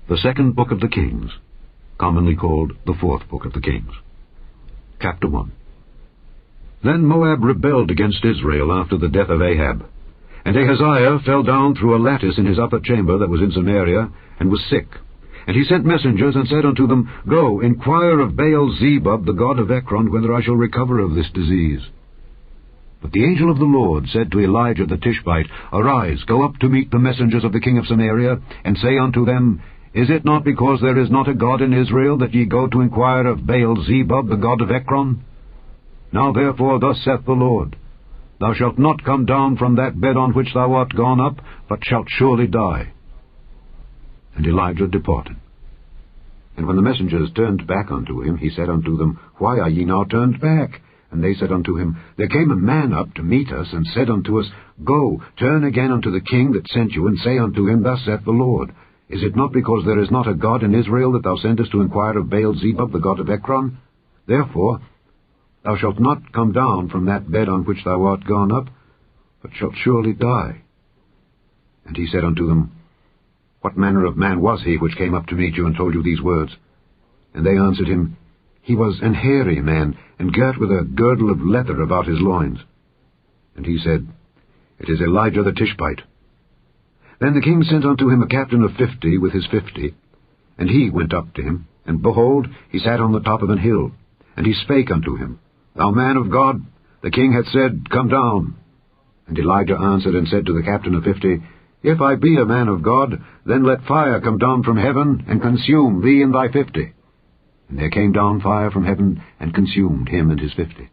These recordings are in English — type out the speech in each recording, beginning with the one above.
The second book of the Kings, commonly called the fourth book of the Kings. Chapter 1. Then Moab rebelled against Israel after the death of Ahab. And Ahaziah fell down through a lattice in his upper chamber that was in Samaria, and was sick. And he sent messengers, and said unto them, Go, inquire of Baal-zebub, the god of Ekron, whether I shall recover of this disease. But the angel of the Lord said to Elijah the Tishbite, Arise, go up to meet the messengers of the king of Samaria, and say unto them, Is it not because there is not a God in Israel that ye go to inquire of Baal-zebub, the god of Ekron? Now therefore thus saith the Lord, Thou shalt not come down from that bed on which thou art gone up, but shalt surely die. And Elijah departed. And when the messengers turned back unto him, he said unto them, Why are ye now turned back? And they said unto him, There came a man up to meet us, and said unto us, Go, turn again unto the king that sent you, and say unto him, Thus saith the Lord, Is it not because there is not a God in Israel that thou sendest to inquire of Baal-zebub, the god of Ekron? Therefore thou shalt not come down from that bed on which thou art gone up, but shalt surely die. And he said unto them, What manner of man was he which came up to meet you, and told you these words? And they answered him, He was an hairy man, and girt with a girdle of leather about his loins. And he said, It is Elijah the Tishbite. Then the king sent unto him a captain of 50 with his 50, and he went up to him, and behold, he sat on the top of an hill. And he spake unto him, Thou man of God, the king hath said, Come down. And Elijah answered and said to the captain of 50, If I be a man of God, then let fire come down from heaven, and consume thee and thy 50. And there came down fire from heaven, and consumed him and his 50.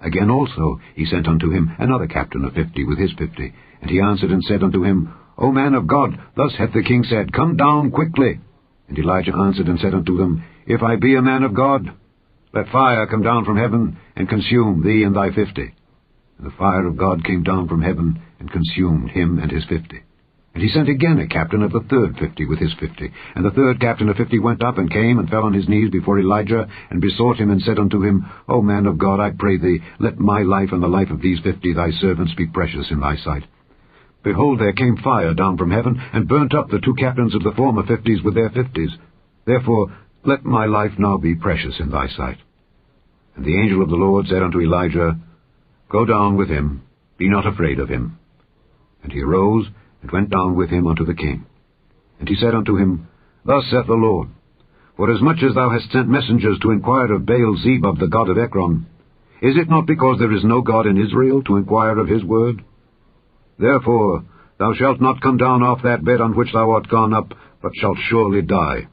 Again also he sent unto him another captain of 50 with his 50. And he answered and said unto him, O man of God, thus hath the king said, Come down quickly. And Elijah answered and said unto them, If I be a man of God, let fire come down from heaven, and consume thee and thy 50. And the fire of God came down from heaven, and consumed him and his 50. And he sent again a captain of the third 50 with his 50. And the third captain of 50 went up, and came, and fell on his knees before Elijah, and besought him, and said unto him, O man of God, I pray thee, let my life and the life of these 50 thy servants be precious in thy sight. Behold, there came fire down from heaven, and burnt up the two captains of the former 50s with their 50s. Therefore let my life now be precious in thy sight. And the angel of the Lord said unto Elijah, Go down with him, be not afraid of him. And he arose, and went down with him unto the king. And he said unto him, Thus saith the Lord, Forasmuch as thou hast sent messengers to inquire of Baal-zebub, the god of Ekron, is it not because there is no God in Israel to inquire of his word? Therefore thou shalt not come down off that bed on which thou art gone up, but shalt surely die.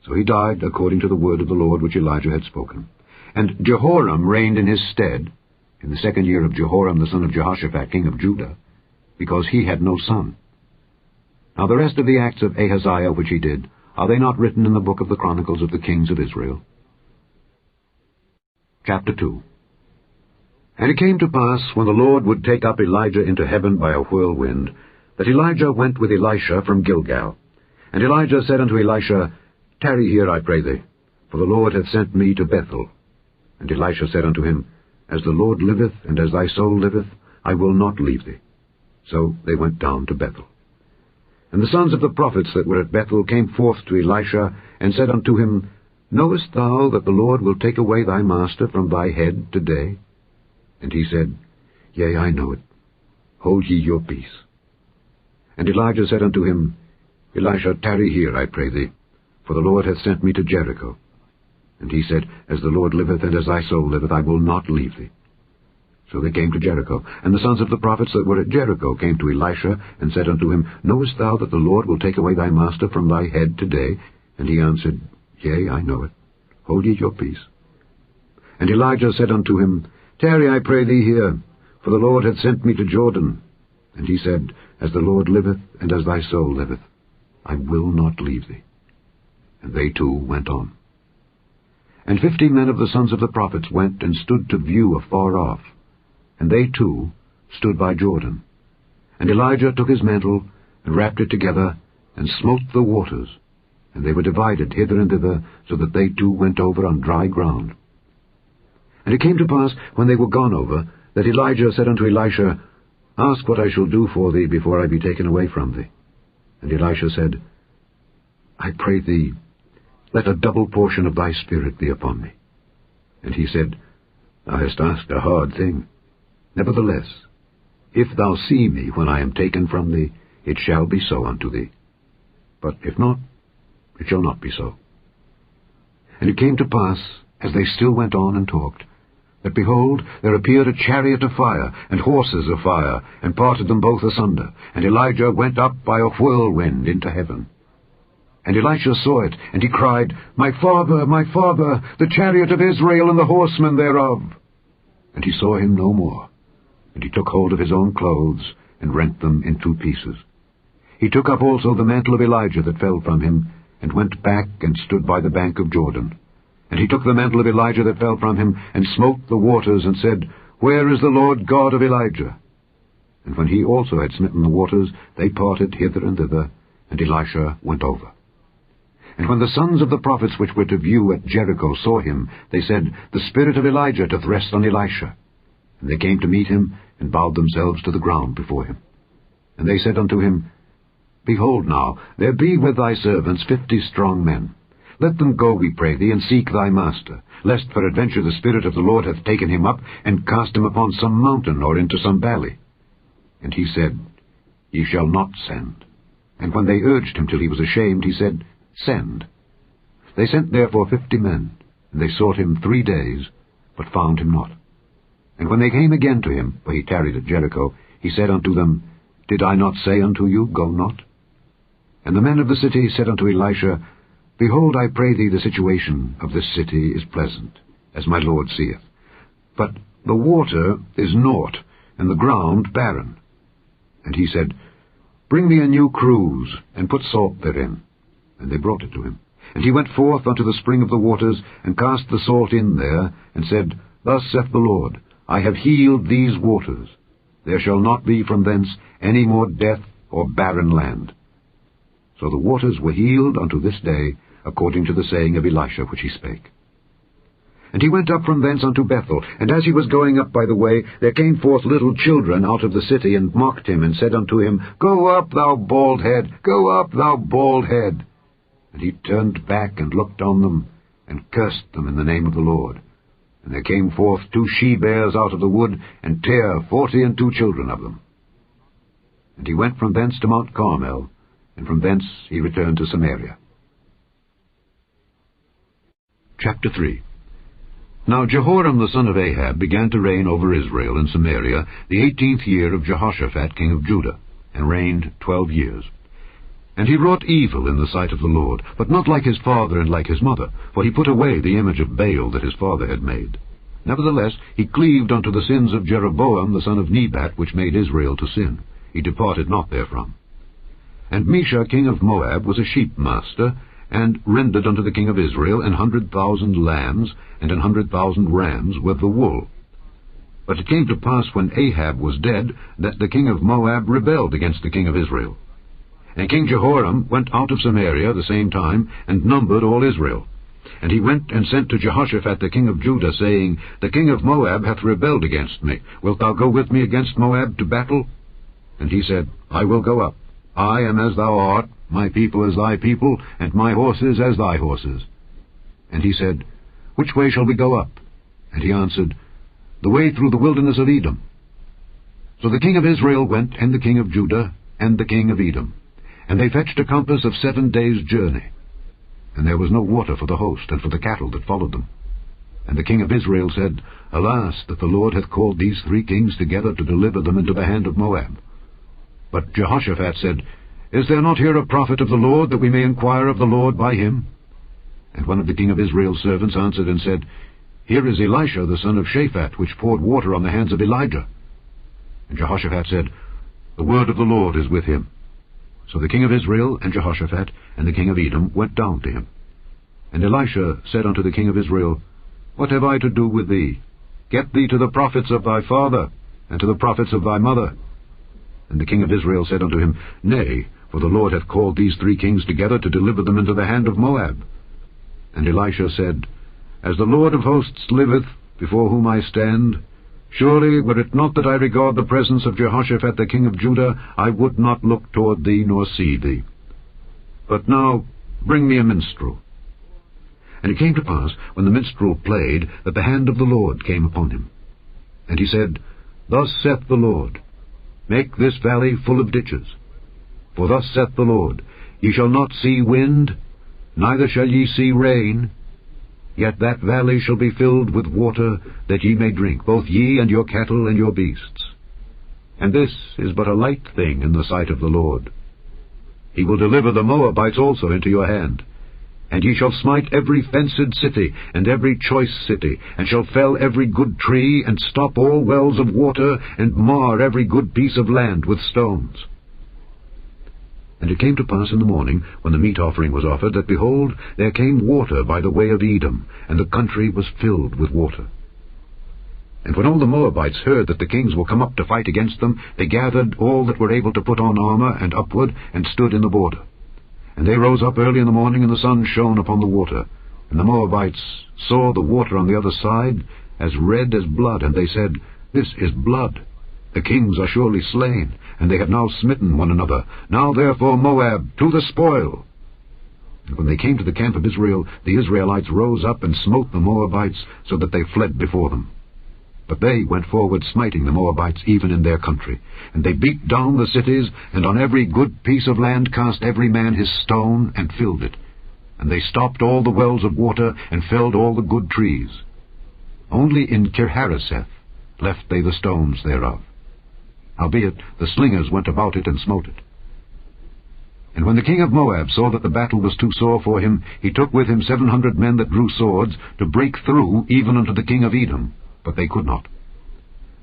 So he died according to the word of the Lord which Elijah had spoken. And Jehoram reigned in his stead, in the 2nd year of Jehoram the son of Jehoshaphat, king of Judah, because he had no son. Now the rest of the acts of Ahaziah which he did, are they not written in the book of the Chronicles of the kings of Israel? Chapter 2. And it came to pass, when the Lord would take up Elijah into heaven by a whirlwind, that Elijah went with Elisha from Gilgal. And Elijah said unto Elisha, Tarry here, I pray thee, for the Lord hath sent me to Bethel. And Elisha said unto him, As the Lord liveth, and as thy soul liveth, I will not leave thee. So they went down to Bethel. And the sons of the prophets that were at Bethel came forth to Elisha, and said unto him, Knowest thou that the Lord will take away thy master from thy head today? And he said, Yea, I know it. Hold ye your peace. And Elijah said unto him, Elisha, tarry here, I pray thee, for the Lord hath sent me to Jericho. And he said, As the Lord liveth, and as thy soul liveth, I will not leave thee. So they came to Jericho. And the sons of the prophets that were at Jericho came to Elisha, and said unto him, Knowest thou that the Lord will take away thy master from thy head today? And he answered, Yea, I know it. Hold ye your peace. And Elijah said unto him, Tarry, I pray thee here, for the Lord hath sent me to Jordan. And he said, As the Lord liveth, and as thy soul liveth, I will not leave thee. And they too went on. And 50 men of the sons of the prophets went and stood to view afar off. And they too stood by Jordan. And Elijah took his mantle, and wrapped it together, and smote the waters. And they were divided hither and thither, so that they too went over on dry ground. And it came to pass, when they were gone over, that Elijah said unto Elisha, Ask what I shall do for thee before I be taken away from thee. And Elisha said, I pray thee, let a double portion of thy Spirit be upon me. And he said, Thou hast asked a hard thing. Nevertheless, if thou see me when I am taken from thee, it shall be so unto thee. But if not, it shall not be so. And it came to pass, as they still went on and talked, that, behold, there appeared a chariot of fire, and horses of fire, and parted them both asunder. And Elijah went up by a whirlwind into heaven. And Elisha saw it, and he cried, My father, the chariot of Israel, and the horsemen thereof. And he saw him no more. And he took hold of his own clothes, and rent them in 2 pieces. He took up also the mantle of Elijah that fell from him, and went back and stood by the bank of Jordan. And he took the mantle of Elijah that fell from him, and smote the waters, and said, Where is the Lord God of Elijah? And when he also had smitten the waters, they parted hither and thither, and Elisha went over. And when the sons of the prophets which were to view at Jericho saw him, they said, The spirit of Elijah doth rest on Elisha. And they came to meet him, and bowed themselves to the ground before him. And they said unto him, Behold now, there be with thy servants 50 strong men. Let them go, we pray thee, and seek thy master, lest peradventure the Spirit of the Lord hath taken him up, and cast him upon some mountain, or into some valley. And he said, Ye shall not send. And when they urged him till he was ashamed, he said, Send. They sent therefore 50 men, and they sought him 3 days, but found him not. And when they came again to him, for he tarried at Jericho, he said unto them, Did I not say unto you, Go not? And the men of the city said unto Elisha, Behold, I pray thee, the situation of this city is pleasant, as my Lord seeth. But the water is naught, and the ground barren. And he said, Bring me a new cruse, and put salt therein. And they brought it to him. And he went forth unto the spring of the waters, and cast the salt in there, and said, Thus saith the Lord, I have healed these waters. There shall not be from thence any more death or barren land. So the waters were healed unto this day, according to the saying of Elisha which he spake. And he went up from thence unto Bethel, and as he was going up by the way, there came forth little children out of the city, and mocked him, and said unto him, Go up, thou bald head, go up, thou bald head. And he turned back and looked on them, and cursed them in the name of the Lord. And there came forth 2 she-bears out of the wood, and tare 42 children of them. And he went from thence to Mount Carmel, and from thence he returned to Samaria. Chapter 3. Now Jehoram the son of Ahab began to reign over Israel in Samaria the 18th year of Jehoshaphat king of Judah, and reigned 12 years. And he wrought evil in the sight of the Lord, but not like his father and like his mother, for he put away the image of Baal that his father had made. Nevertheless he cleaved unto the sins of Jeroboam the son of Nebat, which made Israel to sin. He departed not therefrom. And Mesha king of Moab was a sheep master, and rendered unto the king of Israel 100,000 lambs, and 100,000 rams with the wool. But it came to pass when Ahab was dead, that the king of Moab rebelled against the king of Israel. And King Jehoram went out of Samaria the same time, and numbered all Israel. And he went and sent to Jehoshaphat the king of Judah, saying, The king of Moab hath rebelled against me. Wilt thou go with me against Moab to battle? And he said, I will go up. I am as thou art, my people as thy people, and my horses as thy horses. And he said, Which way shall we go up? And he answered, The way through the wilderness of Edom. So the king of Israel went, and the king of Judah, and the king of Edom. And they fetched a compass of 7 days' journey. And there was no water for the host, and for the cattle that followed them. And the king of Israel said, Alas, that the Lord hath called these 3 kings together to deliver them into the hand of Moab. But Jehoshaphat said, Is there not here a prophet of the Lord, that we may inquire of the Lord by him? And one of the king of Israel's servants answered and said, Here is Elisha the son of Shaphat, which poured water on the hands of Elijah. And Jehoshaphat said, The word of the Lord is with him. So the king of Israel and Jehoshaphat and the king of Edom went down to him. And Elisha said unto the king of Israel, What have I to do with thee? Get thee to the prophets of thy father, and to the prophets of thy mother. And the king of Israel said unto him, Nay, for the Lord hath called these 3 kings together to deliver them into the hand of Moab. And Elisha said, As the Lord of hosts liveth, before whom I stand, surely, were it not that I regard the presence of Jehoshaphat the king of Judah, I would not look toward thee nor see thee. But now Bring me a minstrel. And it came to pass, when the minstrel played, that the hand of the Lord came upon him. And he said, Thus saith the Lord, Make this valley full of ditches. For thus saith the Lord, Ye shall not see wind, neither shall ye see rain, yet that valley shall be filled with water, that ye may drink, both ye and your cattle and your beasts. And this is but a light thing in the sight of the Lord. He will deliver the Moabites also into your hand. And ye shall smite every fenced city, and every choice city, and shall fell every good tree, and stop all wells of water, and mar every good piece of land with stones. And it came to pass in the morning, when the meat offering was offered, that, behold, there came water by the way of Edom, and the country was filled with water. And when all the Moabites heard that the kings were come up to fight against them, they gathered all that were able to put on armor, and upward, and stood in the border. And they rose up early in the morning, and the sun shone upon the water. And the Moabites saw the water on the other side, as red as blood, and they said, This is blood. The kings are surely slain, and they have now smitten one another. Now therefore, Moab, to the spoil. And when they came to the camp of Israel, the Israelites rose up and smote the Moabites, so that they fled before them. But they went forward, smiting the Moabites even in their country. And they beat down the cities, and on every good piece of land cast every man his stone, and filled it. And they stopped all the wells of water, and felled all the good trees. Only in Kirharaseth left they the stones thereof. Howbeit the slingers went about it, and smote it. And when the king of Moab saw that the battle was too sore for him, he took with him 700 men that drew swords, to break through even unto the king of Edom. But they could not.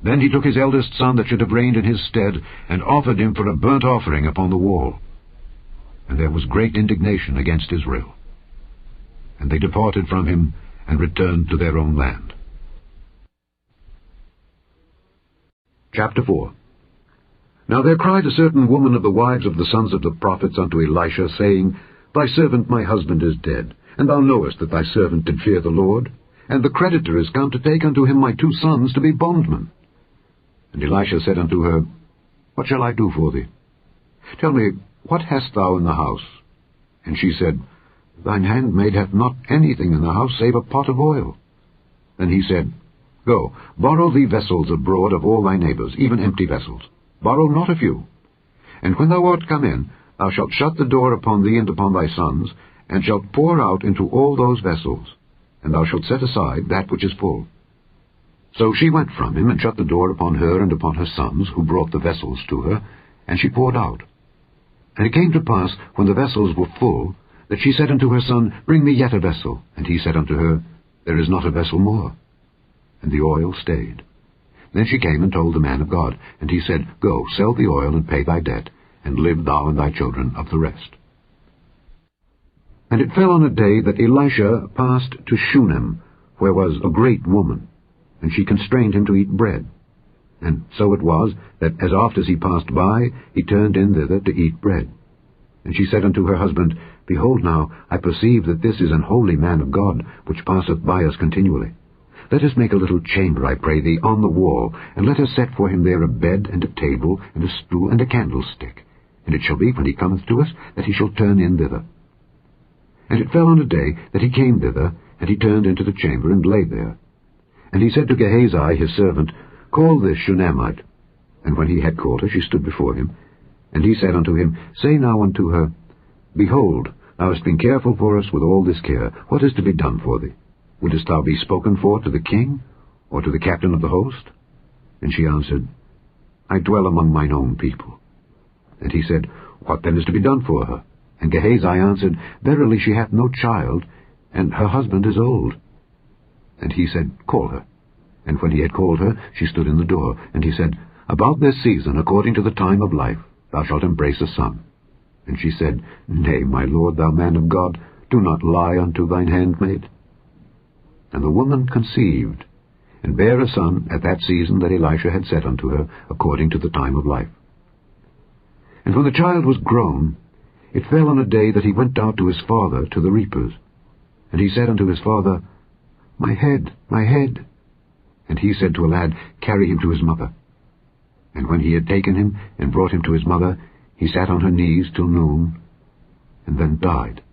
Then he took his eldest son that should have reigned in his stead, and offered him for a burnt offering upon the wall. And there was great indignation against Israel. And they departed from him, and returned to their own land. Chapter 4. Now there cried a certain woman of the wives of the sons of the prophets unto Elisha, saying, Thy servant my husband is dead, and thou knowest that thy servant did fear the Lord. And the creditor is come to take unto him my 2 sons to be bondmen. And Elisha said unto her, What shall I do for thee? Tell me, what hast thou in the house? And she said, Thine handmaid hath not anything in the house save a pot of oil. Then he said, Go, borrow thee vessels abroad of all thy neighbors, even empty vessels. Borrow not a few. And when thou art come in, thou shalt shut the door upon thee and upon thy sons, and shalt pour out into all those vessels, and thou shalt set aside that which is full. So she went from him, and shut the door upon her and upon her sons, who brought the vessels to her, and she poured out. And it came to pass, when the vessels were full, that she said unto her son, Bring me yet a vessel. And he said unto her, There is not a vessel more. And the oil stayed. Then she came and told the man of God, and he said, Go, sell the oil, and pay thy debt, and live thou and thy children of the rest. And it fell on a day that Elisha passed to Shunem, where was a great woman, and she constrained him to eat bread. And so it was, that as oft as he passed by, he turned in thither to eat bread. And she said unto her husband, Behold now, I perceive that this is an holy man of God, which passeth by us continually. Let us make a little chamber, I pray thee, on the wall, and let us set for him there a bed, and a table, and a stool, and a candlestick. And it shall be, when he cometh to us, that he shall turn in thither. And it fell on a day that he came thither, and he turned into the chamber, and lay there. And he said to Gehazi his servant, Call this Shunammite. And when he had called her, she stood before him. And he said unto him, Say now unto her, Behold, thou hast been careful for us with all this care. What is to be done for thee? Wouldest thou be spoken for to the king, or to the captain of the host? And she answered, I dwell among mine own people. And he said, What then is to be done for her? And Gehazi answered, Verily she hath no child, and her husband is old. And he said, Call her. And when he had called her, she stood in the door. And he said, About this season, according to the time of life, thou shalt embrace a son. And she said, Nay, my lord, thou man of God, do not lie unto thine handmaid. And the woman conceived, and bare a son at that season that Elisha had set unto her, according to the time of life. And when the child was grown, it fell on a day that he went out to his father to the reapers. And he said unto his father, My head, my head. And he said to a lad, Carry him to his mother. And when he had taken him and brought him to his mother, he sat on her knees till noon, and then died.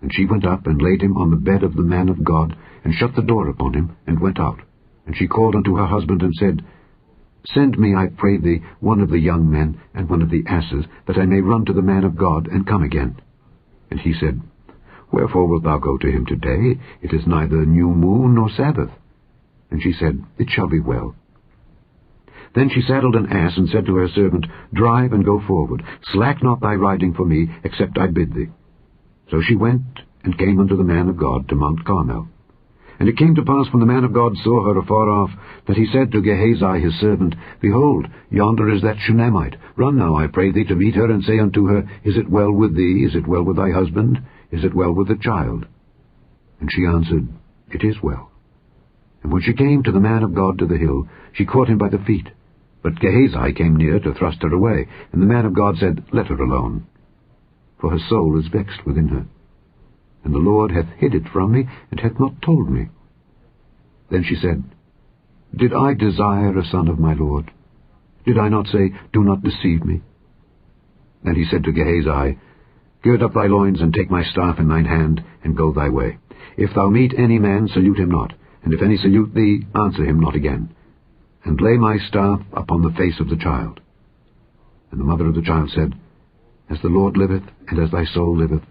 And she went up and laid him on the bed of the man of God, and shut the door upon him, and went out. And she called unto her husband, and said, Send me, I pray thee, one of the young men, and one of the asses, that I may run to the man of God, and come again. And he said, Wherefore wilt thou go to him today? It is neither new moon nor Sabbath. And she said, It shall be well. Then she saddled an ass, and said to her servant, Drive and go forward. Slack not thy riding for me, except I bid thee. So she went, and came unto the man of God to Mount Carmel. And it came to pass, when the man of God saw her afar off, that he said to Gehazi his servant, Behold, yonder is that Shunammite. Run now, I pray thee, to meet her, and say unto her, Is it well with thee? Is it well with thy husband? Is it well with the child? And she answered, It is well. And when she came to the man of God to the hill, she caught him by the feet. But Gehazi came near to thrust her away, and the man of God said, Let her alone, for her soul is vexed within her. And the Lord hath hid it from me, and hath not told me. Then she said, Did I desire a son of my Lord? Did I not say, Do not deceive me? And he said to Gehazi, Gird up thy loins, and take my staff in thine hand, and go thy way. If thou meet any man, salute him not, and if any salute thee, answer him not again. And lay my staff upon the face of the child. And the mother of the child said, As the Lord liveth, and as thy soul liveth,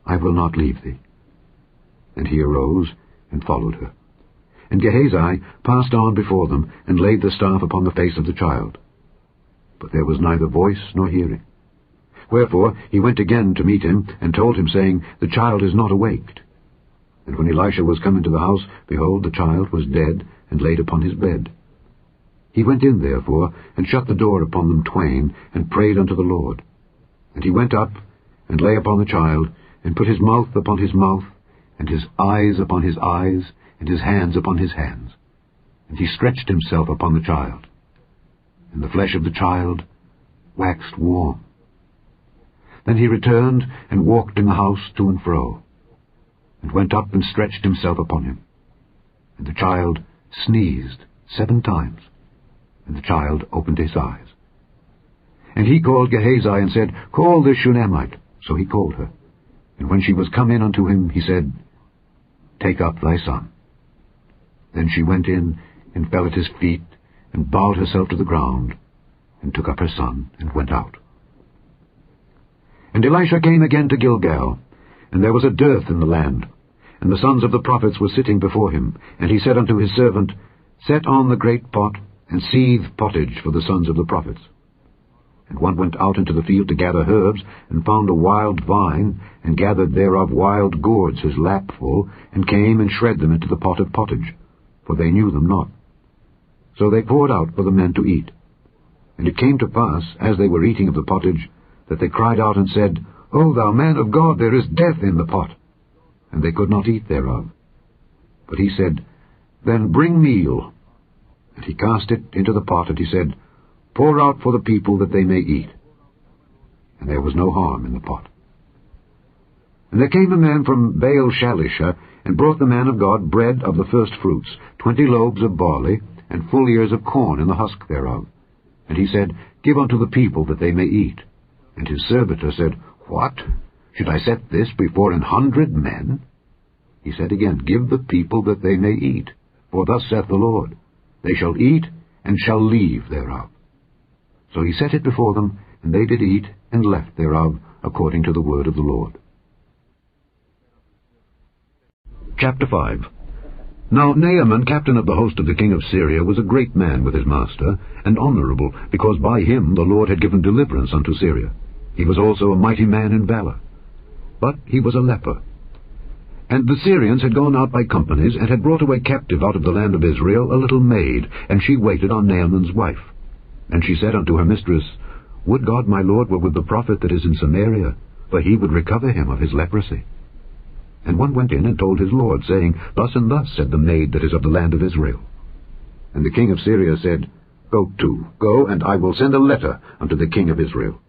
I will not leave thee. And he arose, and followed her. And Gehazi passed on before them, and laid the staff upon the face of the child. But there was neither voice nor hearing. Wherefore he went again to meet him, and told him, saying, The child is not awaked. And when Elisha was come into the house, behold, the child was dead, and laid upon his bed. He went in therefore, and shut the door upon them twain, and prayed unto the Lord. And he went up, and lay upon the child, and put his mouth upon his mouth, and his eyes upon his eyes, and his hands upon his hands. And he stretched himself upon the child. And the flesh of the child waxed warm. Then he returned, and walked in the house to and fro, and went up and stretched himself upon him. And the child sneezed 7 times, and the child opened his eyes. And he called Gehazi, and said, Call this Shunammite. So he called her. And when she was come in unto him, he said, Take up thy son. Then she went in, and fell at his feet, and bowed herself to the ground, and took up her son, and went out. And Elisha came again to Gilgal, and there was a dearth in the land, and the sons of the prophets were sitting before him. And he said unto his servant, Set on the great pot, and seethe pottage for the sons of the prophets. And one went out into the field to gather herbs, and found a wild vine, and gathered thereof wild gourds his lapful, and came and shred them into the pot of pottage, for they knew them not. So they poured out for the men to eat. And it came to pass, as they were eating of the pottage, that they cried out and said, O thou man of God, there is death in the pot. And they could not eat thereof. But he said, Then bring meal. And he cast it into the pot, and he said, Pour out for the people that they may eat. And there was no harm in the pot. And there came a man from Baal-shalisha, and brought the man of God bread of the first fruits, 20 loaves of barley, and full ears of corn in the husk thereof. And he said, Give unto the people that they may eat. And his servitor said, What? Should I set this before 100 men? He said again, Give the people that they may eat. For thus saith the Lord, They shall eat, and shall leave thereof. So he set it before them, and they did eat, and left thereof, according to the word of the Lord. Chapter 5. Now Naaman, captain of the host of the king of Syria, was a great man with his master, and honorable, because by him the Lord had given deliverance unto Syria. He was also a mighty man in valor. But he was a leper. And the Syrians had gone out by companies, and had brought away captive out of the land of Israel a little maid, and she waited on Naaman's wife. And she said unto her mistress, Would God my Lord were with the prophet that is in Samaria, for he would recover him of his leprosy. And one went in and told his lord, saying, Thus and thus said the maid that is of the land of Israel. And the king of Syria said, Go, and I will send a letter unto the king of Israel.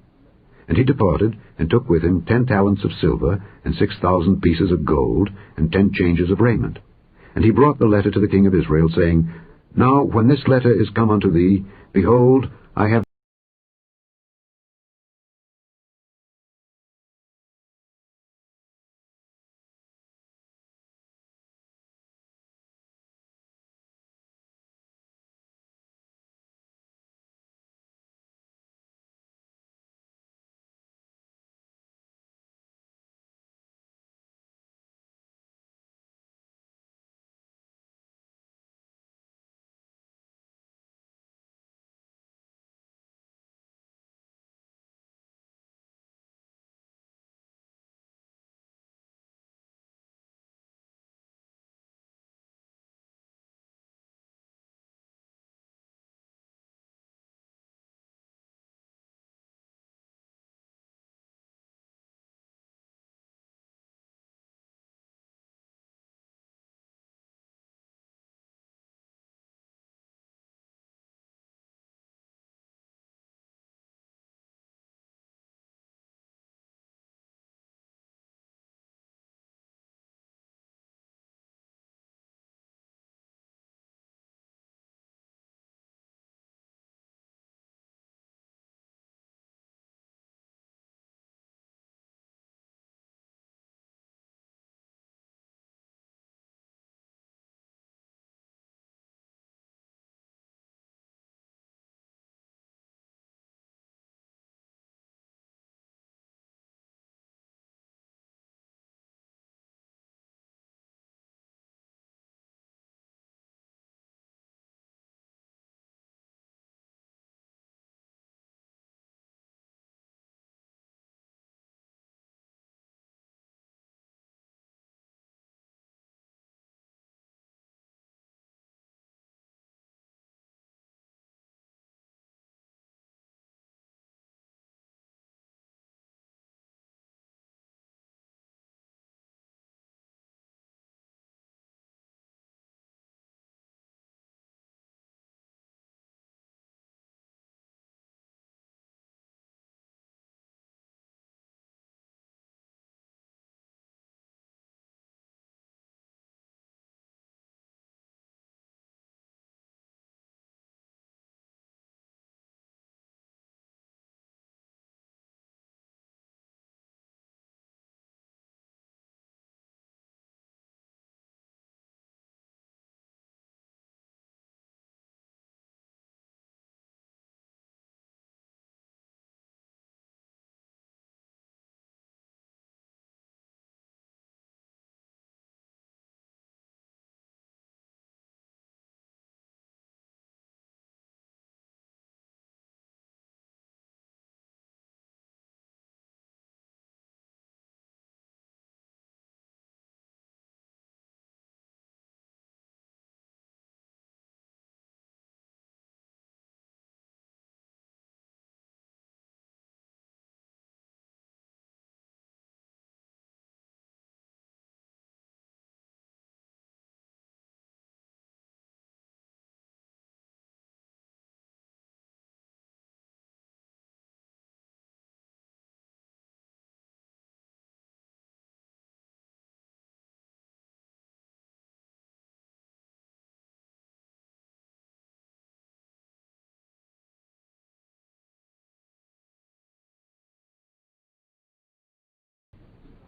And he departed, and took with him 10 talents of silver, and 6,000 pieces of gold, and 10 changes of raiment. And he brought the letter to the king of Israel, saying, Now when this letter is come unto thee, behold, I have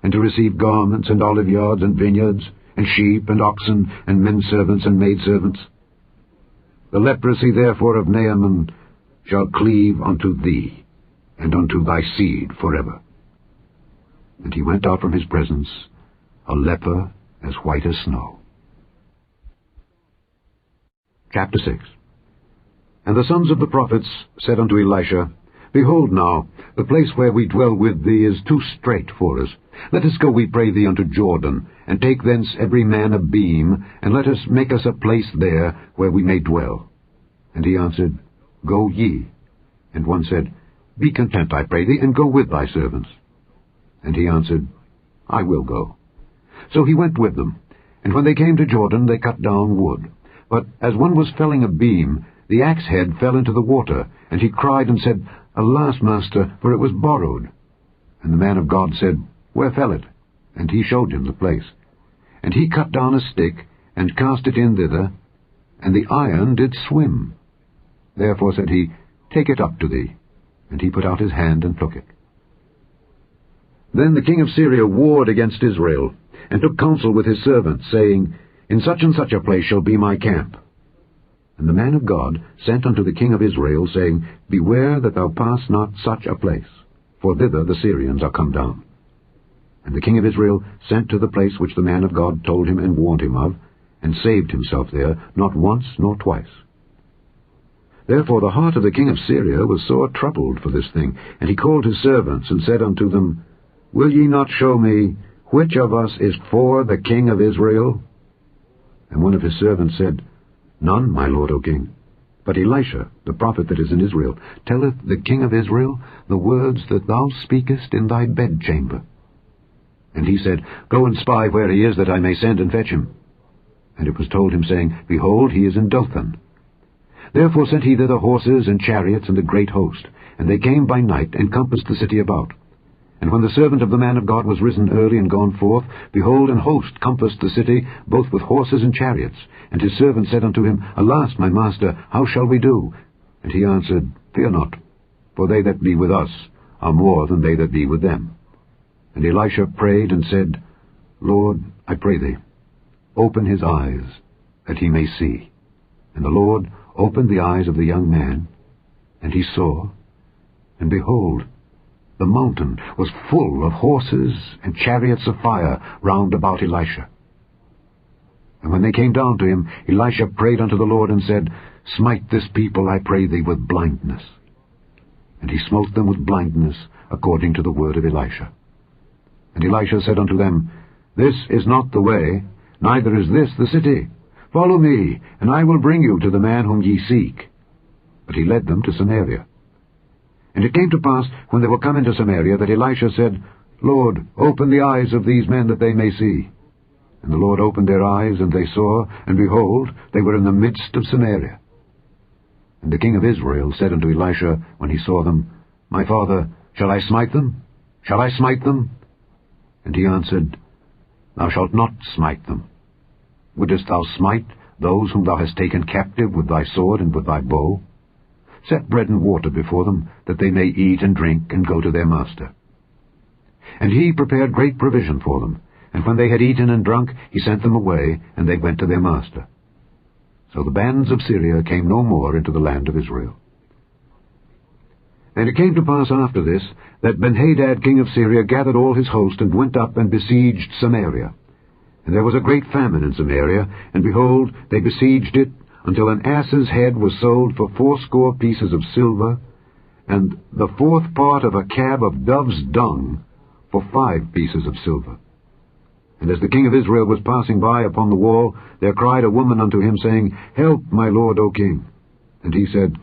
and to receive garments, and oliveyards, and vineyards, and sheep, and oxen, and menservants, and maidservants. The leprosy therefore of Naaman shall cleave unto thee, and unto thy seed forever. And he went out from his presence, a leper as white as snow. Chapter 6. And the sons of the prophets said unto Elisha, Behold now, the place where we dwell with thee is too strait for us. Let us go, we pray thee, unto Jordan, and take thence every man a beam, and let us make us a place there where we may dwell. And he answered, Go ye. And one said, Be content, I pray thee, and go with thy servants. And he answered, I will go. So he went with them. And when they came to Jordan, they cut down wood. But as one was felling a beam, the axe head fell into the water, and he cried and said, Alas, master, for it was borrowed. And the man of God said, Where fell it? And he showed him the place. And he cut down a stick, and cast it in thither, and the iron did swim. Therefore said he, Take it up to thee. And he put out his hand and took it. Then the king of Syria warred against Israel, and took counsel with his servants, saying, In such and such a place shall be my camp. And the man of God sent unto the king of Israel, saying, Beware that thou pass not such a place, for thither the Syrians are come down. And the king of Israel sent to the place which the man of God told him and warned him of, and saved himself there, not once nor twice. Therefore the heart of the king of Syria was sore troubled for this thing, and he called his servants, and said unto them, Will ye not show me which of us is for the king of Israel? And one of his servants said, None, my lord, O king. But Elisha, the prophet that is in Israel, telleth the king of Israel the words that thou speakest in thy bedchamber. And he said, Go and spy where he is, that I may send and fetch him. And it was told him, saying, Behold, he is in Dothan. Therefore sent he thither horses and chariots and a great host, and they came by night, and compassed the city about. And when the servant of the man of God was risen early and gone forth, behold, an host compassed the city, both with horses and chariots. And his servant said unto him, Alas, my master, how shall we do? And he answered, Fear not, for they that be with us are more than they that be with them. And Elisha prayed and said, Lord, I pray thee, open his eyes, that he may see. And the Lord opened the eyes of the young man, and he saw, and behold, the mountain was full of horses and chariots of fire round about Elisha. And when they came down to him, Elisha prayed unto the Lord, and said, Smite this people, I pray thee, with blindness. And he smote them with blindness, according to the word of Elisha. And Elisha said unto them, This is not the way, neither is this the city. Follow me, and I will bring you to the man whom ye seek. But he led them to Samaria. And it came to pass, when they were come into Samaria, that Elisha said, Lord, open the eyes of these men, that they may see. And the Lord opened their eyes, and they saw, and behold, they were in the midst of Samaria. And the king of Israel said unto Elisha, when he saw them, My father, shall I smite them? Shall I smite them? And he answered, Thou shalt not smite them. Wouldest thou smite those whom thou hast taken captive with thy sword and with thy bow? Set bread and water before them, that they may eat and drink, and go to their master. And he prepared great provision for them, and when they had eaten and drunk, he sent them away, and they went to their master. So the bands of Syria came no more into the land of Israel. And it came to pass after this, that Benhadad king of Syria gathered all his host, and went up and besieged Samaria. And there was a great famine in Samaria, and behold, they besieged it, until an ass's head was sold for 80 pieces of silver, and the 4th part of a cab of dove's dung for 5 pieces of silver. And as the king of Israel was passing by upon the wall, there cried a woman unto him, saying, Help, my lord, O king. And he said,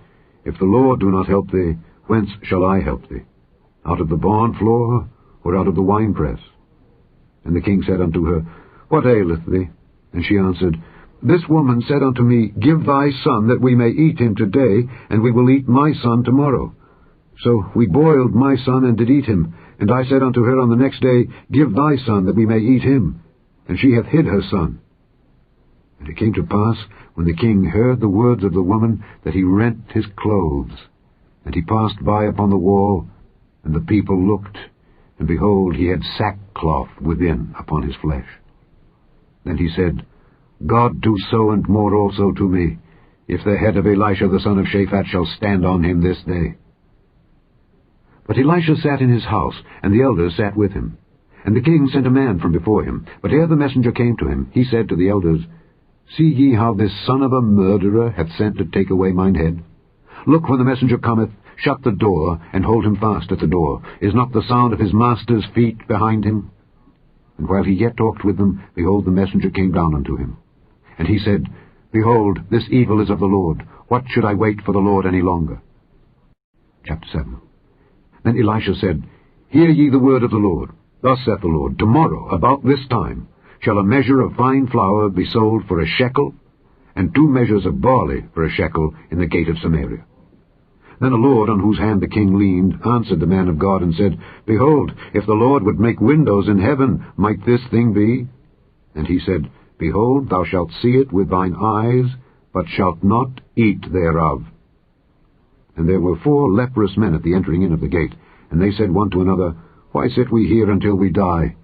If the Lord do not help thee, whence shall I help thee? Out of the barn floor, or out of the winepress? And the king said unto her, What aileth thee? And she answered, This woman said unto me, Give thy son, that we may eat him today, and we will eat my son tomorrow. So we boiled my son, and did eat him. And I said unto her on the next day, Give thy son, that we may eat him. And she hath hid her son. And it came to pass, when the king heard the words of the woman, that he rent his clothes. And he passed by upon the wall, and the people looked, and behold, he had sackcloth within upon his flesh. Then he said, God do so and more also to me, if the head of Elisha the son of Shaphat shall stand on him this day. But Elisha sat in his house, and the elders sat with him. And the king sent a man from before him. But ere the messenger came to him, he said to the elders, See ye how this son of a murderer hath sent to take away mine head? Look, when the messenger cometh, shut the door, and hold him fast at the door. Is not the sound of his master's feet behind him? And while he yet talked with them, behold, the messenger came down unto him. And he said, Behold, this evil is of the Lord. What should I wait for the Lord any longer? Chapter 7. Then Elisha said, Hear ye the word of the Lord. Thus saith the Lord, Tomorrow, about this time, shall a measure of fine flour be sold for a shekel, and 2 measures of barley for a shekel in the gate of Samaria. Then the Lord, on whose hand the king leaned, answered the man of God, and said, Behold, if the Lord would make windows in heaven, might this thing be? And he said, Behold, thou shalt see it with thine eyes, but shalt not eat thereof. And there were 4 leprous men at the entering in of the gate, and they said one to another, Why sit we here until we die?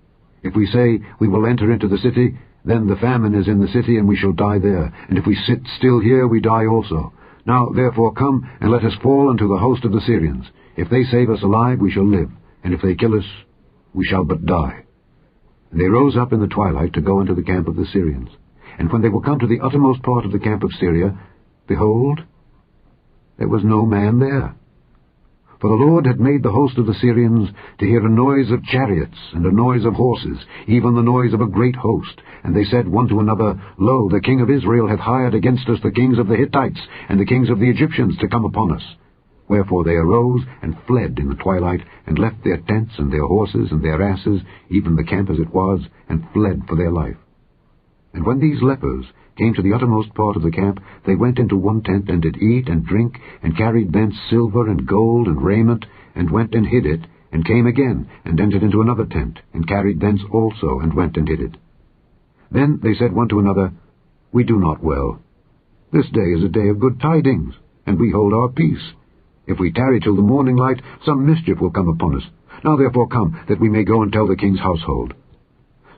If we say, We will enter into the city, then the famine is in the city, and we shall die there. And if we sit still here, we die also. Now therefore come, and let us fall unto the host of the Syrians. If they save us alive, we shall live, and if they kill us, we shall but die. And they rose up in the twilight to go into the camp of the Syrians. And when they were come to the uttermost part of the camp of Syria, behold, there was no man there. For the Lord had made the host of the Syrians to hear a noise of chariots, and a noise of horses, even the noise of a great host. And they said one to another, Lo, the king of Israel hath hired against us the kings of the Hittites, and the kings of the Egyptians to come upon us. Wherefore they arose, and fled in the twilight, and left their tents, and their horses, and their asses, even the camp as it was, and fled for their life. And when these lepers came to the uttermost part of the camp, they went into one tent, and did eat and drink, and carried thence silver and gold and raiment, and went and hid it, and came again, and entered into another tent, and carried thence also, and went and hid it. Then they said one to another, We do not well. This day is a day of good tidings, and we hold our peace. If we tarry till the morning light, some mischief will come upon us. Now therefore come, that we may go and tell the king's household.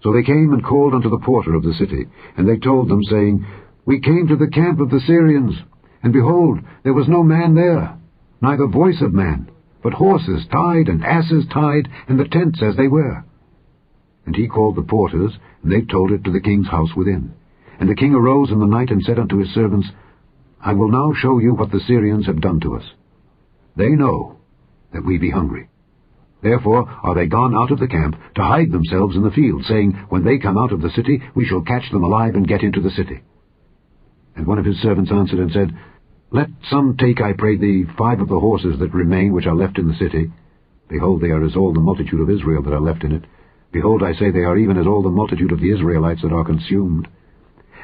So they came and called unto the porter of the city, and they told them, saying, We came to the camp of the Syrians, and behold, there was no man there, neither voice of man, but horses tied and asses tied, and the tents as they were. And he called the porters, and they told it to the king's house within. And the king arose in the night, and said unto his servants, I will now show you what the Syrians have done to us. They know that we be hungry. Therefore are they gone out of the camp to hide themselves in the field, saying, When they come out of the city, we shall catch them alive and get into the city. And one of his servants answered and said, Let some take, I pray thee, 5 of the horses that remain which are left in the city. Behold, they are as all the multitude of Israel that are left in it. Behold, I say, they are even as all the multitude of the Israelites that are consumed.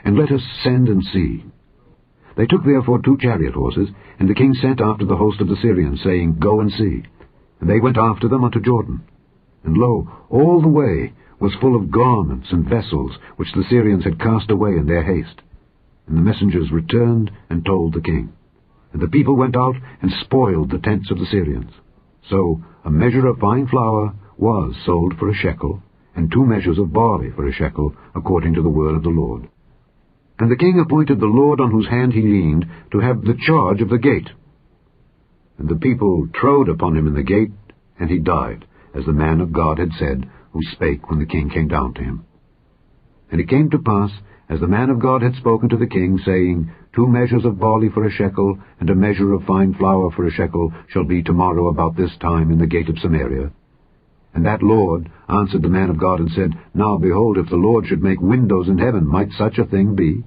And let us send and see. They took therefore 2 chariot horses, and the king sent after the host of the Syrians, saying, Go and see. And they went after them unto Jordan. And lo, all the way was full of garments and vessels, which the Syrians had cast away in their haste. And the messengers returned and told the king. And the people went out and spoiled the tents of the Syrians. So a measure of fine flour was sold for a shekel, and 2 measures of barley for a shekel, according to the word of the Lord. And the king appointed the Lord on whose hand he leaned to have the charge of the gate. And the people trode upon him in the gate, and he died, as the man of God had said, who spake when the king came down to him. And it came to pass, as the man of God had spoken to the king, saying, 2 measures of barley for a shekel, and a measure of fine flour for a shekel, shall be tomorrow about this time in the gate of Samaria. And that Lord answered the man of God, and said, Now behold, if the Lord should make windows in heaven, might such a thing be?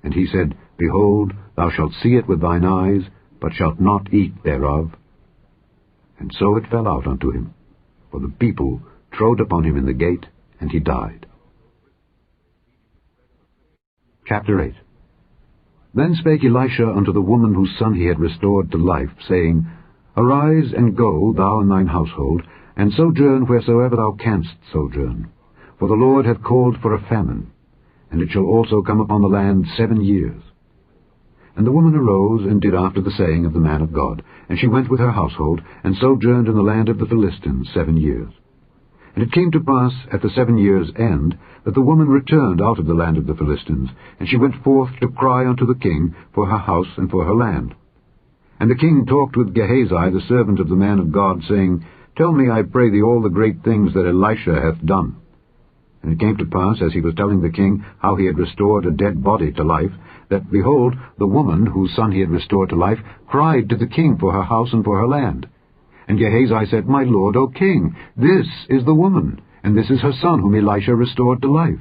And he said, Behold, thou shalt see it with thine eyes, but shalt not eat thereof. And so it fell out unto him, for the people trode upon him in the gate, and he died. Chapter 8. Then spake Elisha unto the woman whose son he had restored to life, saying, Arise, and go, thou and thine household, and sojourn wheresoever thou canst sojourn. For the Lord hath called for a famine, and it shall also come upon the land 7 years. And the woman arose, and did after the saying of the man of God. And she went with her household, and sojourned in the land of the Philistines 7 years. And it came to pass at the 7 years' end that the woman returned out of the land of the Philistines, and she went forth to cry unto the king for her house and for her land. And the king talked with Gehazi, the servant of the man of God, saying, Tell me, I pray thee, all the great things that Elisha hath done. And it came to pass, as he was telling the king how he had restored a dead body to life, that, behold, the woman whose son he had restored to life cried to the king for her house and for her land. And Gehazi said, My lord, O king, this is the woman, and this is her son whom Elisha restored to life.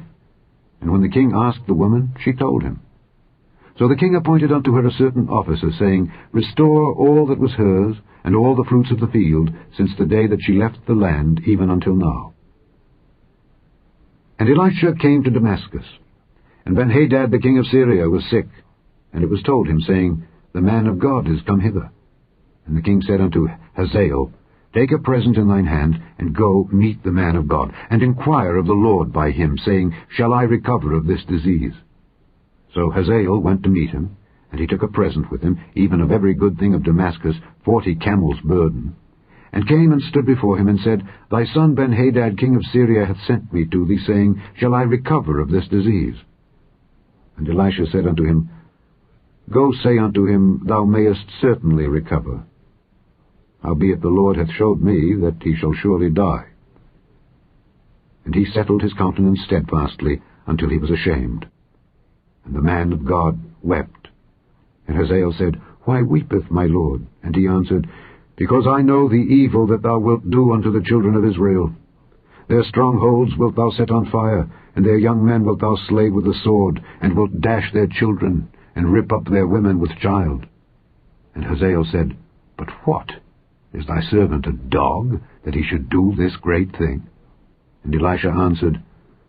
And when the king asked the woman, she told him. So the king appointed unto her a certain officer, saying, Restore all that was hers, and all the fruits of the field, since the day that she left the land, even until now. And Elisha came to Damascus. And Benhadad the king of Syria was sick, and it was told him, saying, The man of God is come hither. And the king said unto Hazael, Take a present in thine hand, and go meet the man of God, and inquire of the Lord by him, saying, Shall I recover of this disease? So Hazael went to meet him, and he took a present with him, even of every good thing of Damascus, 40 camels' burden, and came and stood before him, and said, Thy son Benhadad king of Syria hath sent me to thee, saying, Shall I recover of this disease? And Elisha said unto him, Go say unto him, Thou mayest certainly recover. Howbeit the Lord hath showed me that he shall surely die. And he settled his countenance steadfastly until he was ashamed. And the man of God wept. And Hazael said, Why weepeth my lord? And he answered, Because I know the evil that thou wilt do unto the children of Israel. Their strongholds wilt thou set on fire, and their young men wilt thou slay with the sword, and wilt dash their children, and rip up their women with child. And Hazael said, But what? Is thy servant a dog, that he should do this great thing? And Elisha answered,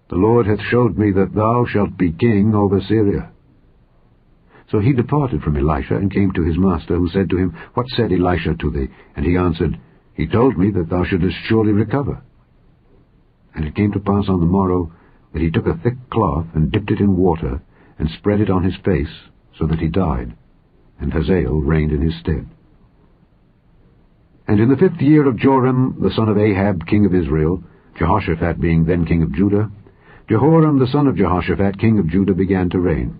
The Lord hath showed me that thou shalt be king over Syria. So he departed from Elisha, and came to his master, who said to him, What said Elisha to thee? And he answered, He told me that thou shouldest surely recover. And it came to pass on the morrow, that he took a thick cloth, and dipped it in water, and spread it on his face, so that he died. And Hazael reigned in his stead. And in the 5th year of Joram the son of Ahab king of Israel, Jehoshaphat being then king of Judah, Jehoram the son of Jehoshaphat king of Judah began to reign.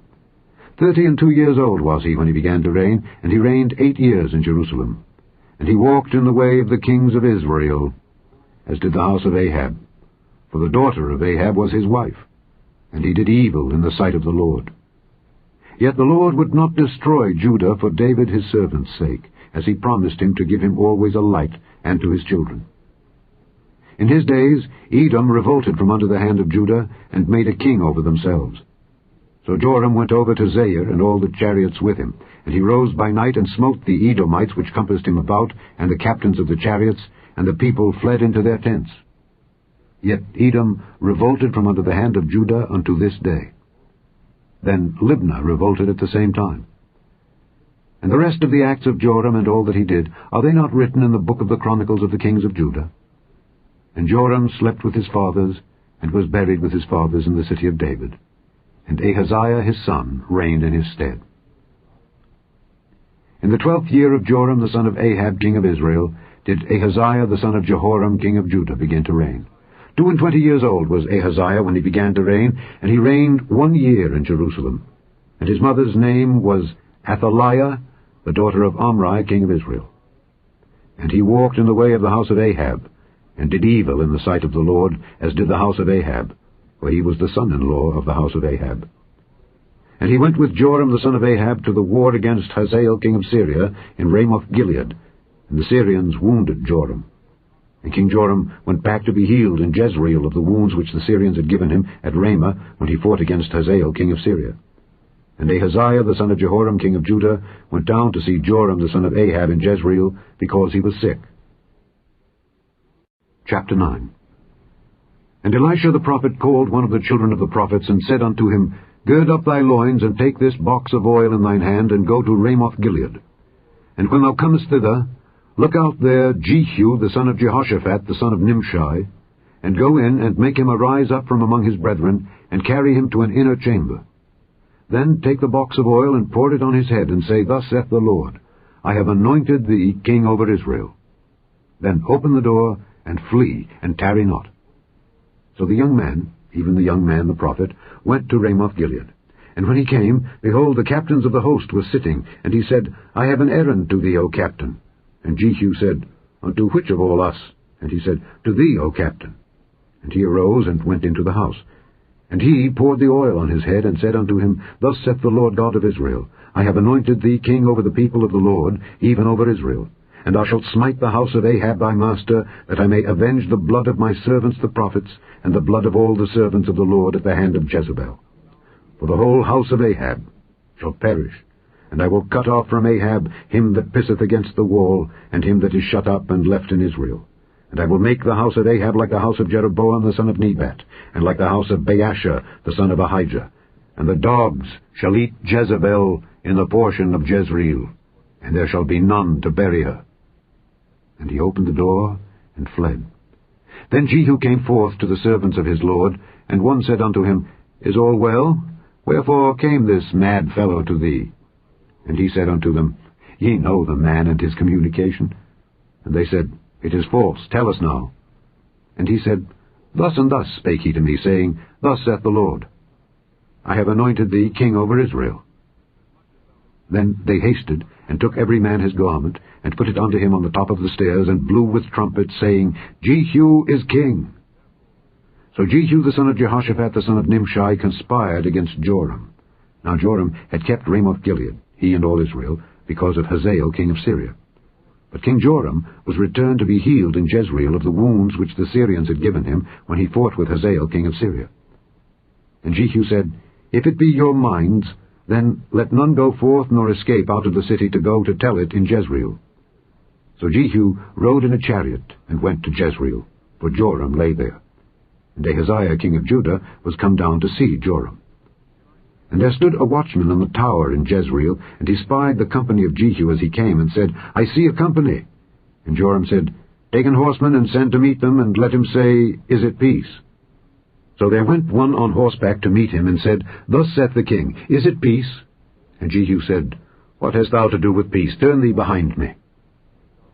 32 years old was he when he began to reign, and he reigned 8 years in Jerusalem. And he walked in the way of the kings of Israel, as did the house of Ahab. For the daughter of Ahab was his wife, and he did evil in the sight of the Lord. Yet the Lord would not destroy Judah for David his servant's sake, as he promised him to give him always a light, and to his children. In his days Edom revolted from under the hand of Judah, and made a king over themselves. So Joram went over to Zair, and all the chariots with him. And he rose by night, and smote the Edomites which compassed him about, and the captains of the chariots, and the people fled into their tents. Yet Edom revolted from under the hand of Judah unto this day. Then Libnah revolted at the same time. And the rest of the acts of Joram, and all that he did, are they not written in the book of the Chronicles of the kings of Judah? And Joram slept with his fathers, and was buried with his fathers in the city of David. And Ahaziah his son reigned in his stead. In the 12th year of Joram the son of Ahab king of Israel did Ahaziah the son of Jehoram king of Judah begin to reign. 22 years old was Ahaziah when he began to reign, and he reigned 1 year in Jerusalem. And his mother's name was Athaliah, the daughter of Omri king of Israel. And he walked in the way of the house of Ahab, and did evil in the sight of the Lord, as did the house of Ahab, for he was the son-in-law of the house of Ahab. And he went with Joram the son of Ahab to the war against Hazael king of Syria in Ramoth-Gilead, and the Syrians wounded Joram. And King Joram went back to be healed in Jezreel of the wounds which the Syrians had given him at Ramah when he fought against Hazael king of Syria. And Ahaziah the son of Jehoram king of Judah went down to see Joram the son of Ahab in Jezreel, because he was sick. Chapter 9. And Elisha the prophet called one of the children of the prophets, and said unto him, Gird up thy loins, and take this box of oil in thine hand, and go to Ramoth-Gilead. And when thou comest thither, look out there Jehu the son of Jehoshaphat the son of Nimshi, and go in, and make him arise up from among his brethren, and carry him to an inner chamber. Then take the box of oil, and pour it on his head, and say, Thus saith the Lord, I have anointed thee king over Israel. Then open the door, and flee, and tarry not. So the young man, even the young man the prophet, went to Ramoth-Gilead. And when he came, behold, the captains of the host were sitting, and he said, I have an errand to thee, O captain. And Jehu said, Unto which of all us? And he said, To thee, O captain. And he arose and went into the house. And he poured the oil on his head, and said unto him, Thus saith the Lord God of Israel, I have anointed thee king over the people of the Lord, even over Israel. And thou shalt smite the house of Ahab thy master, that I may avenge the blood of my servants the prophets, and the blood of all the servants of the Lord at the hand of Jezebel. For the whole house of Ahab shall perish, and I will cut off from Ahab him that pisseth against the wall, and him that is shut up and left in Israel. And I will make the house of Ahab like the house of Jeroboam the son of Nebat, and like the house of Baasha the son of Ahijah. And the dogs shall eat Jezebel in the portion of Jezreel, and there shall be none to bury her. And he opened the door, and fled. Then Jehu came forth to the servants of his lord, and one said unto him, Is all well? Wherefore came this mad fellow to thee? And he said unto them, Ye know the man and his communication. And they said, It is false, tell us now. And he said, Thus and thus spake he to me, saying, Thus saith the Lord, I have anointed thee king over Israel. Then they hasted, and took every man his garment, and put it unto him on the top of the stairs, and blew with trumpets, saying, Jehu is king. So Jehu the son of Jehoshaphat the son of Nimshi conspired against Joram. Now Joram had kept Ramoth-Gilead, he and all Israel, because of Hazael king of Syria. But King Joram was returned to be healed in Jezreel of the wounds which the Syrians had given him when he fought with Hazael king of Syria. And Jehu said, If it be your minds, then let none go forth nor escape out of the city to go to tell it in Jezreel. So Jehu rode in a chariot and went to Jezreel, for Joram lay there. And Ahaziah king of Judah was come down to see Joram. And there stood a watchman on the tower in Jezreel, and he spied the company of Jehu as he came, and said, I see a company. And Joram said, Take an horseman, and send to meet them, and let him say, Is it peace? So there went one on horseback to meet him, and said, Thus saith the king, Is it peace? And Jehu said, What hast thou to do with peace? Turn thee behind me.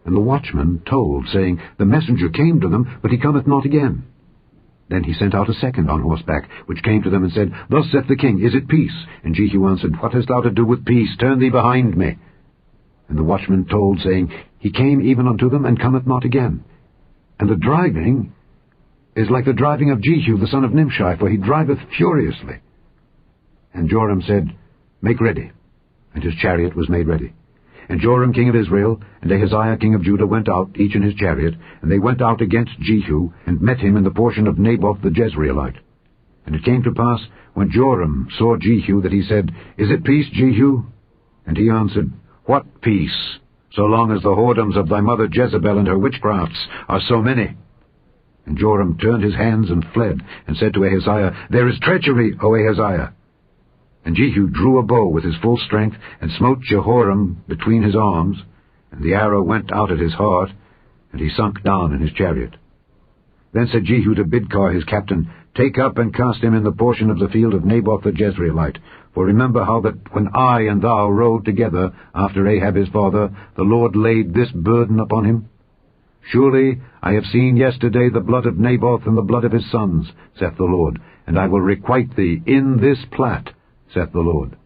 And the watchman told, saying, The messenger came to them, but he cometh not again. Then he sent out a second on horseback, which came to them and said, Thus saith the king, Is it peace? And Jehu answered, What hast thou to do with peace? Turn thee behind me. And the watchman told, saying, He came even unto them, and cometh not again. And the driving is like the driving of Jehu the son of Nimshi, for he driveth furiously. And Joram said, Make ready. And his chariot was made ready. And Joram king of Israel and Ahaziah king of Judah went out, each in his chariot, and they went out against Jehu, and met him in the portion of Naboth the Jezreelite. And it came to pass, when Joram saw Jehu, that he said, Is it peace, Jehu? And he answered, What peace, so long as the whoredoms of thy mother Jezebel and her witchcrafts are so many? And Joram turned his hands and fled, and said to Ahaziah, There is treachery, O Ahaziah. And Jehu drew a bow with his full strength, and smote Jehoram between his arms, and the arrow went out at his heart, and he sunk down in his chariot. Then said Jehu to Bidkar his captain, Take up and cast him in the portion of the field of Naboth the Jezreelite. For remember how that when I and thou rode together after Ahab his father, the Lord laid this burden upon him. Surely I have seen yesterday the blood of Naboth and the blood of his sons, saith the Lord, and I will requite thee in this plat, saith the Lord.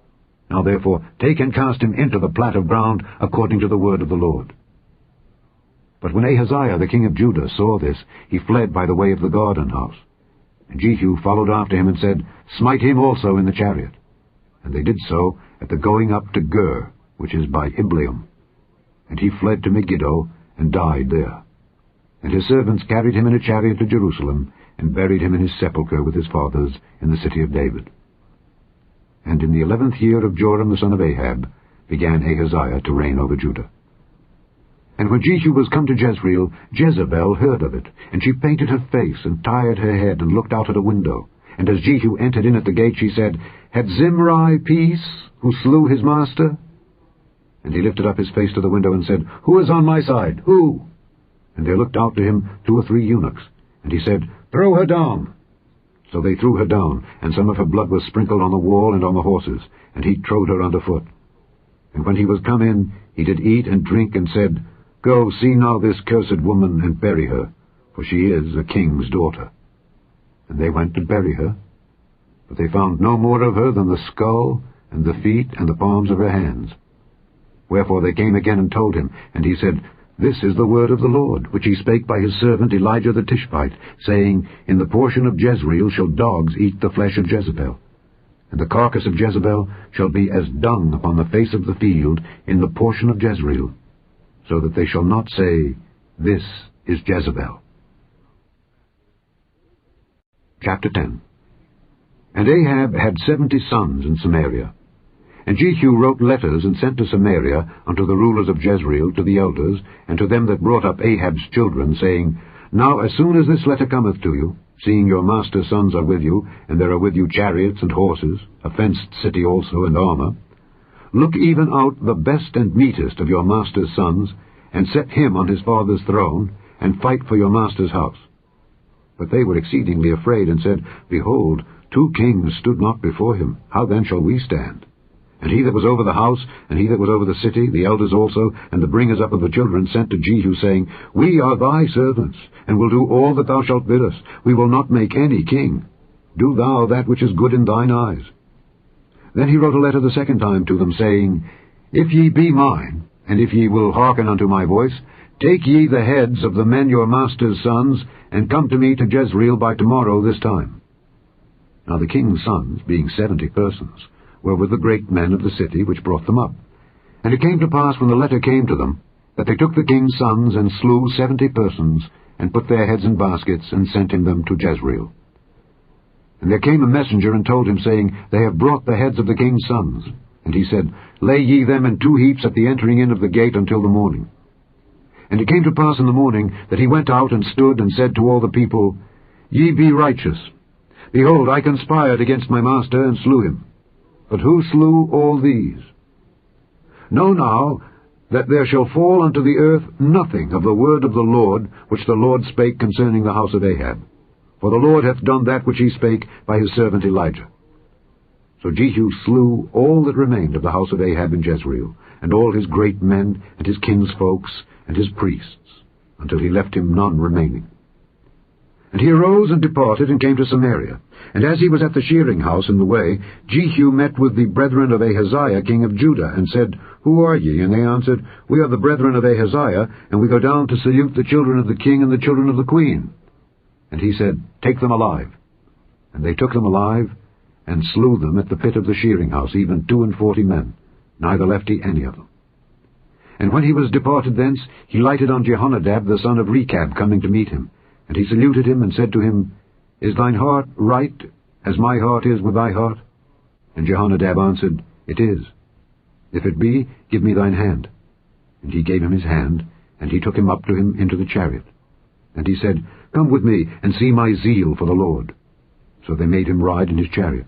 Now therefore take and cast him into the plat of ground, according to the word of the Lord. But when Ahaziah the king of Judah saw this, he fled by the way of the garden house. And Jehu followed after him, and said, Smite him also in the chariot. And they did so at the going up to Gur, which is by Ibleam. And he fled to Megiddo, and died there. And his servants carried him in a chariot to Jerusalem, and buried him in his sepulchre with his fathers in the city of David. And in the 11th year of Joram the son of Ahab began Ahaziah to reign over Judah. And when Jehu was come to Jezreel, Jezebel heard of it, and she painted her face, and tired her head, and looked out at a window. And as Jehu entered in at the gate, she said, Had Zimri peace, who slew his master? And he lifted up his face to the window, and said, Who is on my side? Who? And there looked out to him 2 or 3 eunuchs. And he said, Throw her down. So they threw her down, and some of her blood was sprinkled on the wall and on the horses, and he trode her under foot. And when he was come in, he did eat and drink, and said, Go, see now this cursed woman, and bury her, for she is a king's daughter. And they went to bury her. But they found no more of her than the skull, and the feet, and the palms of her hands. Wherefore they came again and told him, and he said, This is the word of the Lord, which he spake by his servant Elijah the Tishbite, saying, In the portion of Jezreel shall dogs eat the flesh of Jezebel, and the carcass of Jezebel shall be as dung upon the face of the field in the portion of Jezreel, so that they shall not say, This is Jezebel. Chapter 10. And Ahab had 70 sons in Samaria. And Jehu wrote letters and sent to Samaria unto the rulers of Jezreel, to the elders, and to them that brought up Ahab's children, saying, Now as soon as this letter cometh to you, seeing your master's sons are with you, and there are with you chariots and horses, a fenced city also, and armor, look even out the best and meetest of your master's sons, and set him on his father's throne, and fight for your master's house. But they were exceedingly afraid, and said, Behold, 2 kings stood not before him. How then shall we stand? And he that was over the house, and he that was over the city, the elders also, and the bringers up of the children, sent to Jehu, saying, We are thy servants, and will do all that thou shalt bid us. We will not make any king. Do thou that which is good in thine eyes. Then he wrote a letter the second time to them, saying, If ye be mine, and if ye will hearken unto my voice, take ye the heads of the men your master's sons, and come to me to Jezreel by tomorrow this time. Now the king's sons, being 70 persons, were with the great men of the city which brought them up. And it came to pass, when the letter came to them, that they took the king's sons, and slew 70 persons, and put their heads in baskets, and sent him them to Jezreel. And there came a messenger, and told him, saying, They have brought the heads of the king's sons. And he said, Lay ye them in 2 heaps at the entering in of the gate until the morning. And it came to pass in the morning, that he went out and stood, and said to all the people, Ye be righteous. Behold, I conspired against my master, and slew him. But who slew all these? Know now that there shall fall unto the earth nothing of the word of the Lord, which the Lord spake concerning the house of Ahab. For the Lord hath done that which he spake by his servant Elijah. So Jehu slew all that remained of the house of Ahab in Jezreel, and all his great men, and his kinsfolks, and his priests, until he left him none remaining. And he arose and departed, and came to Samaria. And as he was at the shearing house in the way, Jehu met with the brethren of Ahaziah king of Judah, and said, Who are ye? And they answered, We are the brethren of Ahaziah, and we go down to salute the children of the king and the children of the queen. And he said, Take them alive. And they took them alive, and slew them at the pit of the shearing house, even 42 men, neither left he any of them. And when he was departed thence, he lighted on Jehonadab the son of Rechab, coming to meet him. And he saluted him, and said to him, Is thine heart right, as my heart is with thy heart? And Jehonadab answered, It is. If it be, give me thine hand. And he gave him his hand, and he took him up to him into the chariot. And he said, Come with me, and see my zeal for the Lord. So they made him ride in his chariot.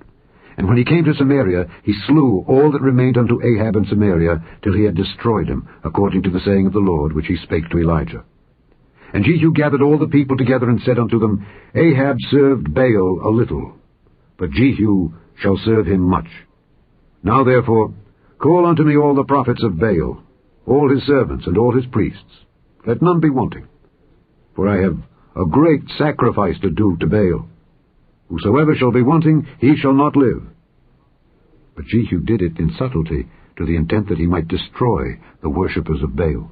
And when he came to Samaria, he slew all that remained unto Ahab in Samaria, till he had destroyed him, according to the saying of the Lord, which he spake to Elijah. And Jehu gathered all the people together, and said unto them, Ahab served Baal a little, but Jehu shall serve him much. Now therefore, call unto me all the prophets of Baal, all his servants, and all his priests. Let none be wanting. For I have a great sacrifice to do to Baal. Whosoever shall be wanting, he shall not live. But Jehu did it in subtlety, to the intent that he might destroy the worshippers of Baal.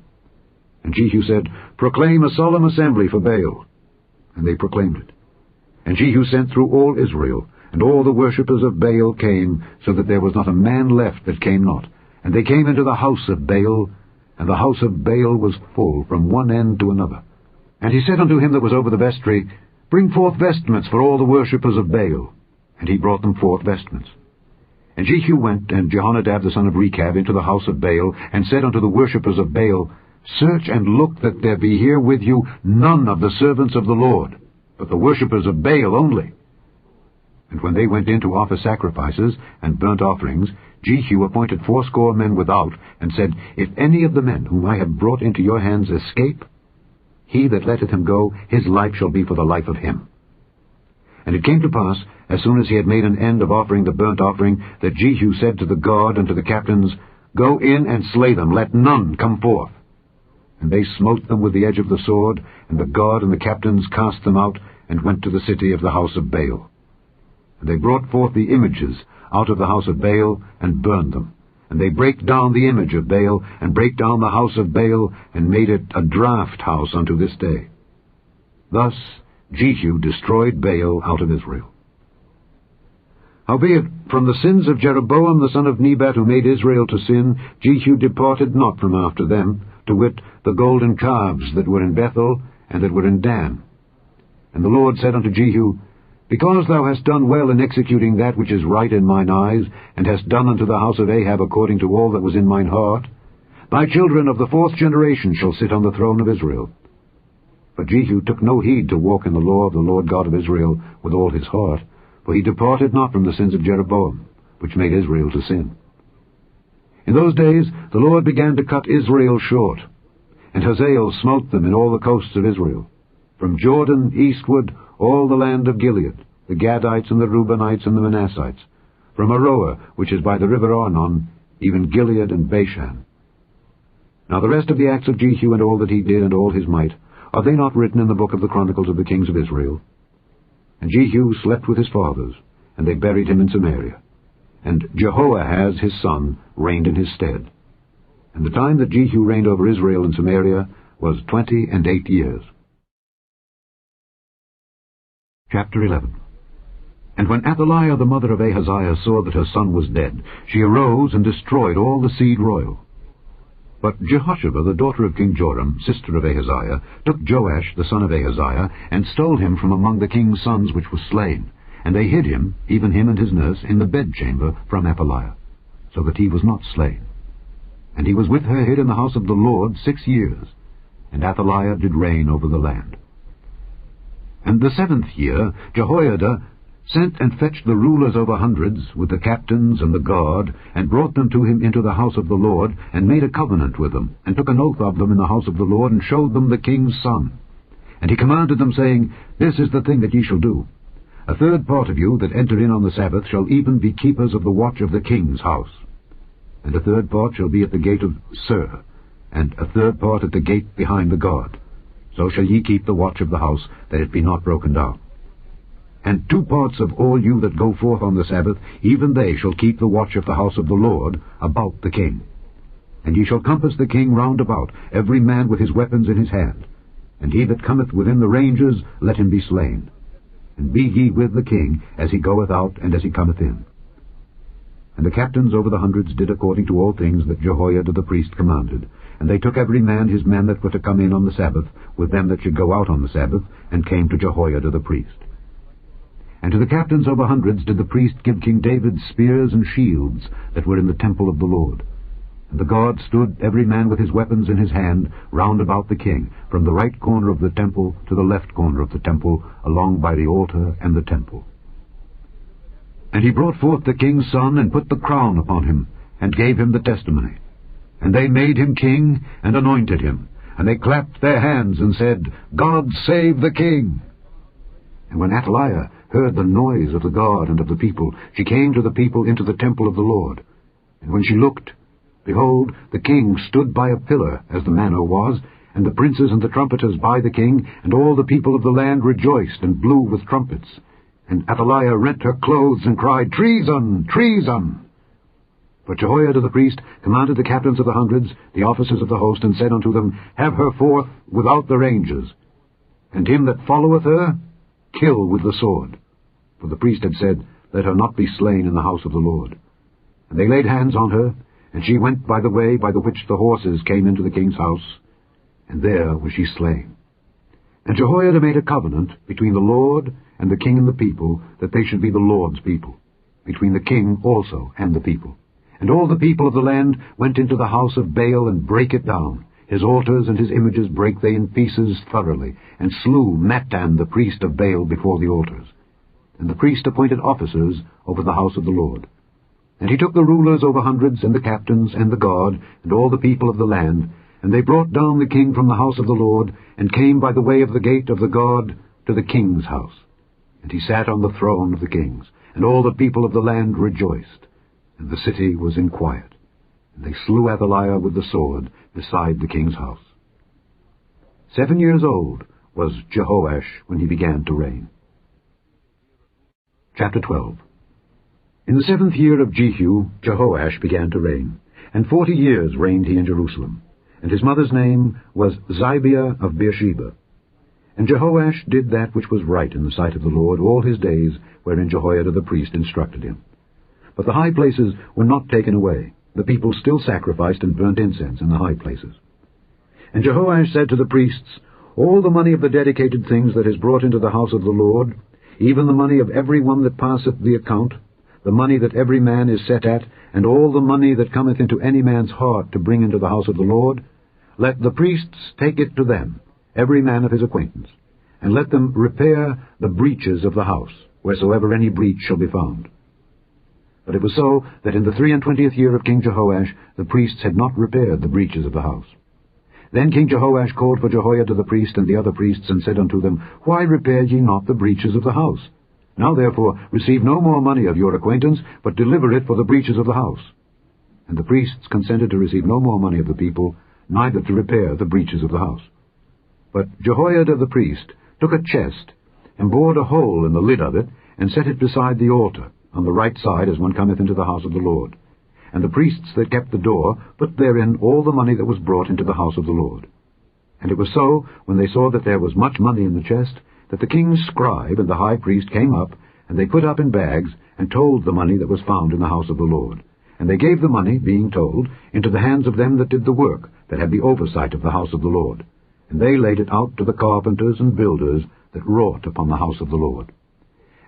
And Jehu said, Proclaim a solemn assembly for Baal. And they proclaimed it. And Jehu sent through all Israel, and all the worshippers of Baal came, so that there was not a man left that came not. And they came into the house of Baal, and the house of Baal was full from one end to another. And he said unto him that was over the vestry, Bring forth vestments for all the worshippers of Baal. And he brought them forth vestments. And Jehu went, and Jehonadab the son of Rechab, into the house of Baal, and said unto the worshippers of Baal, Search and look that there be here with you none of the servants of the Lord, but the worshippers of Baal only. And when they went in to offer sacrifices and burnt offerings, Jehu appointed 80 men without, and said, If any of the men whom I have brought into your hands escape, he that letteth him go, his life shall be for the life of him. And it came to pass, as soon as he had made an end of offering the burnt offering, that Jehu said to the guard and to the captains, Go in and slay them, let none come forth. And they smote them with the edge of the sword, and the guard and the captains cast them out, and went to the city of the house of Baal. And they brought forth the images out of the house of Baal, and burned them. And they brake down the image of Baal, and brake down the house of Baal, and made it a draught house unto this day. Thus Jehu destroyed Baal out of Israel. Howbeit, from the sins of Jeroboam the son of Nebat, who made Israel to sin, Jehu departed not from after them, to wit, the golden calves that were in Bethel, and that were in Dan. And the Lord said unto Jehu, Because thou hast done well in executing that which is right in mine eyes, and hast done unto the house of Ahab according to all that was in mine heart, thy children of the fourth generation shall sit on the throne of Israel. But Jehu took no heed to walk in the law of the Lord God of Israel with all his heart, for he departed not from the sins of Jeroboam, which made Israel to sin. In those days the Lord began to cut Israel short, and Hazael smote them in all the coasts of Israel, from Jordan eastward all the land of Gilead, the Gadites and the Reubenites and the Manassites, from Aroer, which is by the river Arnon, even Gilead and Bashan. Now the rest of the acts of Jehu and all that he did and all his might, are they not written in the book of the Chronicles of the kings of Israel? And Jehu slept with his fathers, and they buried him in Samaria. And Jehoahaz his son reigned in his stead. And the time that Jehu reigned over Israel in Samaria was 28 years. Chapter 11. And when Athaliah the mother of Ahaziah saw that her son was dead, she arose and destroyed all the seed royal. But Jehosheba, the daughter of King Joram, sister of Ahaziah, took Joash the son of Ahaziah, and stole him from among the king's sons which was slain. And they hid him, even him and his nurse, in the bedchamber from Athaliah, so that he was not slain. And he was with her hid in the house of the Lord 6 years, and Athaliah did reign over the land. And the 7th year Jehoiada sent and fetched the rulers over hundreds, with the captains and the guard, and brought them to him into the house of the Lord, and made a covenant with them, and took an oath of them in the house of the Lord, and showed them the king's son. And he commanded them, saying, This is the thing that ye shall do. A third part of you that enter in on the Sabbath shall even be keepers of the watch of the king's house. And a third part shall be at the gate of Sur, and a third part at the gate behind the guard. So shall ye keep the watch of the house, that it be not broken down. And 2 parts of all you that go forth on the Sabbath, even they shall keep the watch of the house of the Lord about the king. And ye shall compass the king round about, every man with his weapons in his hand. And he that cometh within the ranges, let him be slain. And be ye with the king, as he goeth out and as he cometh in. And the captains over the hundreds did according to all things that Jehoiada the priest commanded. And they took every man his men that were to come in on the Sabbath, with them that should go out on the Sabbath, and came to Jehoiada the priest. And to the captains over hundreds did the priest give King David spears and shields that were in the temple of the Lord. And the guard stood every man with his weapons in his hand round about the king, from the right corner of the temple to the left corner of the temple, along by the altar and the temple. And he brought forth the king's son, and put the crown upon him, and gave him the testimony. And they made him king, and anointed him. And they clapped their hands, and said, God save the king! And when Athaliah heard the noise of the guard and of the people, she came to the people into the temple of the Lord. And when she looked, behold, the king stood by a pillar, as the manner was, and the princes and the trumpeters by the king, and all the people of the land rejoiced and blew with trumpets. And Athaliah rent her clothes and cried, Treason! Treason! But Jehoiada the priest commanded the captains of the hundreds, the officers of the host, and said unto them, Have her forth without the ranges, and him that followeth her kill with the sword. For the priest had said, Let her not be slain in the house of the Lord. And they laid hands on her, and she went by the way by the which the horses came into the king's house, and there was she slain. And Jehoiada made a covenant between the Lord and the king and the people, that they should be the Lord's people, between the king also and the people. And all the people of the land went into the house of Baal, and brake it down. His altars and his images brake they in pieces thoroughly, and slew Mattan the priest of Baal before the altars. And the priest appointed officers over the house of the Lord. And he took the rulers over hundreds, and the captains, and the guard, and all the people of the land, and they brought down the king from the house of the Lord, and came by the way of the gate of the guard to the king's house. And he sat on the throne of the kings, and all the people of the land rejoiced, and the city was in quiet. And they slew Athaliah with the sword beside the king's house. 7 years old was Jehoash when he began to reign. Chapter 12. In the 7th year of Jehu, Jehoash began to reign, and 40 years reigned he in Jerusalem. And his mother's name was Zibiah of Beersheba. And Jehoash did that which was right in the sight of the Lord all his days, wherein Jehoiada the priest instructed him. But the high places were not taken away. The people still sacrificed and burnt incense in the high places. And Jehoash said to the priests, All the money of the dedicated things that is brought into the house of the Lord, even the money of every one that passeth the account, the money that every man is set at, and all the money that cometh into any man's heart to bring into the house of the Lord, let the priests take it to them, every man of his acquaintance, and let them repair the breaches of the house, wheresoever any breach shall be found. But it was so that in the 23 year of King Jehoash the priests had not repaired the breaches of the house. Then King Jehoash called for Jehoiada the priest and the other priests, and said unto them, Why repair ye not the breaches of the house? Now therefore receive no more money of your acquaintance, but deliver it for the breaches of the house. And the priests consented to receive no more money of the people, neither to repair the breaches of the house. But Jehoiada the priest took a chest, and bored a hole in the lid of it, and set it beside the altar, on the right side as one cometh into the house of the Lord. And the priests that kept the door put therein all the money that was brought into the house of the Lord. And it was so, when they saw that there was much money in the chest, that the king's scribe and the high priest came up, and they put up in bags, and told the money that was found in the house of the Lord. And they gave the money, being told, into the hands of them that did the work, that had the oversight of the house of the Lord. And they laid it out to the carpenters and builders that wrought upon the house of the Lord,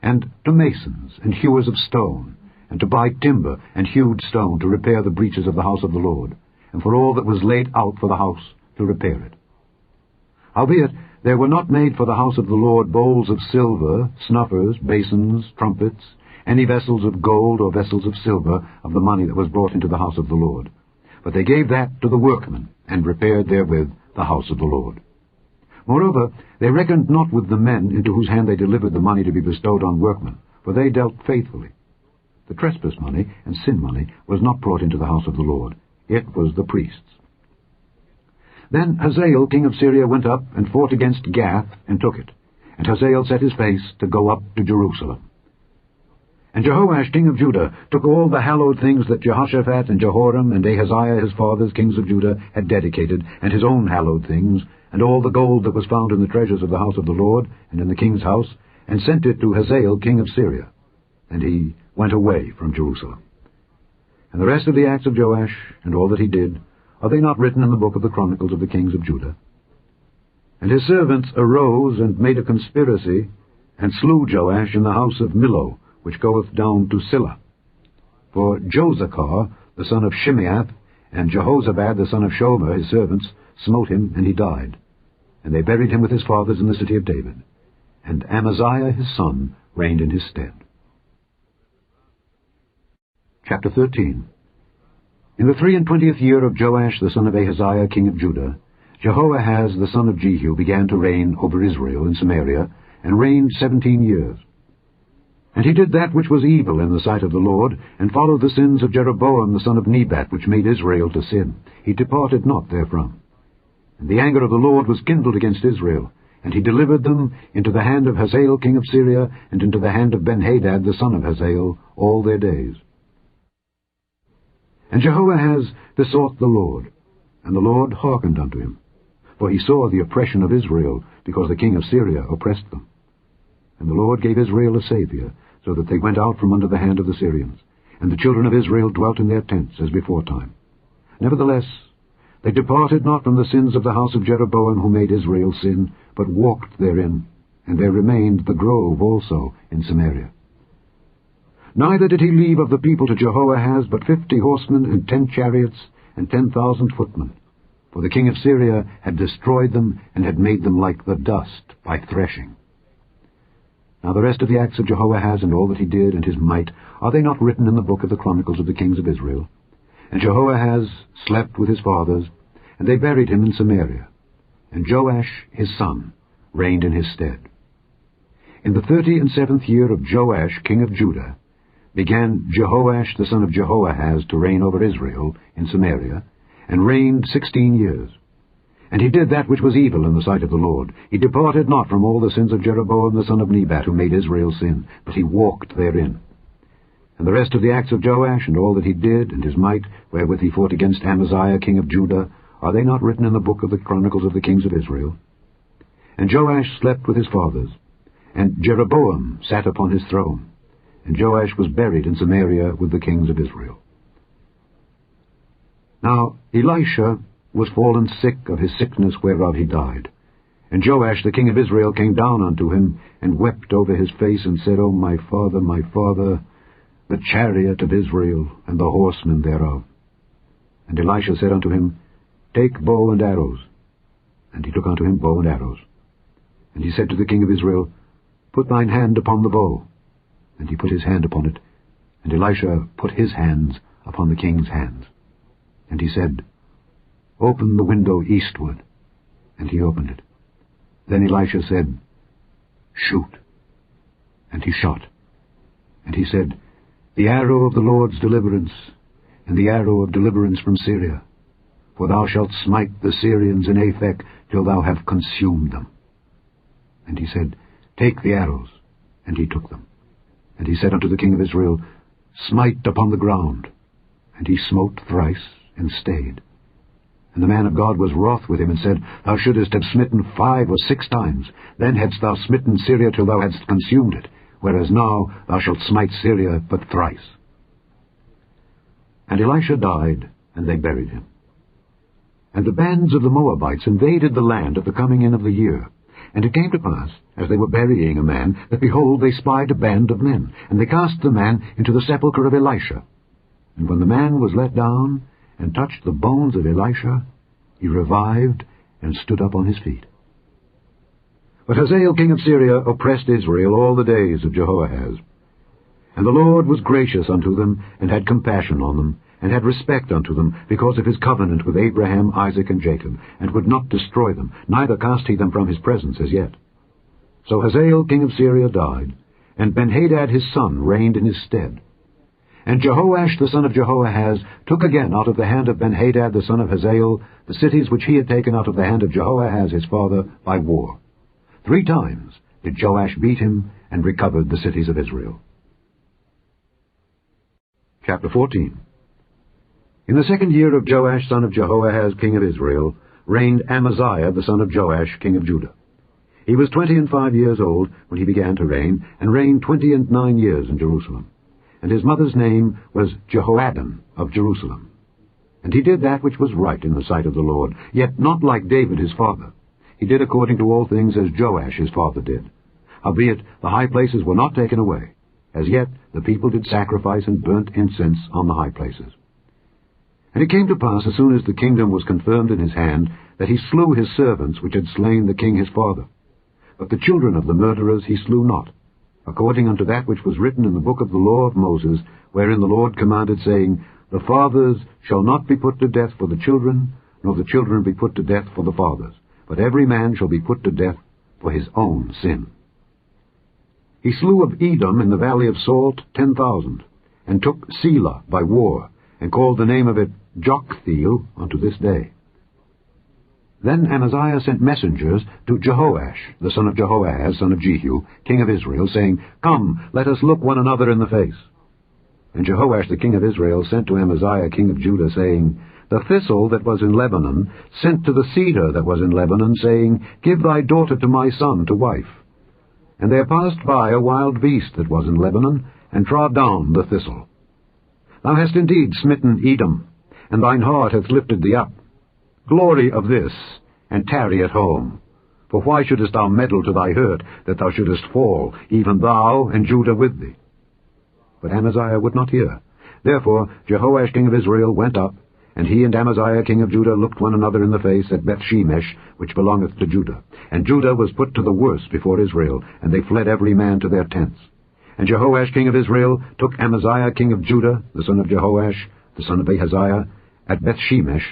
and to masons and hewers of stone, and to buy timber and hewed stone to repair the breaches of the house of the Lord, and for all that was laid out for the house to repair it. Howbeit there were not made for the house of the Lord bowls of silver, snuffers, basins, trumpets, any vessels of gold or vessels of silver of the money that was brought into the house of the Lord. But they gave that to the workmen, and repaired therewith the house of the Lord. Moreover, they reckoned not with the men into whose hand they delivered the money to be bestowed on workmen, for they dealt faithfully. The trespass money and sin money was not brought into the house of the Lord. It was the priests. Then Hazael king of Syria went up and fought against Gath, and took it. And Hazael set his face to go up to Jerusalem. And Jehoash king of Judah took all the hallowed things that Jehoshaphat and Jehoram and Ahaziah his fathers, kings of Judah, had dedicated, and his own hallowed things, and all the gold that was found in the treasures of the house of the Lord, and in the king's house, and sent it to Hazael king of Syria. And he went away from Jerusalem. And the rest of the acts of Joash, and all that he did, are they not written in the book of the Chronicles of the kings of Judah? And his servants arose and made a conspiracy, and slew Joash in the house of Millo, which goeth down to Silla. For Josachar, the son of Shimeath, and Jehozabad, the son of Shomer, his servants, smote him, and he died. And they buried him with his fathers in the city of David. And Amaziah his son reigned in his stead. Chapter 13. In the 23 year of Joash the son of Ahaziah king of Judah, Jehoahaz the son of Jehu began to reign over Israel in Samaria, and reigned 17 years. And he did that which was evil in the sight of the Lord, and followed the sins of Jeroboam the son of Nebat, which made Israel to sin. He departed not therefrom. And the anger of the Lord was kindled against Israel, and he delivered them into the hand of Hazael king of Syria, and into the hand of Benhadad the son of Hazael, all their days. And Jehoahaz besought the Lord, and the Lord hearkened unto him. For he saw the oppression of Israel, because the king of Syria oppressed them. And the Lord gave Israel a Saviour, so that they went out from under the hand of the Syrians, and the children of Israel dwelt in their tents as beforetime. Nevertheless, they departed not from the sins of the house of Jeroboam, who made Israel sin, but walked therein, and there remained the grove also in Samaria. Neither did he leave of the people to Jehoahaz but 50 horsemen, and 10 chariots, and 10,000 footmen. For the king of Syria had destroyed them, and had made them like the dust by threshing. Now the rest of the acts of Jehoahaz, and all that he did, and his might, are they not written in the book of the Chronicles of the kings of Israel? And Jehoahaz slept with his fathers, and they buried him in Samaria. And Joash his son reigned in his stead. In the 37th year of Joash king of Judah began Jehoash the son of Jehoahaz to reign over Israel in Samaria, and reigned 16 years. And he did that which was evil in the sight of the Lord. He departed not from all the sins of Jeroboam the son of Nebat, who made Israel sin, but he walked therein. And the rest of the acts of Joash, and all that he did, and his might, wherewith he fought against Amaziah king of Judah, are they not written in the book of the Chronicles of the kings of Israel? And Joash slept with his fathers, and Jeroboam sat upon his throne, and Joash was buried in Samaria with the kings of Israel. Now Elisha was fallen sick of his sickness whereof he died. And Joash the king of Israel came down unto him, and wept over his face, and said, O my father, the chariot of Israel, and the horsemen thereof. And Elisha said unto him, Take bow and arrows. And he took unto him bow and arrows. And he said to the king of Israel, Put thine hand upon the bow. And he put his hand upon it, and Elisha put his hands upon the king's hands. And he said, Open the window eastward. And he opened it. Then Elisha said, Shoot. And he shot. And he said, The arrow of the Lord's deliverance, and the arrow of deliverance from Syria. For thou shalt smite the Syrians in Aphek till thou have consumed them. And he said, Take the arrows. And he took them. And he said unto the king of Israel, Smite upon the ground. And he smote thrice, and stayed. And the man of God was wroth with him, and said, Thou shouldest have smitten 5 or 6 times. Then hadst thou smitten Syria till thou hadst consumed it, whereas now thou shalt smite Syria but thrice. And Elisha died, and they buried him. And the bands of the Moabites invaded the land at the coming in of the year. And it came to pass, as they were burying a man, that, behold, they spied a band of men, and they cast the man into the sepulchre of Elisha. And when the man was let down, and touched the bones of Elisha, he revived, and stood up on his feet. But Hazael king of Syria oppressed Israel all the days of Jehoahaz. And the Lord was gracious unto them, and had compassion on them, and had respect unto them, because of his covenant with Abraham, Isaac, and Jacob, and would not destroy them, neither cast he them from his presence as yet. So Hazael king of Syria died, and Benhadad his son reigned in his stead. And Jehoash the son of Jehoahaz took again out of the hand of Benhadad the son of Hazael the cities which he had taken out of the hand of Jehoahaz his father by war. 3 times did Joash beat him, and recovered the cities of Israel. Chapter 14. In the 2nd year of Joash son of Jehoahaz king of Israel reigned Amaziah the son of Joash king of Judah. He was 25 years old when he began to reign, and reigned 29 years in Jerusalem. And his mother's name was Jehoaddin of Jerusalem. And he did that which was right in the sight of the Lord, yet not like David his father. He did according to all things as Joash his father did. Howbeit the high places were not taken away. As yet the people did sacrifice and burnt incense on the high places. And it came to pass, as soon as the kingdom was confirmed in his hand, that he slew his servants which had slain the king his father. But the children of the murderers he slew not, according unto that which was written in the book of the law of Moses, wherein the Lord commanded, saying, The fathers shall not be put to death for the children, nor the children be put to death for the fathers, but every man shall be put to death for his own sin. He slew of Edom in the valley of Salt 10,000, and took Selah by war, and called the name of it Joktheel unto this day. Then Amaziah sent messengers to Jehoash, the son of Jehoahaz, son of Jehu, king of Israel, saying, Come, let us look one another in the face. And Jehoash the king of Israel sent to Amaziah king of Judah, saying, The thistle that was in Lebanon sent to the cedar that was in Lebanon, saying, Give thy daughter to my son to wife. And there passed by a wild beast that was in Lebanon, and trod down the thistle. Thou hast indeed smitten Edom, and thine heart hath lifted thee up. Glory of this, and tarry at home. For why shouldest thou meddle to thy hurt, that thou shouldest fall, even thou and Judah with thee? But Amaziah would not hear. Therefore Jehoash king of Israel went up, and he and Amaziah king of Judah looked one another in the face at Bethshemesh, which belongeth to Judah. And Judah was put to the worse before Israel, and they fled every man to their tents. And Jehoash king of Israel took Amaziah king of Judah, the son of Jehoash, the son of Ahaziah, at Bethshemesh,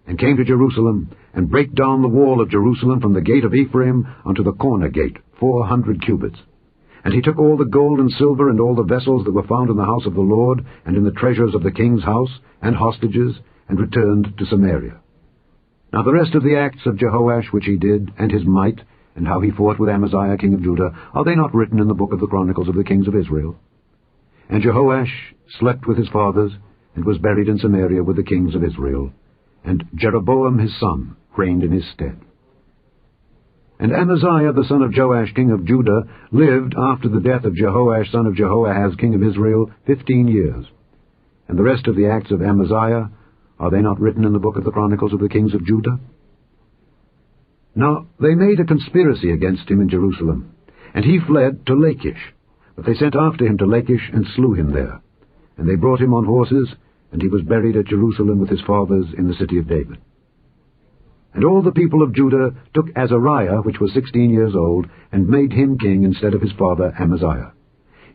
and came to Jerusalem, and brake down the wall of Jerusalem from the gate of Ephraim unto the corner gate, 400 cubits. And he took all the gold and silver, and all the vessels that were found in the house of the Lord, and in the treasures of the king's house, and hostages, and returned to Samaria. Now the rest of the acts of Jehoash which he did, and his might, and how he fought with Amaziah king of Judah, are they not written in the book of the Chronicles of the kings of Israel? And Jehoash slept with his fathers, and was buried in Samaria with the kings of Israel. And Jeroboam his son reigned in his stead. And Amaziah the son of Joash king of Judah lived after the death of Jehoash son of Jehoahaz king of Israel 15 years. And the rest of the acts of Amaziah, are they not written in the book of the Chronicles of the kings of Judah? Now they made a conspiracy against him in Jerusalem, and he fled to Lachish. But they sent after him to Lachish, and slew him there. And they brought him on horses, and he was buried at Jerusalem with his fathers in the city of David. And all the people of Judah took Azariah, which was 16 years old, and made him king instead of his father Amaziah.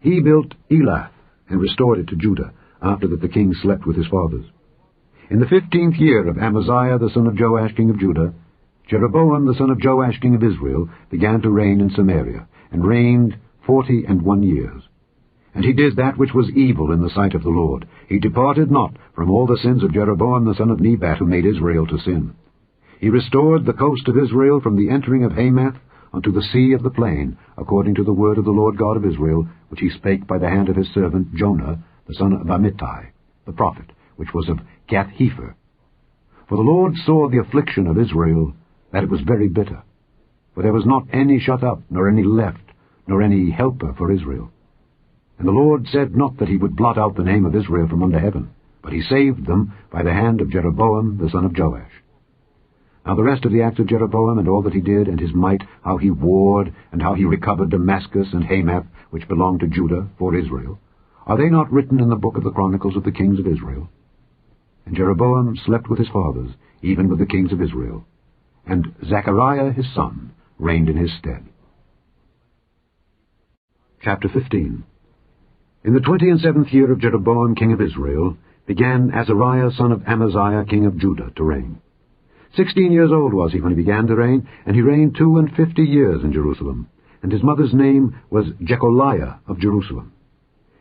He built Elath, and restored it to Judah, after that the king slept with his fathers. In the 15th year of Amaziah the son of Joash king of Judah, Jeroboam the son of Joash king of Israel began to reign in Samaria, and reigned 41 years. And he did that which was evil in the sight of the Lord. He departed not from all the sins of Jeroboam the son of Nebat, who made Israel to sin. He restored the coast of Israel from the entering of Hamath unto the sea of the plain, according to the word of the Lord God of Israel, which he spake by the hand of his servant Jonah the son of Amittai, the prophet, which was of Gath-hepher. For the Lord saw the affliction of Israel, that it was very bitter. For there was not any shut up, nor any left, nor any helper for Israel. And the Lord said not that he would blot out the name of Israel from under heaven, but he saved them by the hand of Jeroboam the son of Joash. Now the rest of the acts of Jeroboam, and all that he did, and his might, how he warred, and how he recovered Damascus and Hamath, which belonged to Judah, for Israel, are they not written in the book of the Chronicles of the kings of Israel? And Jeroboam slept with his fathers, even with the kings of Israel. And Zechariah his son reigned in his stead. Chapter 15. In the 27th year of Jeroboam king of Israel began Azariah son of Amaziah king of Judah to reign. 16 years old was he when he began to reign, and he reigned 52 years in Jerusalem. And his mother's name was Jecholiah of Jerusalem.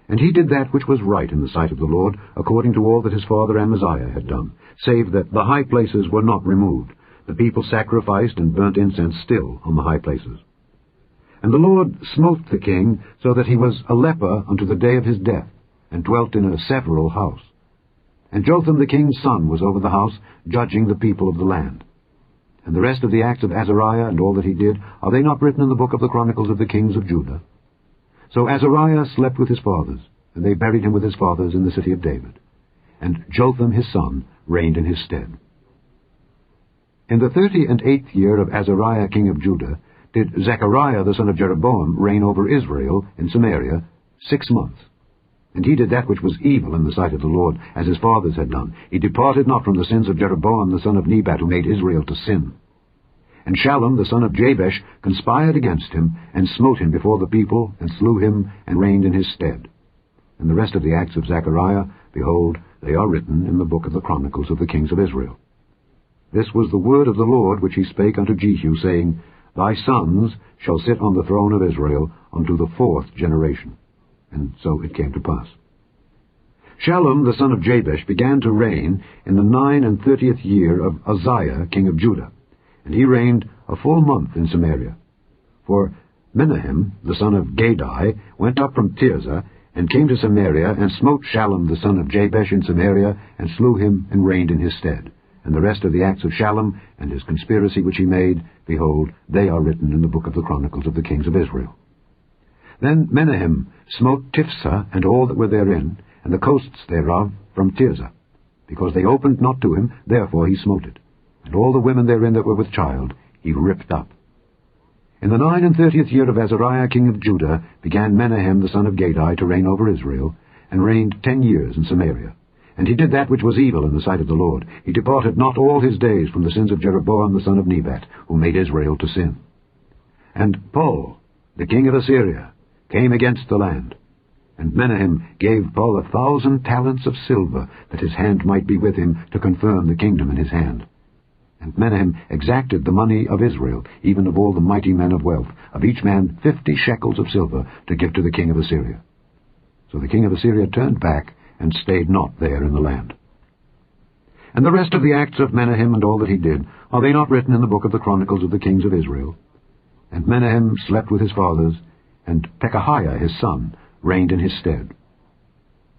And he did that which was right in the sight of the Lord, according to all that his father Amaziah had done, save that the high places were not removed. The people sacrificed and burnt incense still on the high places. And the Lord smote the king, so that he was a leper unto the day of his death, and dwelt in a several house. And Jotham the king's son was over the house, judging the people of the land. And the rest of the acts of Azariah, and all that he did, are they not written in the book of the Chronicles of the kings of Judah? So Azariah slept with his fathers, and they buried him with his fathers in the city of David. And Jotham his son reigned in his stead. In the 38th year of Azariah king of Judah did Zechariah the son of Jeroboam reign over Israel in Samaria 6 months. And he did that which was evil in the sight of the Lord, as his fathers had done. He departed not from the sins of Jeroboam the son of Nebat, who made Israel to sin. And Shallum the son of Jabesh conspired against him, and smote him before the people, and slew him, and reigned in his stead. And the rest of the acts of Zechariah, behold, they are written in the book of the Chronicles of the kings of Israel. This was the word of the Lord which he spake unto Jehu, saying, Thy sons shall sit on the throne of Israel unto the 4th generation. And so it came to pass. Shallum the son of Jabesh began to reign in the 39th year of Uzziah king of Judah, and he reigned a full month in Samaria. For Menahem the son of Gadai went up from Tirzah, and came to Samaria, and smote Shallum the son of Jabesh in Samaria, and slew him, and reigned in his stead. And the rest of the acts of Shallum, and his conspiracy which he made, behold, they are written in the book of the Chronicles of the kings of Israel. Then Menahem smote Tiphsah, and all that were therein, and the coasts thereof from Tirzah. Because they opened not to him, therefore he smote it. And all the women therein that were with child he ripped up. In the 39th year of Azariah king of Judah began Menahem the son of Gadai to reign over Israel, and reigned 10 years in Samaria. And he did that which was evil in the sight of the Lord. He departed not all his days from the sins of Jeroboam the son of Nebat, who made Israel to sin. And Pul, the king of Assyria, came against the land. And Menahem gave Pul 1,000 talents of silver, that his hand might be with him to confirm the kingdom in his hand. And Menahem exacted the money of Israel, even of all the mighty men of wealth, of each man 50 shekels of silver, to give to the king of Assyria. So the king of Assyria turned back, and stayed not there in the land. And the rest of the acts of Menahem and all that he did, are they not written in the book of the Chronicles of the kings of Israel? And Menahem slept with his fathers, and Pekahiah his son reigned in his stead.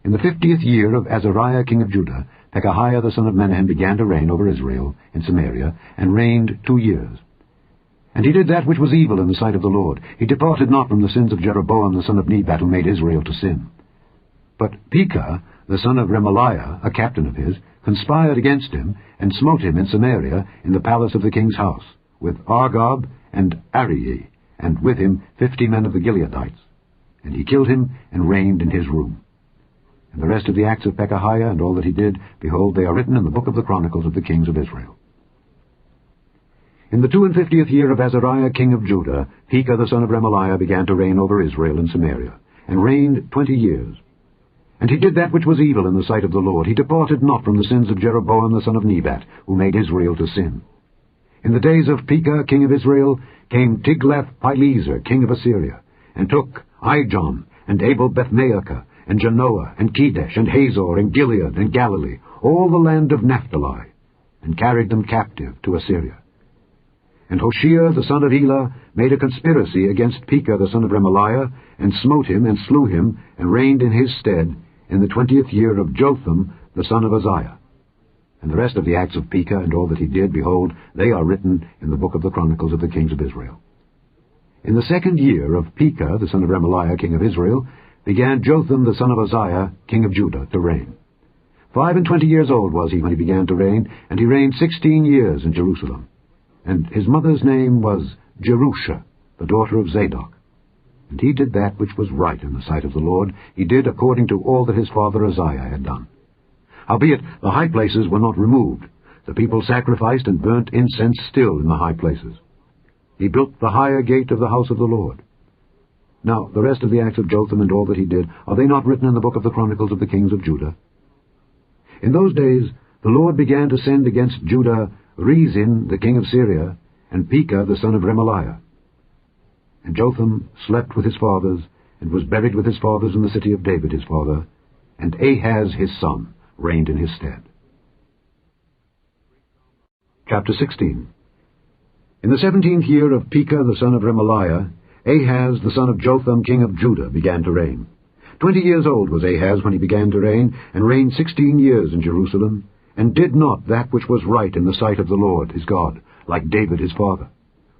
In the 50th year of Azariah king of Judah, Pekahiah the son of Menahem began to reign over Israel in Samaria, and reigned 2 years. And he did that which was evil in the sight of the Lord. He departed not from the sins of Jeroboam the son of Nebat, who made Israel to sin. But Pekah the son of Remaliah, a captain of his, conspired against him, and smote him in Samaria in the palace of the king's house, with Argob and Arieh, and with him 50 men of the Gileadites. And he killed him, and reigned in his room. And the rest of the acts of Pekahiah, and all that he did, behold, they are written in the book of the Chronicles of the kings of Israel. In the 52nd year of Azariah king of Judah, Pekah the son of Remaliah began to reign over Israel in Samaria, and reigned 20 years. And he did that which was evil in the sight of the Lord. He departed not from the sins of Jeroboam the son of Nebat, who made Israel to sin. In the days of Pekah king of Israel came Tiglath-Pileser king of Assyria, and took Ijon, and Abel-Bethmaachah, and Janoah, and Kedesh, and Hazor, and Gilead, and Galilee, all the land of Naphtali, and carried them captive to Assyria. And Hoshea the son of Elah made a conspiracy against Pekah the son of Remaliah, and smote him, and slew him, and reigned in his stead, in the 20th year of Jotham the son of Uzziah. And the rest of the acts of Pekah, and all that he did, behold, they are written in the book of the Chronicles of the kings of Israel. In the 2nd year of Pekah the son of Remaliah king of Israel began Jotham the son of Uzziah king of Judah to reign. 25 years old was he when he began to reign, and he reigned 16 years in Jerusalem. And his mother's name was Jerusha, the daughter of Zadok. And he did that which was right in the sight of the Lord. He did according to all that his father Uzziah had done. Howbeit the high places were not removed. The people sacrificed and burnt incense still in the high places. He built the higher gate of the house of the Lord. Now the rest of the acts of Jotham and all that he did, are they not written in the book of the Chronicles of the kings of Judah? In those days the Lord began to send against Judah Rezin the king of Syria, and Pekah the son of Remaliah. And Jotham slept with his fathers, and was buried with his fathers in the city of David his father, and Ahaz his son reigned in his stead. Chapter 16. In the 17th year of Pekah the son of Remaliah, Ahaz the son of Jotham king of Judah began to reign. 20 years old was Ahaz when he began to reign, and reigned 16 years in Jerusalem, and did not that which was right in the sight of the Lord his God, like David his father.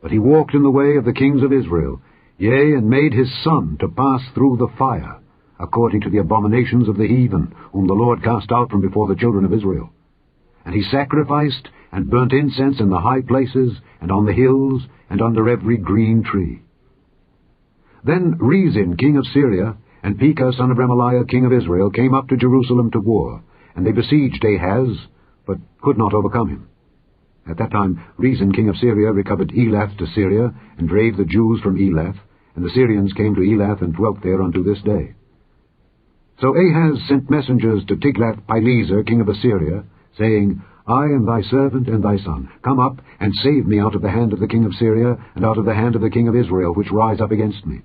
But he walked in the way of the kings of Israel, yea, and made his son to pass through the fire, according to the abominations of the heathen, whom the Lord cast out from before the children of Israel. And he sacrificed and burnt incense in the high places, and on the hills, and under every green tree. Then Rezin king of Syria, and Pekah son of Remaliah king of Israel, came up to Jerusalem to war, and they besieged Ahaz, but could not overcome him. At that time Rezin king of Syria recovered Elath to Syria, and drave the Jews from Elath, and the Syrians came to Elath and dwelt there unto this day. So Ahaz sent messengers to Tiglath-Pileser king of Assyria, saying, I am thy servant and thy son. Come up, and save me out of the hand of the king of Syria, and out of the hand of the king of Israel, which rise up against me.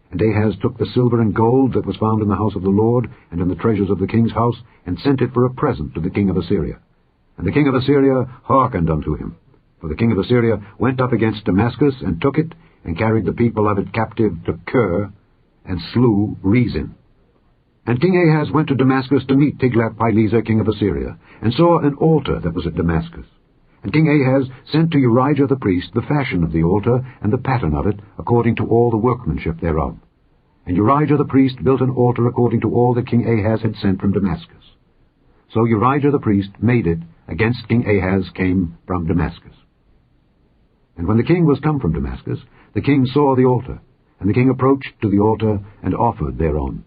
And Ahaz took the silver and gold that was found in the house of the Lord, and in the treasures of the king's house, and sent it for a present to the king of Assyria. And the king of Assyria hearkened unto him. For the king of Assyria went up against Damascus, and took it, and carried the people of it captive to Kir, and slew Rezin. And King Ahaz went to Damascus to meet Tiglath-Pileser king of Assyria, and saw an altar that was at Damascus. And King Ahaz sent to Urijah the priest the fashion of the altar, and the pattern of it, according to all the workmanship thereof. And Urijah the priest built an altar according to all that King Ahaz had sent from Damascus. So Urijah the priest made it against King Ahaz came from Damascus. And when the king was come from Damascus, the king saw the altar, and the king approached to the altar, and offered thereon.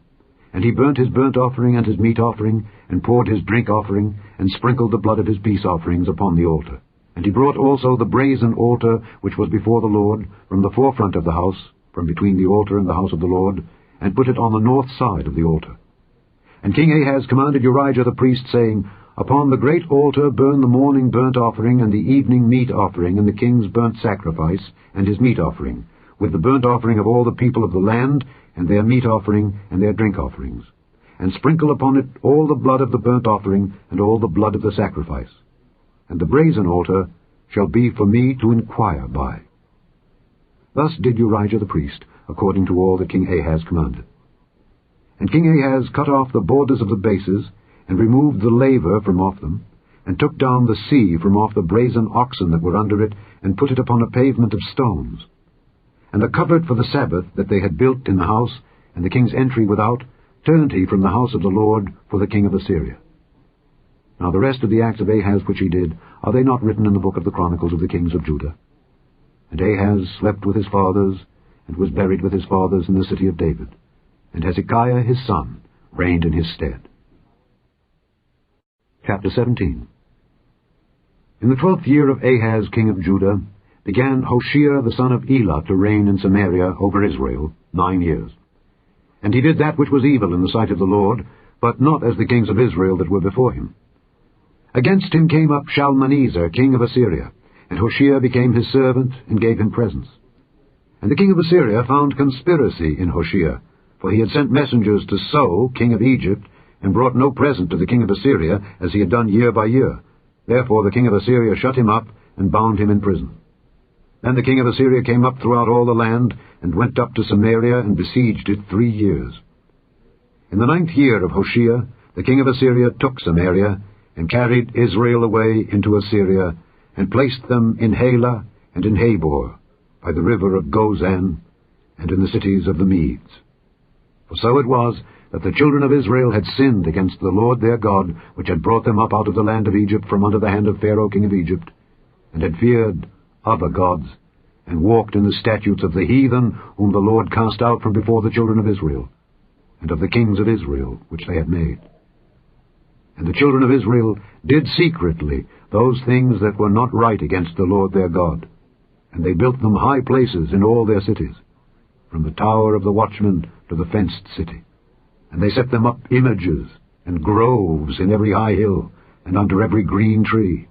And he burnt his burnt offering and his meat offering, and poured his drink offering, and sprinkled the blood of his peace offerings upon the altar. And he brought also the brazen altar which was before the Lord, from the forefront of the house, from between the altar and the house of the Lord, and put it on the north side of the altar. And King Ahaz commanded Urijah the priest, saying, Upon the great altar burn the morning burnt offering, and the evening meat offering, and the king's burnt sacrifice, and his meat offering, with the burnt offering of all the people of the land, and their meat offering, and their drink offerings. And sprinkle upon it all the blood of the burnt offering, and all the blood of the sacrifice. and the brazen altar shall be for me to inquire by. Thus did Urijah the priest, according to all that King Ahaz commanded. And King Ahaz cut off the borders of the bases, and removed the laver from off them, and took down the sea from off the brazen oxen that were under it, and put it upon a pavement of stones. And the cupboard for the Sabbath that they had built in the house, and the king's entry without, turned he from the house of the Lord for the king of Assyria. Now the rest of the acts of Ahaz which he did, are they not written in the book of the Chronicles of the kings of Judah? And Ahaz slept with his fathers, and was buried with his fathers in the city of David. And Hezekiah his son reigned in his stead. Chapter 17. In the 12th year of Ahaz king of Judah, began Hoshea the son of Elah to reign in Samaria over Israel 9 years. And he did that which was evil in the sight of the Lord, but not as the kings of Israel that were before him. Against him came up Shalmaneser king of Assyria, and Hoshea became his servant, and gave him presents. And the king of Assyria found conspiracy in Hoshea, for he had sent messengers to So king of Egypt, and brought no present to the king of Assyria, as he had done year by year. Therefore the king of Assyria shut him up, and bound him in prison. Then the king of Assyria came up throughout all the land, and went up to Samaria, and besieged it 3 years. In the 9th year of Hoshea, the king of Assyria took Samaria, and carried Israel away into Assyria, and placed them in Halah and in Habor, by the river of Gozan, and in the cities of the Medes. For so it was, that the children of Israel had sinned against the Lord their God, which had brought them up out of the land of Egypt from under the hand of Pharaoh king of Egypt, and had feared other gods, and walked in the statutes of the heathen, whom the Lord cast out from before the children of Israel, and of the kings of Israel, which they had made. And the children of Israel did secretly those things that were not right against the Lord their God, and they built them high places in all their cities, from the tower of the watchman to the fenced city. And they set them up images and groves in every high hill, and under every green tree.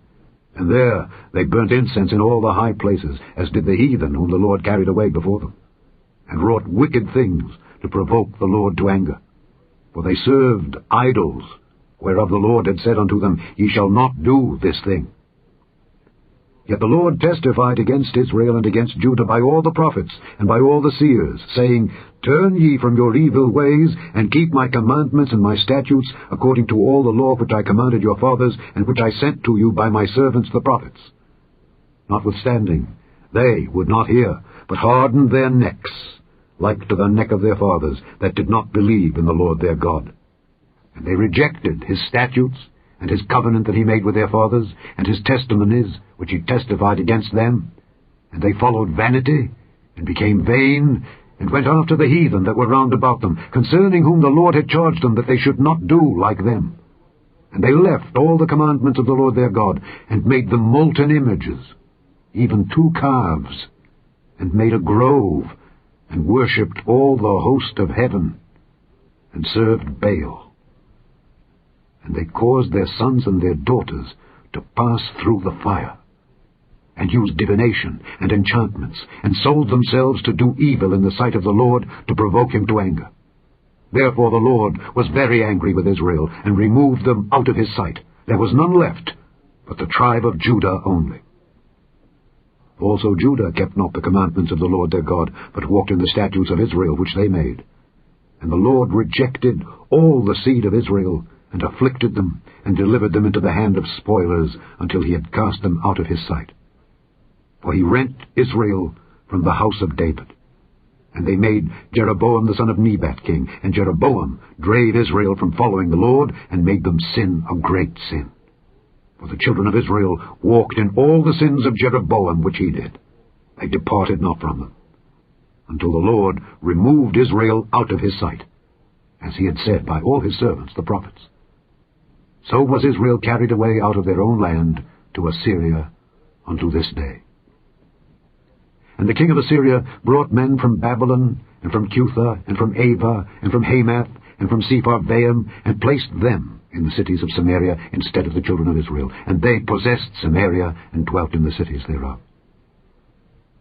And there they burnt incense in all the high places, as did the heathen whom the Lord carried away before them, and wrought wicked things to provoke the Lord to anger. For they served idols, whereof the Lord had said unto them, Ye shall not do this thing. Yet the Lord testified against Israel and against Judah by all the prophets and by all the seers, saying, Turn ye from your evil ways, and keep my commandments and my statutes, according to all the law which I commanded your fathers, and which I sent to you by my servants the prophets. Notwithstanding, they would not hear, but hardened their necks, like to the neck of their fathers, that did not believe in the Lord their God. And they rejected his statutes, and his covenant that he made with their fathers, and his testimonies, which he testified against them. And they followed vanity, and became vain, and went after the heathen that were round about them, concerning whom the Lord had charged them that they should not do like them. And they left all the commandments of the Lord their God, and made them molten images, even 2 calves, and made a grove, and worshipped all the host of heaven, and served Baal. And they caused their sons and their daughters to pass through the fire, and used divination and enchantments, and sold themselves to do evil in the sight of the Lord, to provoke him to anger. Therefore the Lord was very angry with Israel, and removed them out of his sight. There was none left, but the tribe of Judah only. Also Judah kept not the commandments of the Lord their God, but walked in the statutes of Israel which they made. And the Lord rejected all the seed of Israel, and afflicted them, and delivered them into the hand of spoilers, until he had cast them out of his sight. For he rent Israel from the house of David. And they made Jeroboam the son of Nebat king, and Jeroboam drave Israel from following the Lord, and made them sin a great sin. For the children of Israel walked in all the sins of Jeroboam which he did. They departed not from them, until the Lord removed Israel out of his sight, as he had said by all his servants the prophets. So was Israel carried away out of their own land to Assyria unto this day. And the king of Assyria brought men from Babylon, and from Cutha, and from Ava, and from Hamath, and from Sepharvaim, and placed them in the cities of Samaria instead of the children of Israel. And they possessed Samaria, and dwelt in the cities thereof.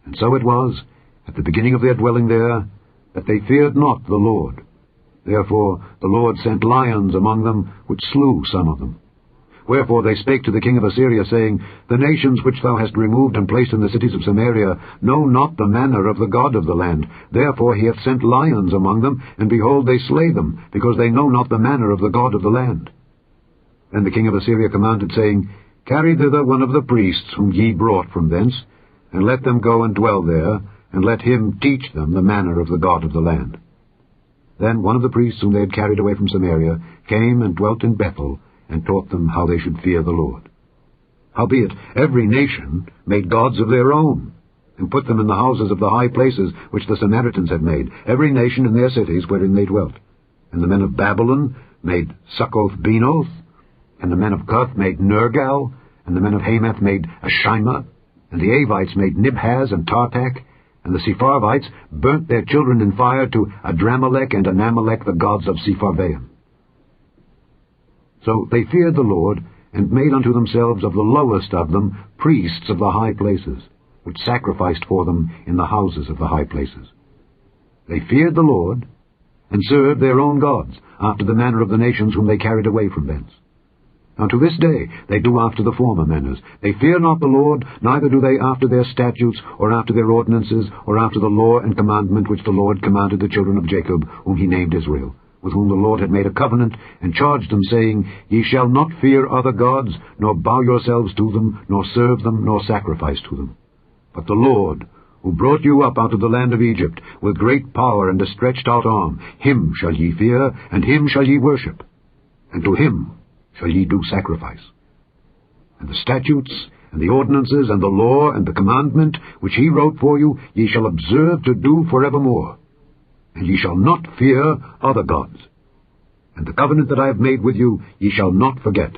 And so it was, at the beginning of their dwelling there, that they feared not the Lord. Therefore the Lord sent lions among them, which slew some of them. Wherefore they spake to the king of Assyria, saying, The nations which thou hast removed and placed in the cities of Samaria know not the manner of the God of the land. Therefore he hath sent lions among them, and behold, they slay them, because they know not the manner of the God of the land. Then the king of Assyria commanded, saying, Carry thither one of the priests whom ye brought from thence, and let them go and dwell there, and let him teach them the manner of the God of the land. Then one of the priests whom they had carried away from Samaria came and dwelt in Bethel, and taught them how they should fear the Lord. Howbeit every nation made gods of their own, and put them in the houses of the high places which the Samaritans had made, every nation in their cities wherein they dwelt. And the men of Babylon made Succoth-Benoth, and the men of Cuth made Nergal, and the men of Hamath made Ashima, and the Avites made Nibhaz and Tartak, and the Sepharvites burnt their children in fire to Adramelech and Anamelech, the gods of Sepharvaim. So they feared the Lord, and made unto themselves of the lowest of them priests of the high places, which sacrificed for them in the houses of the high places. They feared the Lord, and served their own gods, after the manner of the nations whom they carried away from thence. Unto this day they do after the former manners. They fear not the Lord, neither do they after their statutes, or after their ordinances, or after the law and commandment which the Lord commanded the children of Jacob, whom he named Israel, with whom the Lord had made a covenant, and charged them, saying, Ye shall not fear other gods, nor bow yourselves to them, nor serve them, nor sacrifice to them. But the Lord, who brought you up out of the land of Egypt, with great power and a stretched out arm, him shall ye fear, and him shall ye worship, and to him shall ye do sacrifice. And the statutes, and the ordinances, and the law, and the commandment, which he wrote for you, ye shall observe to do forevermore. And ye shall not fear other gods. And the covenant that I have made with you ye shall not forget,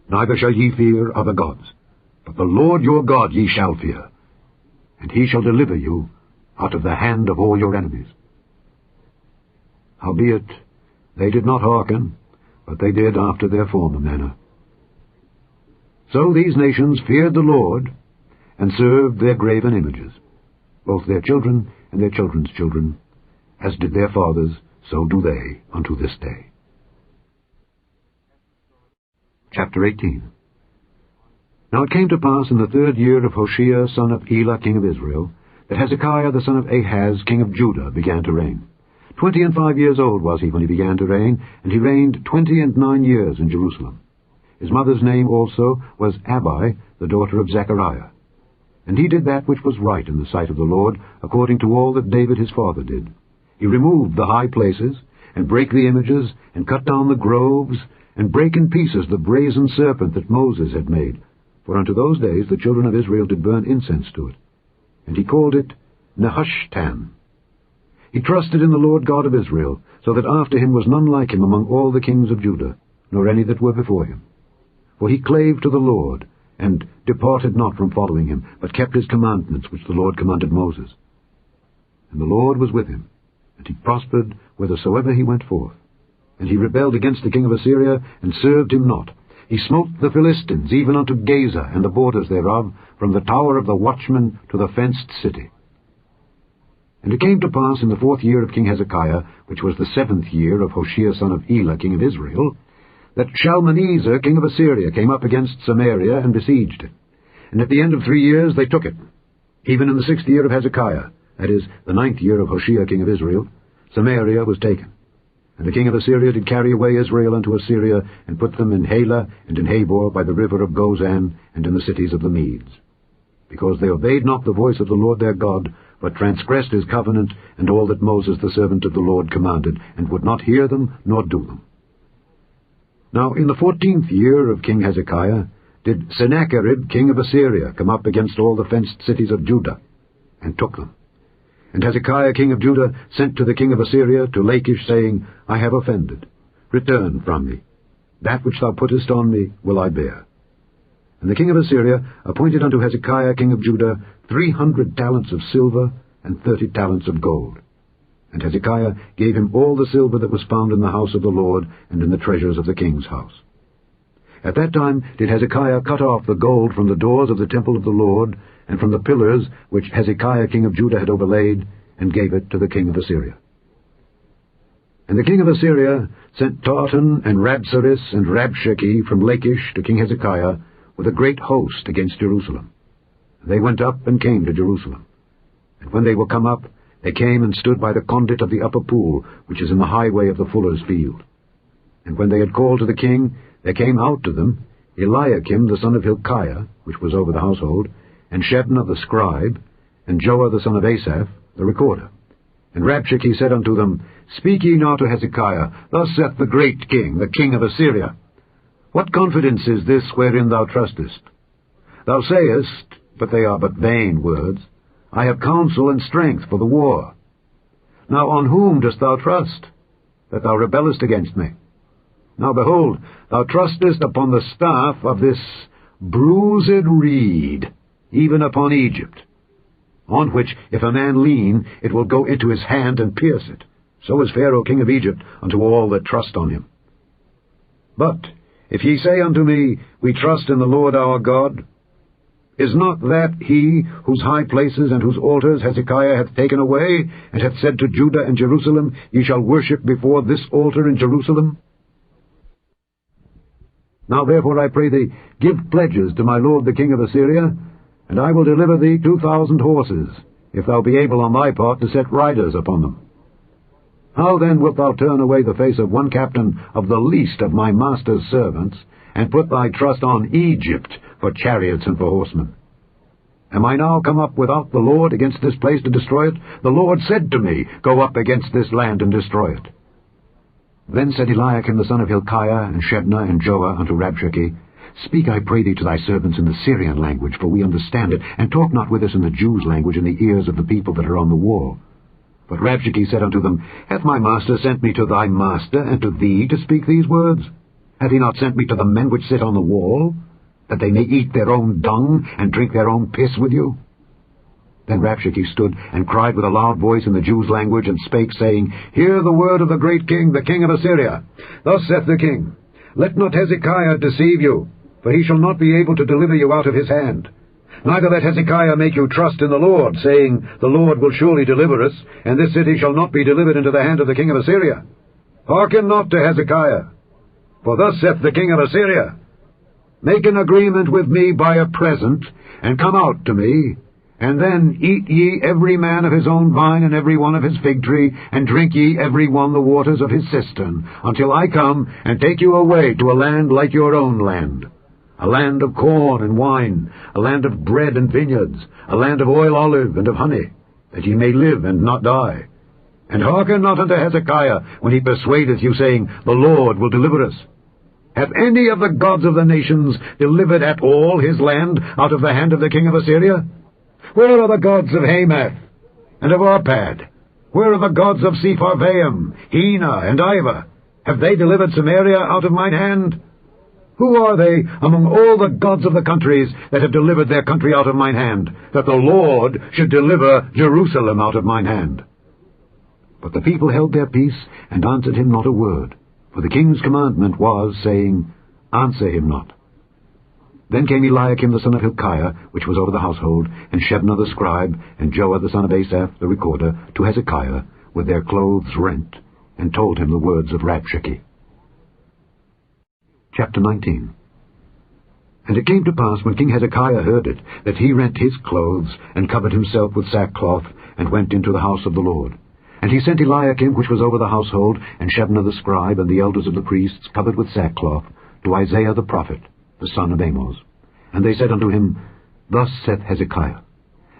neither shall ye fear other gods. But the Lord your God ye shall fear, and he shall deliver you out of the hand of all your enemies. Howbeit they did not hearken, but they did after their former manner. So these nations feared the Lord, and served their graven images, both their children and their children's children, as did their fathers, so do they unto this day. Chapter 18. Now it came to pass in the 3rd year of Hoshea son of Elah king of Israel, that Hezekiah the son of Ahaz king of Judah began to reign. 25 years old was he when he began to reign, and he reigned 29 years in Jerusalem. His mother's name also was Abi, the daughter of Zechariah. And he did that which was right in the sight of the Lord, according to all that David his father did. He removed the high places, and brake the images, and cut down the groves, and brake in pieces the brazen serpent that Moses had made. For unto those days the children of Israel did burn incense to it. And he called it Nehushtan. He trusted in the Lord God of Israel, so that after him was none like him among all the kings of Judah, nor any that were before him. For he clave to the Lord, and departed not from following him, but kept his commandments which the Lord commanded Moses. And the Lord was with him, and he prospered whithersoever he went forth. And he rebelled against the king of Assyria, and served him not. He smote the Philistines, even unto Gaza, and the borders thereof, from the tower of the watchman to the fenced city. And it came to pass in the 4th year of King Hezekiah, which was the 7th year of Hoshea son of Elah king of Israel, that Shalmaneser king of Assyria came up against Samaria and besieged it. And at the end of 3 years they took it. Even in the 6th year of Hezekiah, that is, the 9th year of Hoshea king of Israel, Samaria was taken. And the king of Assyria did carry away Israel unto Assyria, and put them in Halah and in Habor by the river of Gozan, and in the cities of the Medes. Because they obeyed not the voice of the Lord their God, but transgressed his covenant, and all that Moses the servant of the Lord commanded, and would not hear them, nor do them. Now in the 14th year of King Hezekiah did Sennacherib king of Assyria come up against all the fenced cities of Judah, and took them. And Hezekiah king of Judah sent to the king of Assyria to Lachish, saying, I have offended. Return from me. That which thou puttest on me will I bear. And the king of Assyria appointed unto Hezekiah king of Judah 300 talents of silver, and 30 talents of gold. And Hezekiah gave him all the silver that was found in the house of the Lord, and in the treasures of the king's house. At that time did Hezekiah cut off the gold from the doors of the temple of the Lord, and from the pillars which Hezekiah king of Judah had overlaid, and gave it to the king of Assyria. And the king of Assyria sent Tartan and Rabsaris and Rabshakeh from Lachish to King Hezekiah with a great host against Jerusalem. They went up and came to Jerusalem. And when they were come up, they came and stood by the conduit of the upper pool, which is in the highway of the fuller's field. And when they had called to the king, there came out to them Eliakim the son of Hilkiah, which was over the household, and Shebna the scribe, and Joah the son of Asaph, the recorder. And Rabshakeh said unto them, Speak ye now to Hezekiah, Thus saith the great king, the king of Assyria, What confidence is this wherein thou trustest? Thou sayest, but they are but vain words, I have counsel and strength for the war. Now on whom dost thou trust, that thou rebellest against me? Now behold, thou trustest upon the staff of this bruised reed, even upon Egypt, on which, if a man lean, it will go into his hand and pierce it. So is Pharaoh king of Egypt unto all that trust on him. But if ye say unto me, We trust in the Lord our God, is not that he whose high places and whose altars Hezekiah hath taken away, and hath said to Judah and Jerusalem, Ye shall worship before this altar in Jerusalem? Now therefore I pray thee, give pledges to my lord the king of Assyria, and I will deliver thee 2,000 horses, if thou be able on thy part to set riders upon them. How then wilt thou turn away the face of one captain of the least of my master's servants, and put thy trust on Egypt for chariots and for horsemen? Am I now come up without the Lord against this place to destroy it? The Lord said to me, Go up against this land and destroy it. Then said Eliakim the son of Hilkiah, and Shebna, and Joah unto Rabshakeh, Speak, I pray thee, to thy servants in the Syrian language, for we understand it, and talk not with us in the Jews' language in the ears of the people that are on the wall. But Rabshakeh said unto them, Hath my master sent me to thy master, and to thee, to speak these words? Hath he not sent me to the men which sit on the wall, that they may eat their own dung, and drink their own piss with you? Then Rabshakeh stood, and cried with a loud voice in the Jews' language, and spake, saying, Hear the word of the great king, the king of Assyria. Thus saith the king, Let not Hezekiah deceive you, for he shall not be able to deliver you out of his hand. Neither let Hezekiah make you trust in the Lord, saying, The Lord will surely deliver us, and this city shall not be delivered into the hand of the king of Assyria. Hearken not to Hezekiah, for thus saith the king of Assyria, Make an agreement with me by a present, and come out to me, and then eat ye every man of his own vine, and every one of his fig tree, and drink ye every one the waters of his cistern, until I come and take you away to a land like your own land, a land of corn and wine, a land of bread and vineyards, a land of oil olive and of honey, that ye may live and not die. And hearken not unto Hezekiah when he persuadeth you, saying, The Lord will deliver us. Hath any of the gods of the nations delivered at all his land out of the hand of the king of Assyria? Where are the gods of Hamath and of Arpad? Where are the gods of Sepharvaim, Hena, and Ivah? Have they delivered Samaria out of mine hand? Who are they among all the gods of the countries that have delivered their country out of mine hand, that the Lord should deliver Jerusalem out of mine hand? But the people held their peace, and answered him not a word, for the king's commandment was, saying, Answer him not. Then came Eliakim the son of Hilkiah, which was over the household, and Shebna the scribe, and Joah the son of Asaph the recorder, to Hezekiah, with their clothes rent, and told him the words of Rabshakeh. Chapter 19. And it came to pass, when King Hezekiah heard it, that he rent his clothes, and covered himself with sackcloth, and went into the house of the Lord. And he sent Eliakim, which was over the household, and Shebna the scribe, and the elders of the priests, covered with sackcloth, to Isaiah the prophet, the son of Amoz. And they said unto him, Thus saith Hezekiah,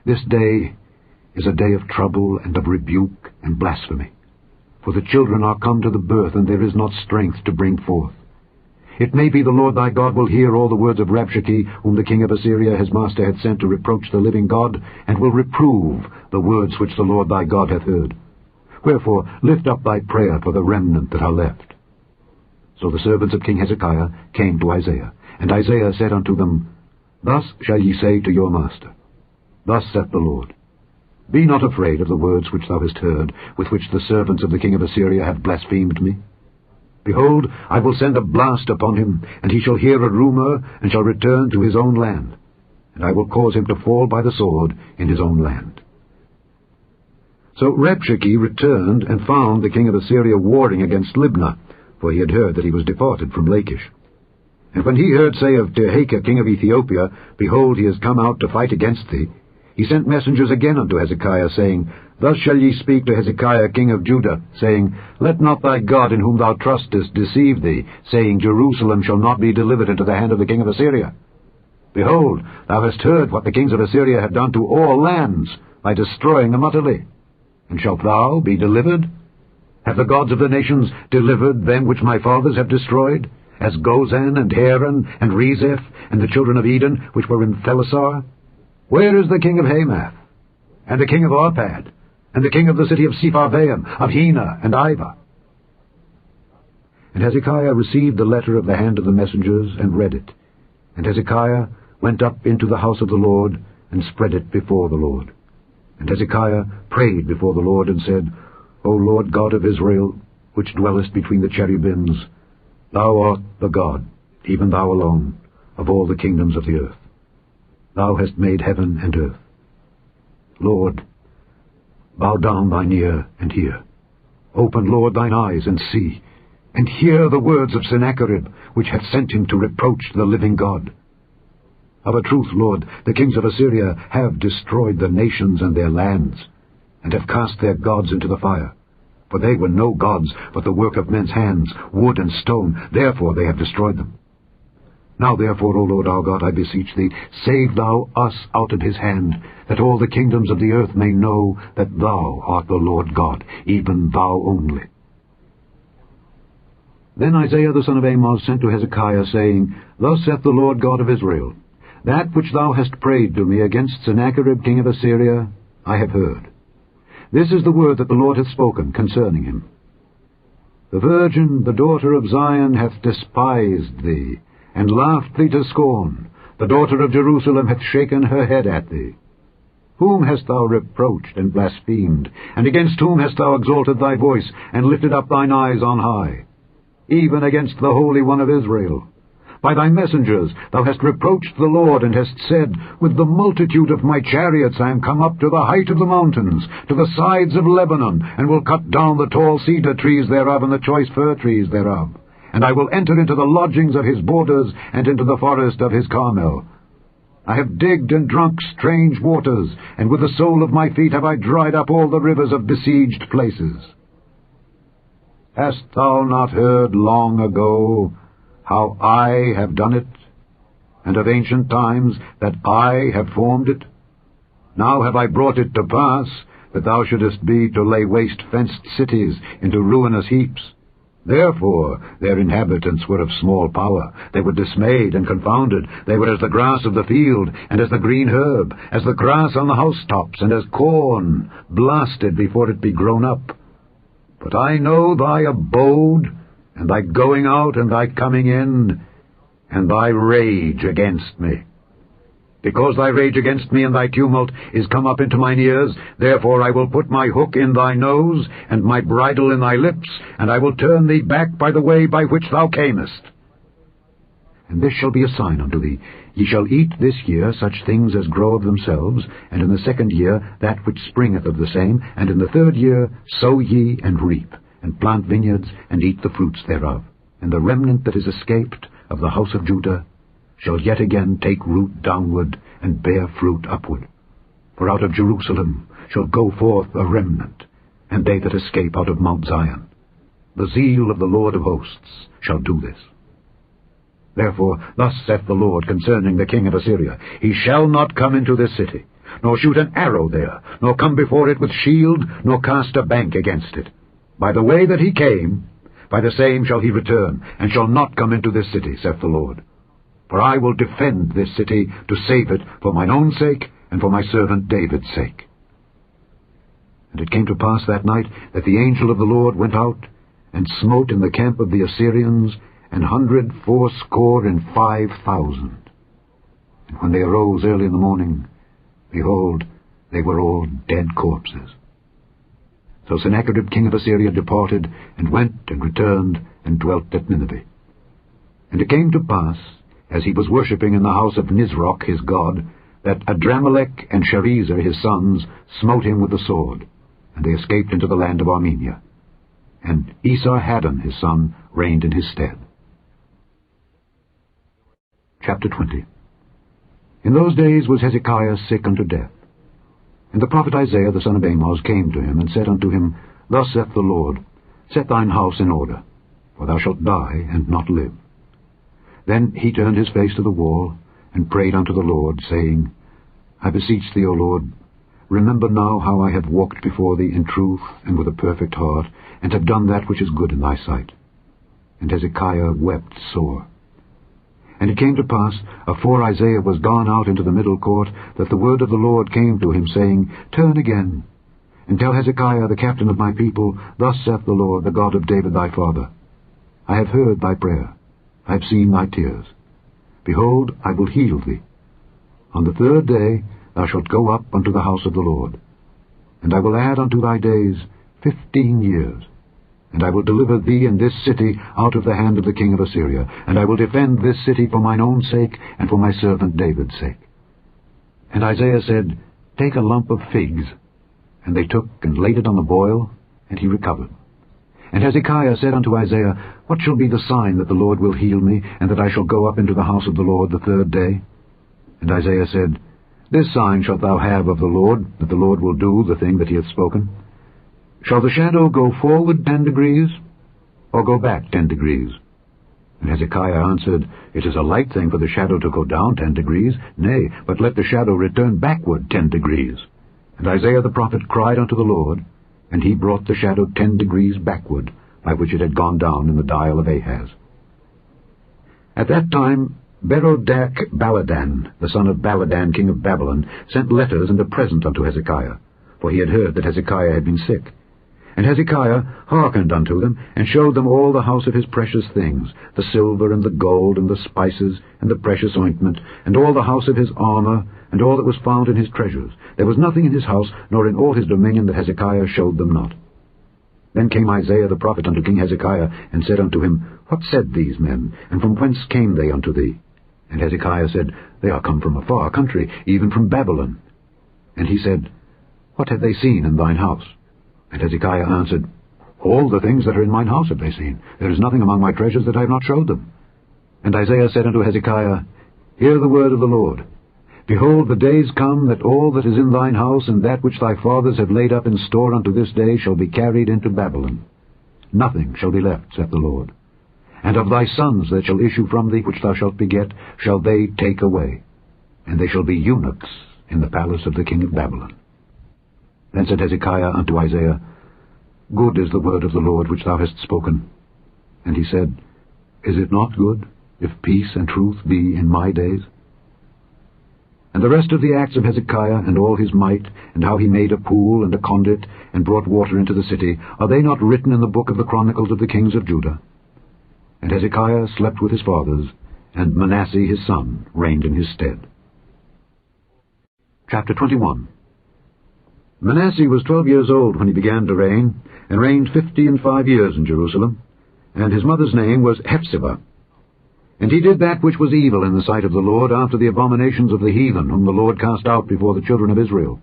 This day is a day of trouble, and of rebuke, and blasphemy. For the children are come to the birth, and there is not strength to bring forth. It may be the Lord thy God will hear all the words of Rabshakeh, whom the king of Assyria his master hath sent to reproach the living God, and will reprove the words which the Lord thy God hath heard. Wherefore lift up thy prayer for the remnant that are left. So the servants of King Hezekiah came to Isaiah, and Isaiah said unto them, Thus shall ye say to your master, Thus saith the Lord, Be not afraid of the words which thou hast heard, with which the servants of the king of Assyria have blasphemed me. Behold, I will send a blast upon him, and he shall hear a rumor, and shall return to his own land, and I will cause him to fall by the sword in his own land. So Rabshakeh returned and found the king of Assyria warring against Libnah, for he had heard that he was departed from Lachish. And when he heard say of Tirhakah king of Ethiopia, Behold, he is come out to fight against thee, he sent messengers again unto Hezekiah, saying, Thus shall ye speak to Hezekiah king of Judah, saying, Let not thy God in whom thou trustest deceive thee, saying, Jerusalem shall not be delivered into the hand of the king of Assyria. Behold, thou hast heard what the kings of Assyria have done to all lands, by destroying them utterly. And shalt thou be delivered? Have the gods of the nations delivered them which my fathers have destroyed, as Gozan and Haran and Rezeph and the children of Eden, which were in Thelasar? Where is the king of Hamath, and the king of Arpad, and the king of the city of Sepharvaim, of Hena and Ivah? And Hezekiah received the letter of the hand of the messengers, and read it. And Hezekiah went up into the house of the Lord, and spread it before the Lord. And Hezekiah prayed before the Lord, and said, O Lord God of Israel, which dwellest between the cherubims, thou art the God, even thou alone, of all the kingdoms of the earth. Thou hast made heaven and earth. Lord, bow down thine ear and hear. Open, Lord, thine eyes and see, and hear the words of Sennacherib, which hath sent him to reproach the living God. Of a truth, Lord, the kings of Assyria have destroyed the nations and their lands, and have cast their gods into the fire. For they were no gods, but the work of men's hands, wood and stone, therefore they have destroyed them. Now therefore, O Lord our God, I beseech thee, save thou us out of his hand, that all the kingdoms of the earth may know that thou art the Lord God, even thou only. Then Isaiah the son of Amoz sent to Hezekiah, saying, Thus saith the Lord God of Israel, That which thou hast prayed to me against Sennacherib king of Assyria, I have heard. This is the word that the Lord hath spoken concerning him. The virgin, the daughter of Zion, hath despised thee, and laughed thee to scorn. The daughter of Jerusalem hath shaken her head at thee. Whom hast thou reproached and blasphemed? And against whom hast thou exalted thy voice, and lifted up thine eyes on high? Even against the Holy One of Israel. By thy messengers thou hast reproached the Lord, and hast said, With the multitude of my chariots I am come up to the height of the mountains, to the sides of Lebanon, and will cut down the tall cedar trees thereof, and the choice fir trees thereof. And I will enter into the lodgings of his borders, and into the forest of his Carmel. I have digged and drunk strange waters, and with the sole of my feet have I dried up all the rivers of besieged places. Hast thou not heard long ago how I have done it, and of ancient times that I have formed it? Now have I brought it to pass, that thou shouldest be to lay waste fenced cities into ruinous heaps. Therefore their inhabitants were of small power. They were dismayed and confounded. They were as the grass of the field, and as the green herb, as the grass on the housetops, and as corn blasted before it be grown up. But I know thy abode, and thy going out, and thy coming in, and thy rage against me. Because thy rage against me and thy tumult is come up into mine ears, therefore I will put my hook in thy nose, and my bridle in thy lips, and I will turn thee back by the way by which thou camest. And this shall be a sign unto thee. Ye shall eat this year such things as grow of themselves, and in the second year that which springeth of the same, and in the third year sow ye and reap, and plant vineyards, and eat the fruits thereof. And the remnant that is escaped of the house of Judah shall yet again take root downward, and bear fruit upward. For out of Jerusalem shall go forth a remnant, and they that escape out of Mount Zion. The zeal of the Lord of hosts shall do this. Therefore thus saith the Lord concerning the king of Assyria, He shall not come into this city, nor shoot an arrow there, nor come before it with shield, nor cast a bank against it. By the way that he came, by the same shall he return, and shall not come into this city, saith the Lord. For I will defend this city to save it for mine own sake, and for my servant David's sake. And it came to pass that night that the angel of the Lord went out, and smote in the camp of the Assyrians 185,000. And when they arose early in the morning, behold, they were all dead corpses. So Sennacherib king of Assyria departed, and went and returned, and dwelt at Nineveh. And it came to pass, as he was worshipping in the house of Nisroch his god, that Adramelech and Sharezer his sons smote him with the sword, and they escaped into the land of Armenia. And Esarhaddon his son reigned in his stead. Chapter 20. In those days was Hezekiah sick unto death. And the prophet Isaiah the son of Amoz came to him, and said unto him, Thus saith the Lord, Set thine house in order, for thou shalt die and not live. Then he turned his face to the wall, and prayed unto the Lord, saying, I beseech thee, O Lord, remember now how I have walked before thee in truth and with a perfect heart, and have done that which is good in thy sight. And Hezekiah wept sore. And it came to pass, afore Isaiah was gone out into the middle court, that the word of the Lord came to him, saying, Turn again, and tell Hezekiah the captain of my people, Thus saith the Lord, the God of David thy father, I have heard thy prayer, I have seen thy tears. Behold, I will heal thee. On the third day thou shalt go up unto the house of the Lord. And I will add unto thy days 15 years. And I will deliver thee and this city out of the hand of the king of Assyria. And I will defend this city for mine own sake, and for my servant David's sake. And Isaiah said, Take a lump of figs. And they took and laid it on the boil, and he recovered. And Hezekiah said unto Isaiah, What shall be the sign that the Lord will heal me, and that I shall go up into the house of the Lord the third day? And Isaiah said, This sign shalt thou have of the Lord, that the Lord will do the thing that he hath spoken. Shall the shadow go forward 10 degrees, or go back 10 degrees? And Hezekiah answered, It is a light thing for the shadow to go down 10 degrees, nay, but let the shadow return backward 10 degrees. And Isaiah the prophet cried unto the Lord, and he brought the shadow 10 degrees backward, by which it had gone down in the dial of Ahaz. At that time Berodach Baladan, the son of Baladan king of Babylon, sent letters and a present unto Hezekiah, for he had heard that Hezekiah had been sick. And Hezekiah hearkened unto them, and showed them all the house of his precious things, the silver and the gold and the spices and the precious ointment, and all the house of his armor, and all that was found in his treasures. There was nothing in his house, nor in all his dominion, that Hezekiah showed them not. Then came Isaiah the prophet unto King Hezekiah, and said unto him, What said these men, and from whence came they unto thee? And Hezekiah said, They are come from a far country, even from Babylon. And he said, What have they seen in thine house? And Hezekiah answered, All the things that are in mine house have they seen. There is nothing among my treasures that I have not showed them. And Isaiah said unto Hezekiah, Hear the word of the Lord. Behold, the days come that all that is in thine house, and that which thy fathers have laid up in store unto this day, shall be carried into Babylon. Nothing shall be left, saith the Lord. And of thy sons that shall issue from thee, which thou shalt beget, shall they take away, and they shall be eunuchs in the palace of the king of Babylon. Then said Hezekiah unto Isaiah, Good is the word of the Lord which thou hast spoken. And he said, Is it not good, if peace and truth be in my days? And the rest of the acts of Hezekiah, and all his might, and how he made a pool and a conduit, and brought water into the city, are they not written in the book of the chronicles of the kings of Judah? And Hezekiah slept with his fathers, and Manasseh his son reigned in his stead. Chapter 21. Manasseh was 12 years old when he began to reign, and reigned 55 years in Jerusalem, and his mother's name was Hephzibah. And he did that which was evil in the sight of the Lord, after the abominations of the heathen, whom the Lord cast out before the children of Israel.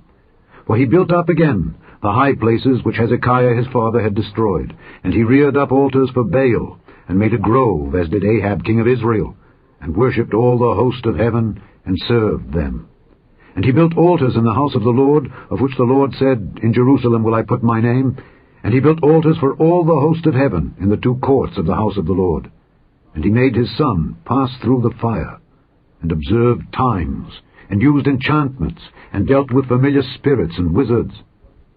For he built up again the high places which Hezekiah his father had destroyed, and he reared up altars for Baal, and made a grove, as did Ahab king of Israel, and worshipped all the host of heaven, and served them. And he built altars in the house of the Lord, of which the Lord said, In Jerusalem will I put my name. And he built altars for all the host of heaven in the 2 courts of the house of the Lord. And he made his son pass through the fire, and observed times, and used enchantments, and dealt with familiar spirits and wizards.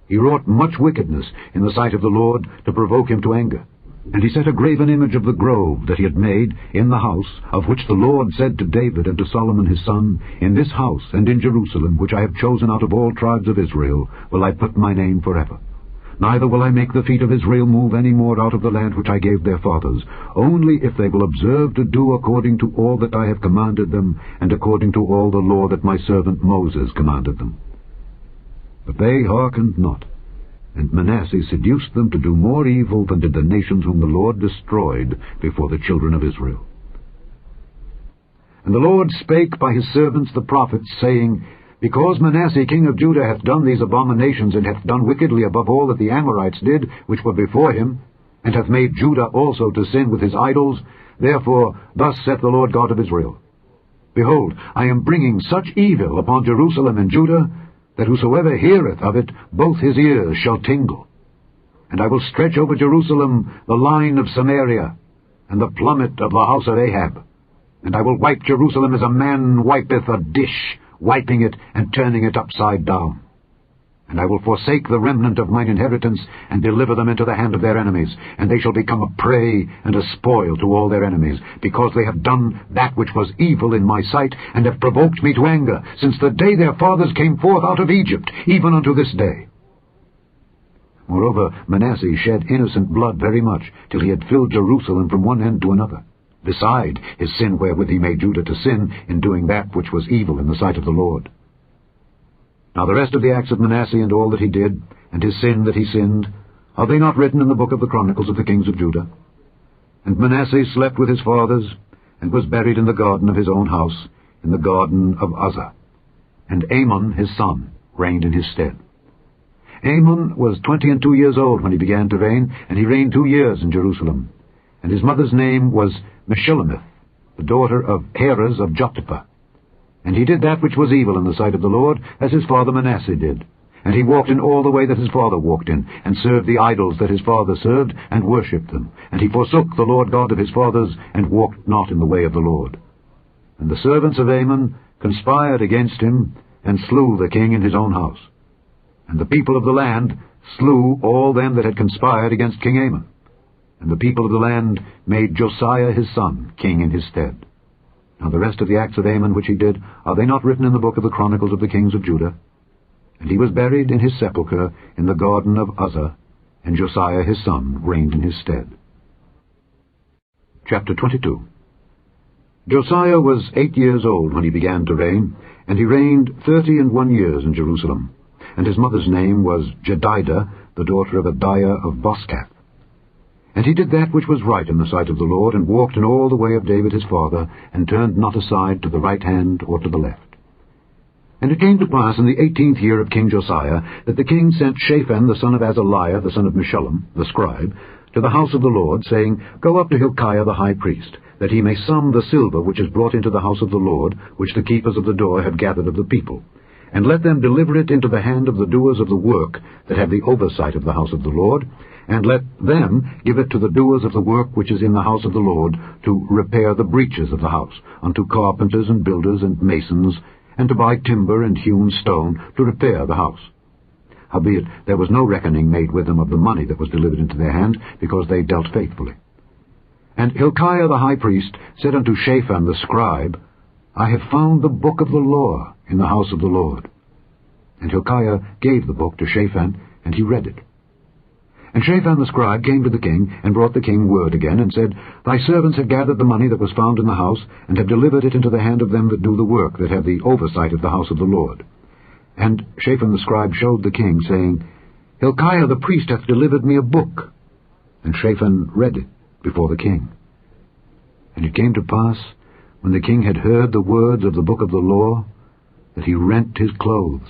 He wrought much wickedness in the sight of the Lord, to provoke him to anger. And he set a graven image of the grove that he had made in the house, of which the Lord said to David and to Solomon his son, In this house and in Jerusalem, which I have chosen out of all tribes of Israel, will I put my name forever. Neither will I make the feet of Israel move any more out of the land which I gave their fathers, only if they will observe to do according to all that I have commanded them, and according to all the law that my servant Moses commanded them. But they hearkened not, and Manasseh seduced them to do more evil than did the nations whom the Lord destroyed before the children of Israel. And the Lord spake by his servants the prophets, saying, Because Manasseh king of Judah hath done these abominations, and hath done wickedly above all that the Amorites did, which were before him, and hath made Judah also to sin with his idols, therefore thus saith the Lord God of Israel, Behold, I am bringing such evil upon Jerusalem and Judah, that whosoever heareth of it, both his ears shall tingle. And I will stretch over Jerusalem the line of Samaria, and the plummet of the house of Ahab. And I will wipe Jerusalem as a man wipeth a dish, wiping it and turning it upside down. And I will forsake the remnant of mine inheritance, and deliver them into the hand of their enemies, and they shall become a prey and a spoil to all their enemies, because they have done that which was evil in my sight, and have provoked me to anger, since the day their fathers came forth out of Egypt, even unto this day. Moreover, Manasseh shed innocent blood very much, till he had filled Jerusalem from one end to another, beside his sin wherewith he made Judah to sin, in doing that which was evil in the sight of the Lord. Now the rest of the acts of Manasseh, and all that he did, and his sin that he sinned, are they not written in the book of the Chronicles of the kings of Judah? And Manasseh slept with his fathers, and was buried in the garden of his own house, in the garden of Uzzah. And Amon his son reigned in his stead. Amon was 22 years old when he began to reign, and he reigned 2 years in Jerusalem. And his mother's name was Meshillemith, the daughter of Heres of Jottipah. And he did that which was evil in the sight of the Lord, as his father Manasseh did. And he walked in all the way that his father walked in, and served the idols that his father served, and worshipped them. And he forsook the Lord God of his fathers, and walked not in the way of the Lord. And the servants of Amon conspired against him, and slew the king in his own house. And the people of the land slew all them that had conspired against King Amon. And the people of the land made Josiah his son king in his stead. Now the rest of the acts of Amon which he did, are they not written in the book of the Chronicles of the kings of Judah? And he was buried in his sepulchre in the garden of Uzzah, and Josiah his son reigned in his stead. Chapter 22. Josiah was 8 years old when he began to reign, and he reigned 31 years in Jerusalem. And his mother's name was Jedidah, the daughter of Adiah of Boskath. And he did that which was right in the sight of the Lord, and walked in all the way of David his father, and turned not aside to the right hand or to the left. And it came to pass in the 18th year of King Josiah, that the king sent Shaphan the son of Azaliah, the son of Meshullam, the scribe, to the house of the Lord, saying, Go up to Hilkiah the high priest, that he may sum the silver which is brought into the house of the Lord, which the keepers of the door have gathered of the people. And let them deliver it into the hand of the doers of the work that have the oversight of the house of the Lord, and let them give it to the doers of the work which is in the house of the Lord, to repair the breaches of the house, unto carpenters and builders and masons, and to buy timber and hewn stone, to repair the house. Howbeit there was no reckoning made with them of the money that was delivered into their hand, because they dealt faithfully. And Hilkiah the high priest said unto Shaphan the scribe, I have found the book of the law in the house of the Lord. And Hilkiah gave the book to Shaphan, and he read it. And Shaphan the scribe came to the king, and brought the king word again, and said, Thy servants have gathered the money that was found in the house, and have delivered it into the hand of them that do the work, that have the oversight of the house of the Lord. And Shaphan the scribe showed the king, saying, Hilkiah the priest hath delivered me a book. And Shaphan read it before the king. And it came to pass, when the king had heard the words of the book of the law, that he rent his clothes.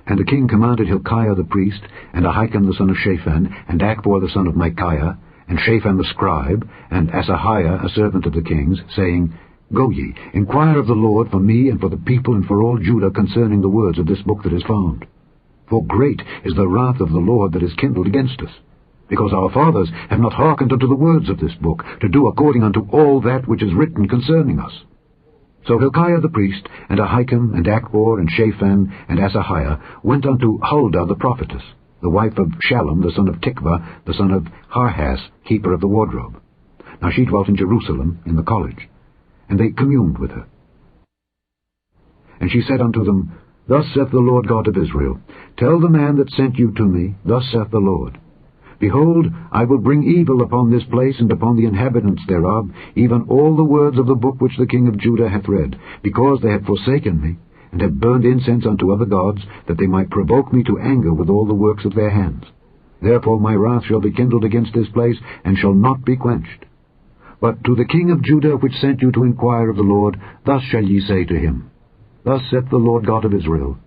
And the king commanded Hilkiah the priest, and Ahikam the son of Shaphan, and Achbor the son of Micaiah, and Shaphan the scribe, and Asahiah a servant of the king's, saying, Go ye, inquire of the Lord for me and for the people and for all Judah concerning the words of this book that is found. For great is the wrath of the Lord that is kindled against us, because our fathers have not hearkened unto the words of this book, to do according unto all that which is written concerning us. So Hilkiah the priest, and Ahikam, and Achbor, and Shaphan, and Asahiah went unto Huldah the prophetess, the wife of Shallum the son of Tikvah, the son of Harhas, keeper of the wardrobe. Now she dwelt in Jerusalem, in the college, and they communed with her. And she said unto them, Thus saith the Lord God of Israel, Tell the man that sent you to me, Thus saith the Lord, Behold, I will bring evil upon this place and upon the inhabitants thereof, even all the words of the book which the king of Judah hath read, because they have forsaken me, and have burned incense unto other gods, that they might provoke me to anger with all the works of their hands. Therefore my wrath shall be kindled against this place, and shall not be quenched. But to the king of Judah which sent you to inquire of the Lord, thus shall ye say to him, Thus saith the Lord God of Israel,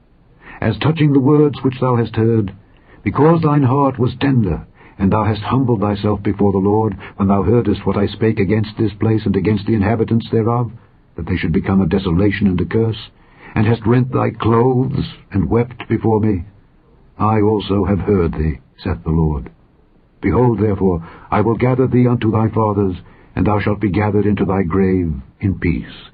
As touching the words which thou hast heard, because thine heart was tender, and thou hast humbled thyself before the Lord, when thou heardest what I spake against this place and against the inhabitants thereof, that they should become a desolation and a curse, and hast rent thy clothes, and wept before me, I also have heard thee, saith the Lord. Behold, therefore, I will gather thee unto thy fathers, and thou shalt be gathered into thy grave in peace,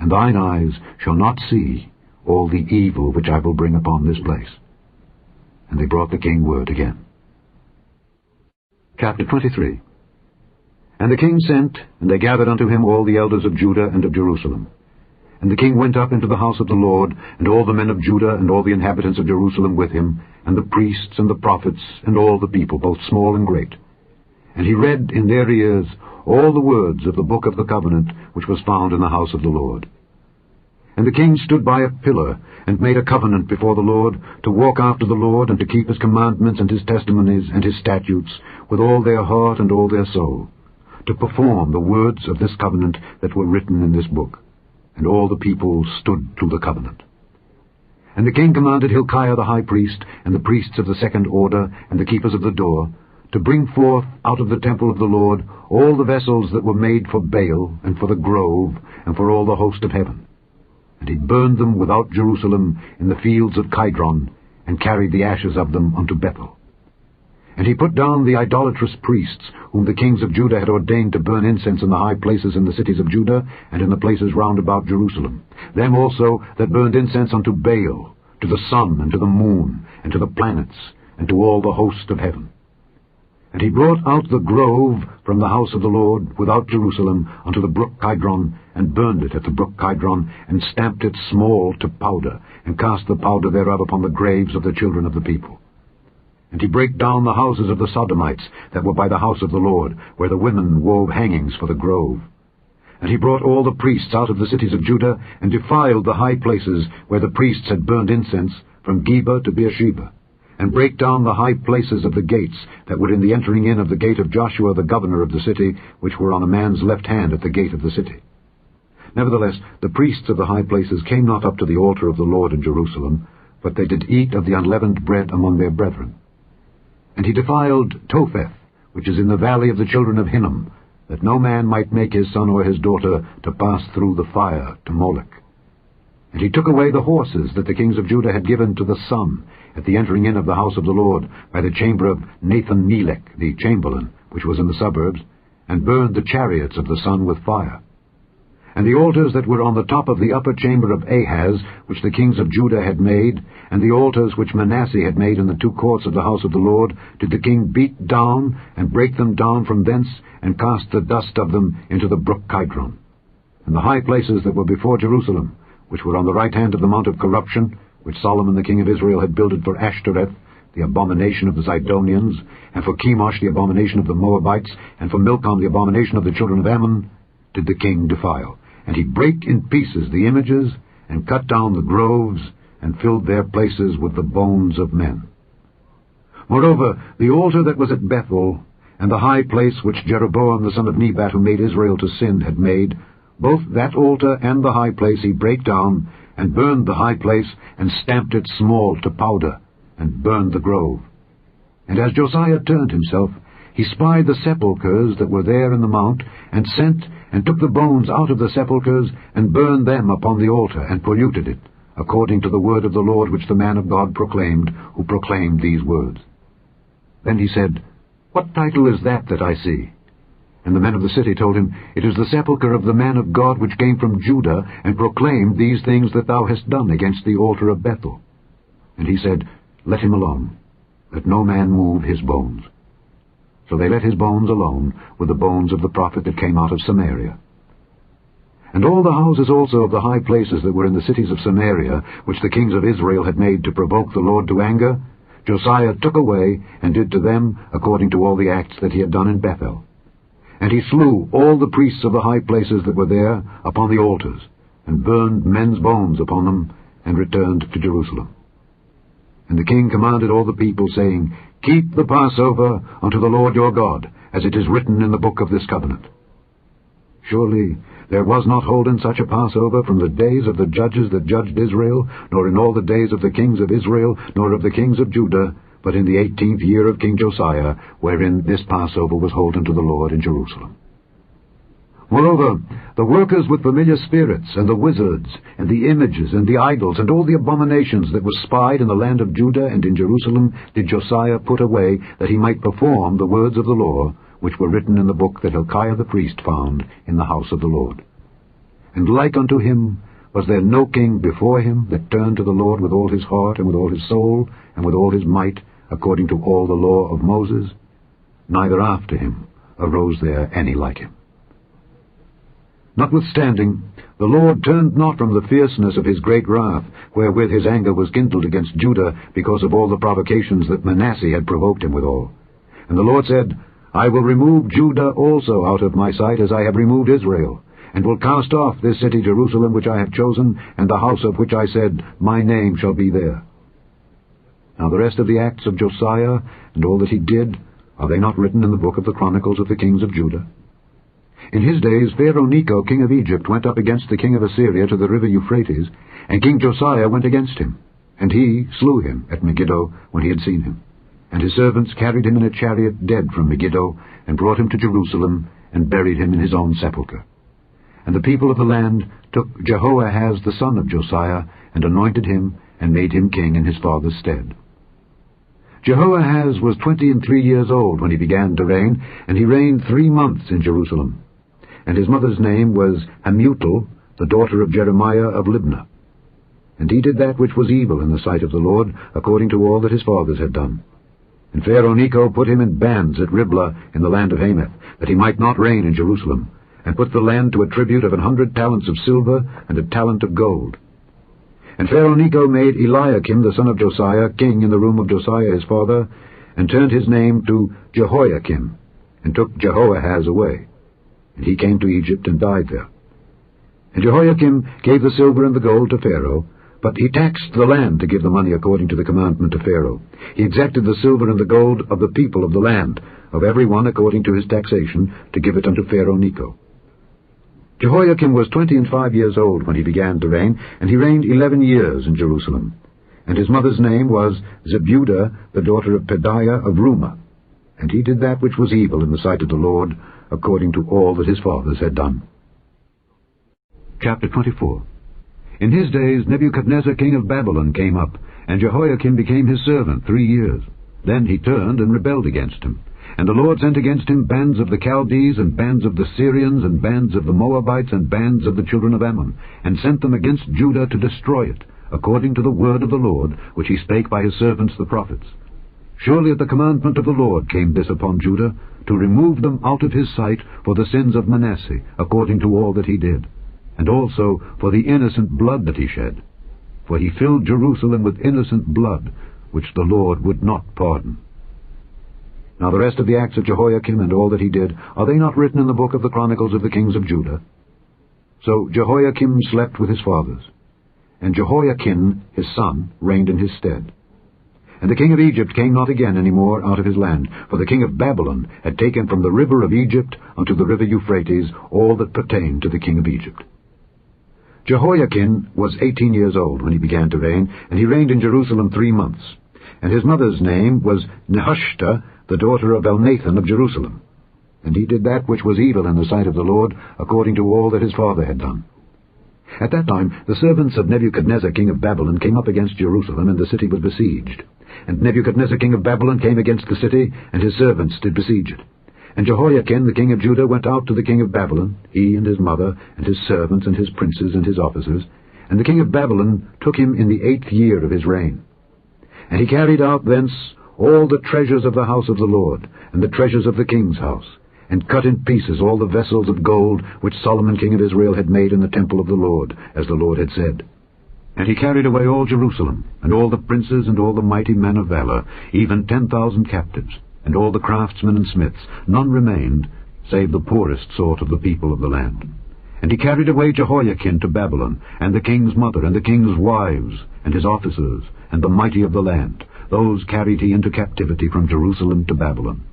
and thine eyes shall not see all the evil which I will bring upon this place. And they brought the king word again. Chapter 23. And the king sent, and they gathered unto him all the elders of Judah and of Jerusalem. And the king went up into the house of the Lord, and all the men of Judah and all the inhabitants of Jerusalem with him, and the priests and the prophets, and all the people, both small and great. And he read in their ears all the words of the book of the covenant, which was found in the house of the Lord. And the king stood by a pillar, and made a covenant before the Lord, to walk after the Lord, and to keep his commandments and his testimonies and his statutes, with all their heart and all their soul, to perform the words of this covenant that were written in this book. And all the people stood to the covenant. And the king commanded Hilkiah the high priest, and the priests of the second order, and the keepers of the door, to bring forth out of the temple of the Lord all the vessels that were made for Baal, and for the grove, and for all the host of heaven. And he burned them without Jerusalem in the fields of Kidron, and carried the ashes of them unto Bethel. And he put down the idolatrous priests, whom the kings of Judah had ordained to burn incense in the high places in the cities of Judah, and in the places round about Jerusalem. Them also that burned incense unto Baal, to the sun, and to the moon, and to the planets, and to all the host of heaven. And he brought out the grove from the house of the Lord without Jerusalem unto the brook Kidron, and burned it at the brook Kidron, and stamped it small to powder, and cast the powder thereof upon the graves of the children of the people. And he brake down the houses of the Sodomites that were by the house of the Lord, where the women wove hangings for the grove. And he brought all the priests out of the cities of Judah, and defiled the high places where the priests had burned incense, from Geba to Beersheba, and brake down the high places of the gates that were in the entering in of the gate of Joshua the governor of the city, which were on a man's left hand at the gate of the city. Nevertheless, the priests of the high places came not up to the altar of the Lord in Jerusalem, but they did eat of the unleavened bread among their brethren. And he defiled Topheth, which is in the valley of the children of Hinnom, that no man might make his son or his daughter to pass through the fire to Moloch. And he took away the horses that the kings of Judah had given to the sun at the entering in of the house of the Lord by the chamber of Nathan-Melech the chamberlain, which was in the suburbs, and burned the chariots of the sun with fire. And the altars that were on the top of the upper chamber of Ahaz, which the kings of Judah had made, and the altars which Manasseh had made in the two courts of the house of the Lord, did the king beat down, and break them down from thence, and cast the dust of them into the brook Kidron. And the high places that were before Jerusalem, which were on the right hand of the mount of corruption, which Solomon the king of Israel had builded for Ashtoreth, the abomination of the Zidonians, and for Chemosh the abomination of the Moabites, and for Milcom the abomination of the children of Ammon, did the king defile. And he brake in pieces the images, and cut down the groves, and filled their places with the bones of men. Moreover, the altar that was at Bethel, and the high place which Jeroboam the son of Nebat, who made Israel to sin, had made, both that altar and the high place he brake down, and burned the high place, and stamped it small to powder, and burned the grove. And as Josiah turned himself, he spied the sepulchres that were there in the mount, and sent and took the bones out of the sepulchres, and burned them upon the altar, and polluted it, according to the word of the Lord which the man of God proclaimed, who proclaimed these words. Then he said, What title is that I see? And the men of the city told him, It is the sepulchre of the man of God which came from Judah, and proclaimed these things that thou hast done against the altar of Bethel. And he said, Let him alone, let no man move his bones. So they let his bones alone, with the bones of the prophet that came out of Samaria. And all the houses also of the high places that were in the cities of Samaria, which the kings of Israel had made to provoke the Lord to anger, Josiah took away, and did to them according to all the acts that he had done in Bethel. And he slew all the priests of the high places that were there upon the altars, and burned men's bones upon them, and returned to Jerusalem. And the king commanded all the people, saying, Keep the Passover unto the Lord your God, as it is written in the book of this covenant. Surely There was not holden such a Passover from the days of the judges that judged Israel, nor in all the days of the kings of Israel, nor of the kings of Judah, but in the 18th year of King Josiah, wherein this Passover was holden to the Lord in Jerusalem. Moreover, the workers with familiar spirits, and the wizards, and the images, and the idols, and all the abominations that were spied in the land of Judah and in Jerusalem, did Josiah put away, that he might perform the words of the law, which were written in the book that Hilkiah the priest found in the house of the Lord. And like unto him was there no king before him that turned to the Lord with all his heart, and with all his soul, and with all his might, according to all the law of Moses, neither after him arose there any like him. Notwithstanding, the Lord turned not from the fierceness of his great wrath, wherewith his anger was kindled against Judah, because of all the provocations that Manasseh had provoked him withal. And the Lord said, I will remove Judah also out of my sight, as I have removed Israel, and will cast off this city Jerusalem which I have chosen, and the house of which I said, My name shall be there. Now the rest of the acts of Josiah, and all that he did, are they not written in the book of the Chronicles of the kings of Judah? In his days Pharaoh Necho, king of Egypt, went up against the king of Assyria to the river Euphrates, and King Josiah went against him. And he slew him at Megiddo when he had seen him. And his servants carried him in a chariot dead from Megiddo, and brought him to Jerusalem, and buried him in his own sepulchre. And the people of the land took Jehoahaz the son of Josiah, and anointed him, and made him king in his father's stead. Jehoahaz was 23 years old when he began to reign, and he reigned 3 months in Jerusalem. And his mother's name was Hamutal, the daughter of Jeremiah of Libnah. And he did that which was evil in the sight of the Lord, according to all that his fathers had done. And Pharaoh Necho put him in bands at Riblah in the land of Hamath, that he might not reign in Jerusalem, and put the land to a tribute of 100 talents of silver, and a talent of gold. And Pharaoh Necho made Eliakim the son of Josiah king in the room of Josiah his father, and turned his name to Jehoiakim, and took Jehoahaz away. And he came to Egypt and died there. And Jehoiakim gave the silver and the gold to Pharaoh, but he taxed the land to give the money according to the commandment of Pharaoh. He exacted the silver and the gold of the people of the land, of every one according to his taxation, to give it unto Pharaoh Necho. Jehoiakim was 25 years old when he began to reign, and he reigned 11 years in Jerusalem. And his mother's name was Zebudah, the daughter of Pedaiah of Rumah. And he did that which was evil in the sight of the Lord, according to all that his fathers had done. Chapter 24. In his days Nebuchadnezzar king of Babylon came up, and Jehoiakim became his servant 3 years. Then he turned and rebelled against him. And the Lord sent against him bands of the Chaldees, and bands of the Syrians, and bands of the Moabites, and bands of the children of Ammon, and sent them against Judah to destroy it, according to the word of the Lord, which he spake by his servants the prophets. Surely at the commandment of the Lord came this upon Judah, to remove them out of his sight for the sins of Manasseh, according to all that he did, and also for the innocent blood that he shed. For he filled Jerusalem with innocent blood, which the Lord would not pardon. Now the rest of the acts of Jehoiakim and all that he did, are they not written in the book of the Chronicles of the kings of Judah? So Jehoiakim slept with his fathers, and Jehoiakim his son reigned in his stead. And the king of Egypt came not again any more out of his land, for the king of Babylon had taken from the river of Egypt unto the river Euphrates all that pertained to the king of Egypt. Jehoiakim was 18 years old when he began to reign, and he reigned in Jerusalem 3 months. And his mother's name was Nehushta, the daughter of Elnathan of Jerusalem. And he did that which was evil in the sight of the Lord, according to all that his father had done. At that time the servants of Nebuchadnezzar king of Babylon came up against Jerusalem, and the city was besieged. And Nebuchadnezzar king of Babylon came against the city, and his servants did besiege it. And Jehoiakim the king of Judah went out to the king of Babylon, he and his mother, and his servants, and his princes, and his officers. And the king of Babylon took him in the 8th year of his reign. And he carried out thence all the treasures of the house of the Lord, and the treasures of the king's house, and cut in pieces all the vessels of gold which Solomon king of Israel had made in the temple of the Lord, as the Lord had said. And he carried away all Jerusalem, and all the princes, and all the mighty men of valor, even 10,000 captives, and all the craftsmen and smiths. None remained, save the poorest sort of the people of the land. And he carried away Jehoiakim to Babylon, and the king's mother, and the king's wives, and his officers, and the mighty of the land. Those carried he into captivity from Jerusalem to Babylon.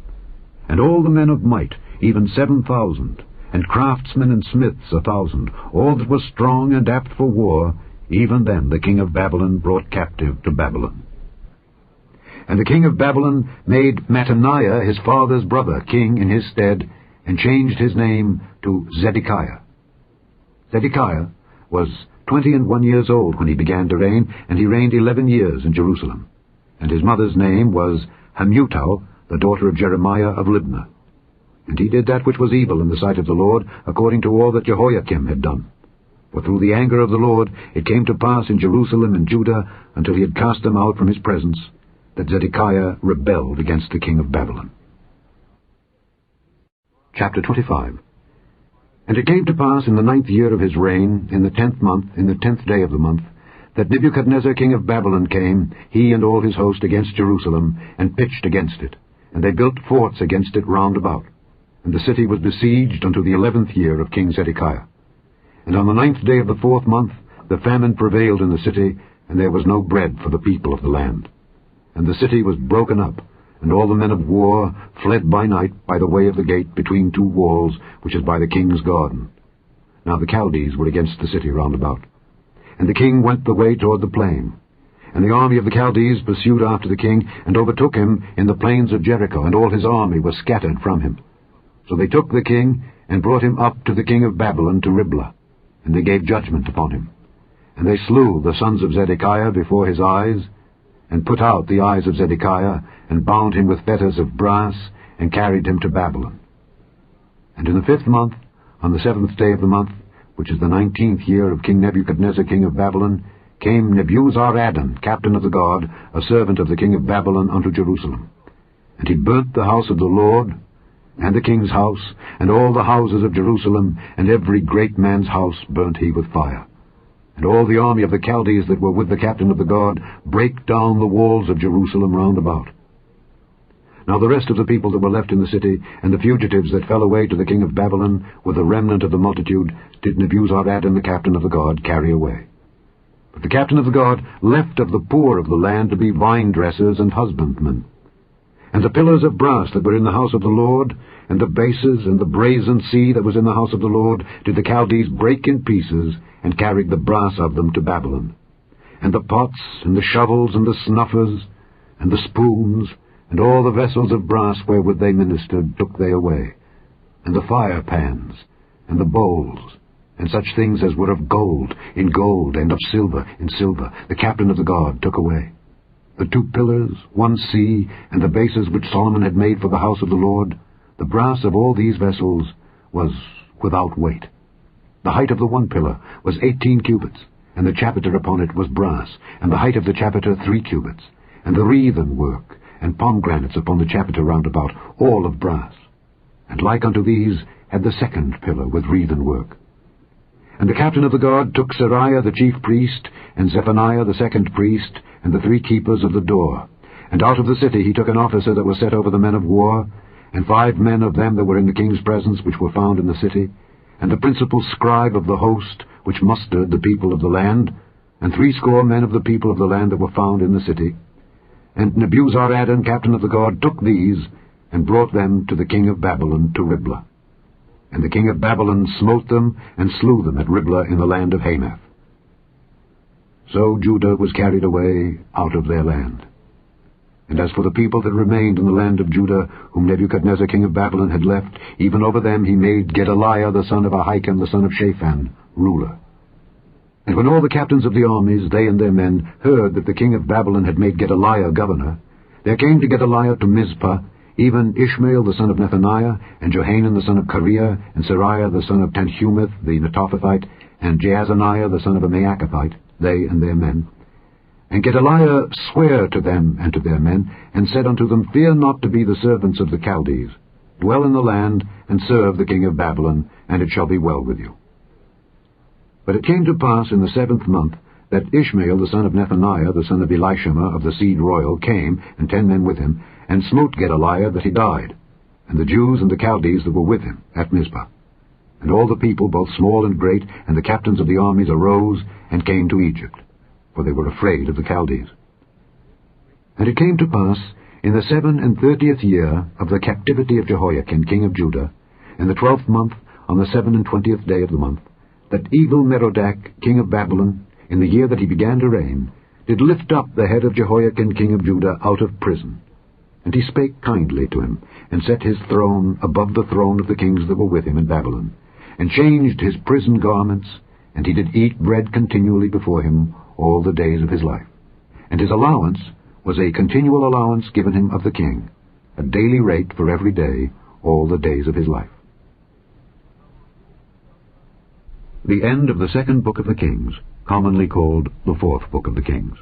And all the men of might, even 7,000, and craftsmen and smiths 1,000, all that was strong and apt for war. Even them the king of Babylon brought captive to Babylon. And the king of Babylon made Mattaniah his father's brother king in his stead, and changed his name to Zedekiah. Zedekiah was 21 years old when he began to reign, and he reigned 11 years in Jerusalem. And his mother's name was Hamutal, the daughter of Jeremiah of Libnah. And he did that which was evil in the sight of the Lord, according to all that Jehoiakim had done. For through the anger of the Lord it came to pass in Jerusalem and Judah, until he had cast them out from his presence, that Zedekiah rebelled against the king of Babylon. Chapter 25. And it came to pass in the 9th year of his reign, in the 10th month, in the 10th day of the month, that Nebuchadnezzar king of Babylon came, he and all his host, against Jerusalem, and pitched against it. And they built forts against it round about. And the city was besieged unto the 11th year of King Zedekiah. And on the 9th day of the 4th month the famine prevailed in the city, and there was no bread for the people of the land. And the city was broken up, and all the men of war fled by night by the way of the gate between 2 walls, which is by the king's garden. Now the Chaldees were against the city round about. And the king went the way toward the plain. And the army of the Chaldees pursued after the king, and overtook him in the plains of Jericho, and all his army was scattered from him. So they took the king, and brought him up to the king of Babylon to Riblah, and they gave judgment upon him. And they slew the sons of Zedekiah before his eyes, and put out the eyes of Zedekiah, and bound him with fetters of brass, and carried him to Babylon. And in the 5th month, on the 7th day of the month, which is the 19th year of King Nebuchadnezzar king of Babylon, came Nebuzaradan, captain of the guard, a servant of the king of Babylon, unto Jerusalem. And he burnt the house of the Lord, and the king's house, and all the houses of Jerusalem, and every great man's house burnt he with fire. And all the army of the Chaldees that were with the captain of the guard brake down the walls of Jerusalem round about. Now the rest of the people that were left in the city, and the fugitives that fell away to the king of Babylon, with the remnant of the multitude, did Nebuzaradan the captain of the guard carry away. But the captain of the guard left of the poor of the land to be vine-dressers and husbandmen. And the pillars of brass that were in the house of the Lord, and the bases, and the brazen sea that was in the house of the Lord, did the Chaldees break in pieces, and carried the brass of them to Babylon. And the pots, and the shovels, and the snuffers, and the spoons, and all the vessels of brass wherewith they ministered, took they away. And the fire pans, and the bowls, and such things as were of gold, in gold, and of silver, in silver, the captain of the guard took away. The 2 pillars, 1 sea, and the bases which Solomon had made for the house of the Lord, the brass of all these vessels was without weight. The height of the 1 pillar was 18 cubits, and the chapiter upon it was brass, and the height of the chapiter 3 cubits, and the wreathen work, and pomegranates upon the chapiter round about, all of brass. And like unto these had the 2nd pillar with wreathen work. And the captain of the guard took Seraiah the chief priest, and Zephaniah the 2nd priest, and the 3 keepers of the door. And out of the city he took an officer that was set over the men of war, and 5 men of them that were in the king's presence, which were found in the city, and the principal scribe of the host, which mustered the people of the land, and 60 men of the people of the land that were found in the city. And Nebuzaradan, captain of the guard, took these, and brought them to the king of Babylon to Riblah. And the king of Babylon smote them, and slew them at Riblah in the land of Hamath. So Judah was carried away out of their land. And as for the people that remained in the land of Judah, whom Nebuchadnezzar king of Babylon had left, even over them he made Gedaliah the son of Ahikam the son of Shaphan ruler. And when all the captains of the armies, they and their men, heard that the king of Babylon had made Gedaliah governor, there came to Gedaliah to Mizpah, even Ishmael the son of Nethaniah, and Johanan the son of Kareah, and Seraiah the son of Tanhumeth the Netophathite, and Jaazaniah the son of a Maacathite, they and their men. And Gedaliah sware to them and to their men, and said unto them, Fear not to be the servants of the Chaldees. Dwell in the land, and serve the king of Babylon, and it shall be well with you. But it came to pass in the 7th month, that Ishmael the son of Nethaniah, the son of Elishama of the seed royal, came, and 10 men with him, and smote Gedaliah that he died, and the Jews and the Chaldees that were with him at Mizpah. And all the people, both small and great, and the captains of the armies arose, and came to Egypt, for they were afraid of the Chaldees. And it came to pass, in the 37th year of the captivity of Jehoiakim king of Judah, in the 12th month, on the 27th day of the month, that evil Merodach, king of Babylon, in the year that he began to reign, did lift up the head of Jehoiakim king of Judah out of prison. And he spake kindly to him, and set his throne above the throne of the kings that were with him in Babylon, and changed his prison garments, and he did eat bread continually before him all the days of his life. And his allowance was a continual allowance given him of the king, a daily rate for every day, all the days of his life. The end of the second book of the Kings, commonly called the fourth book of the Kings.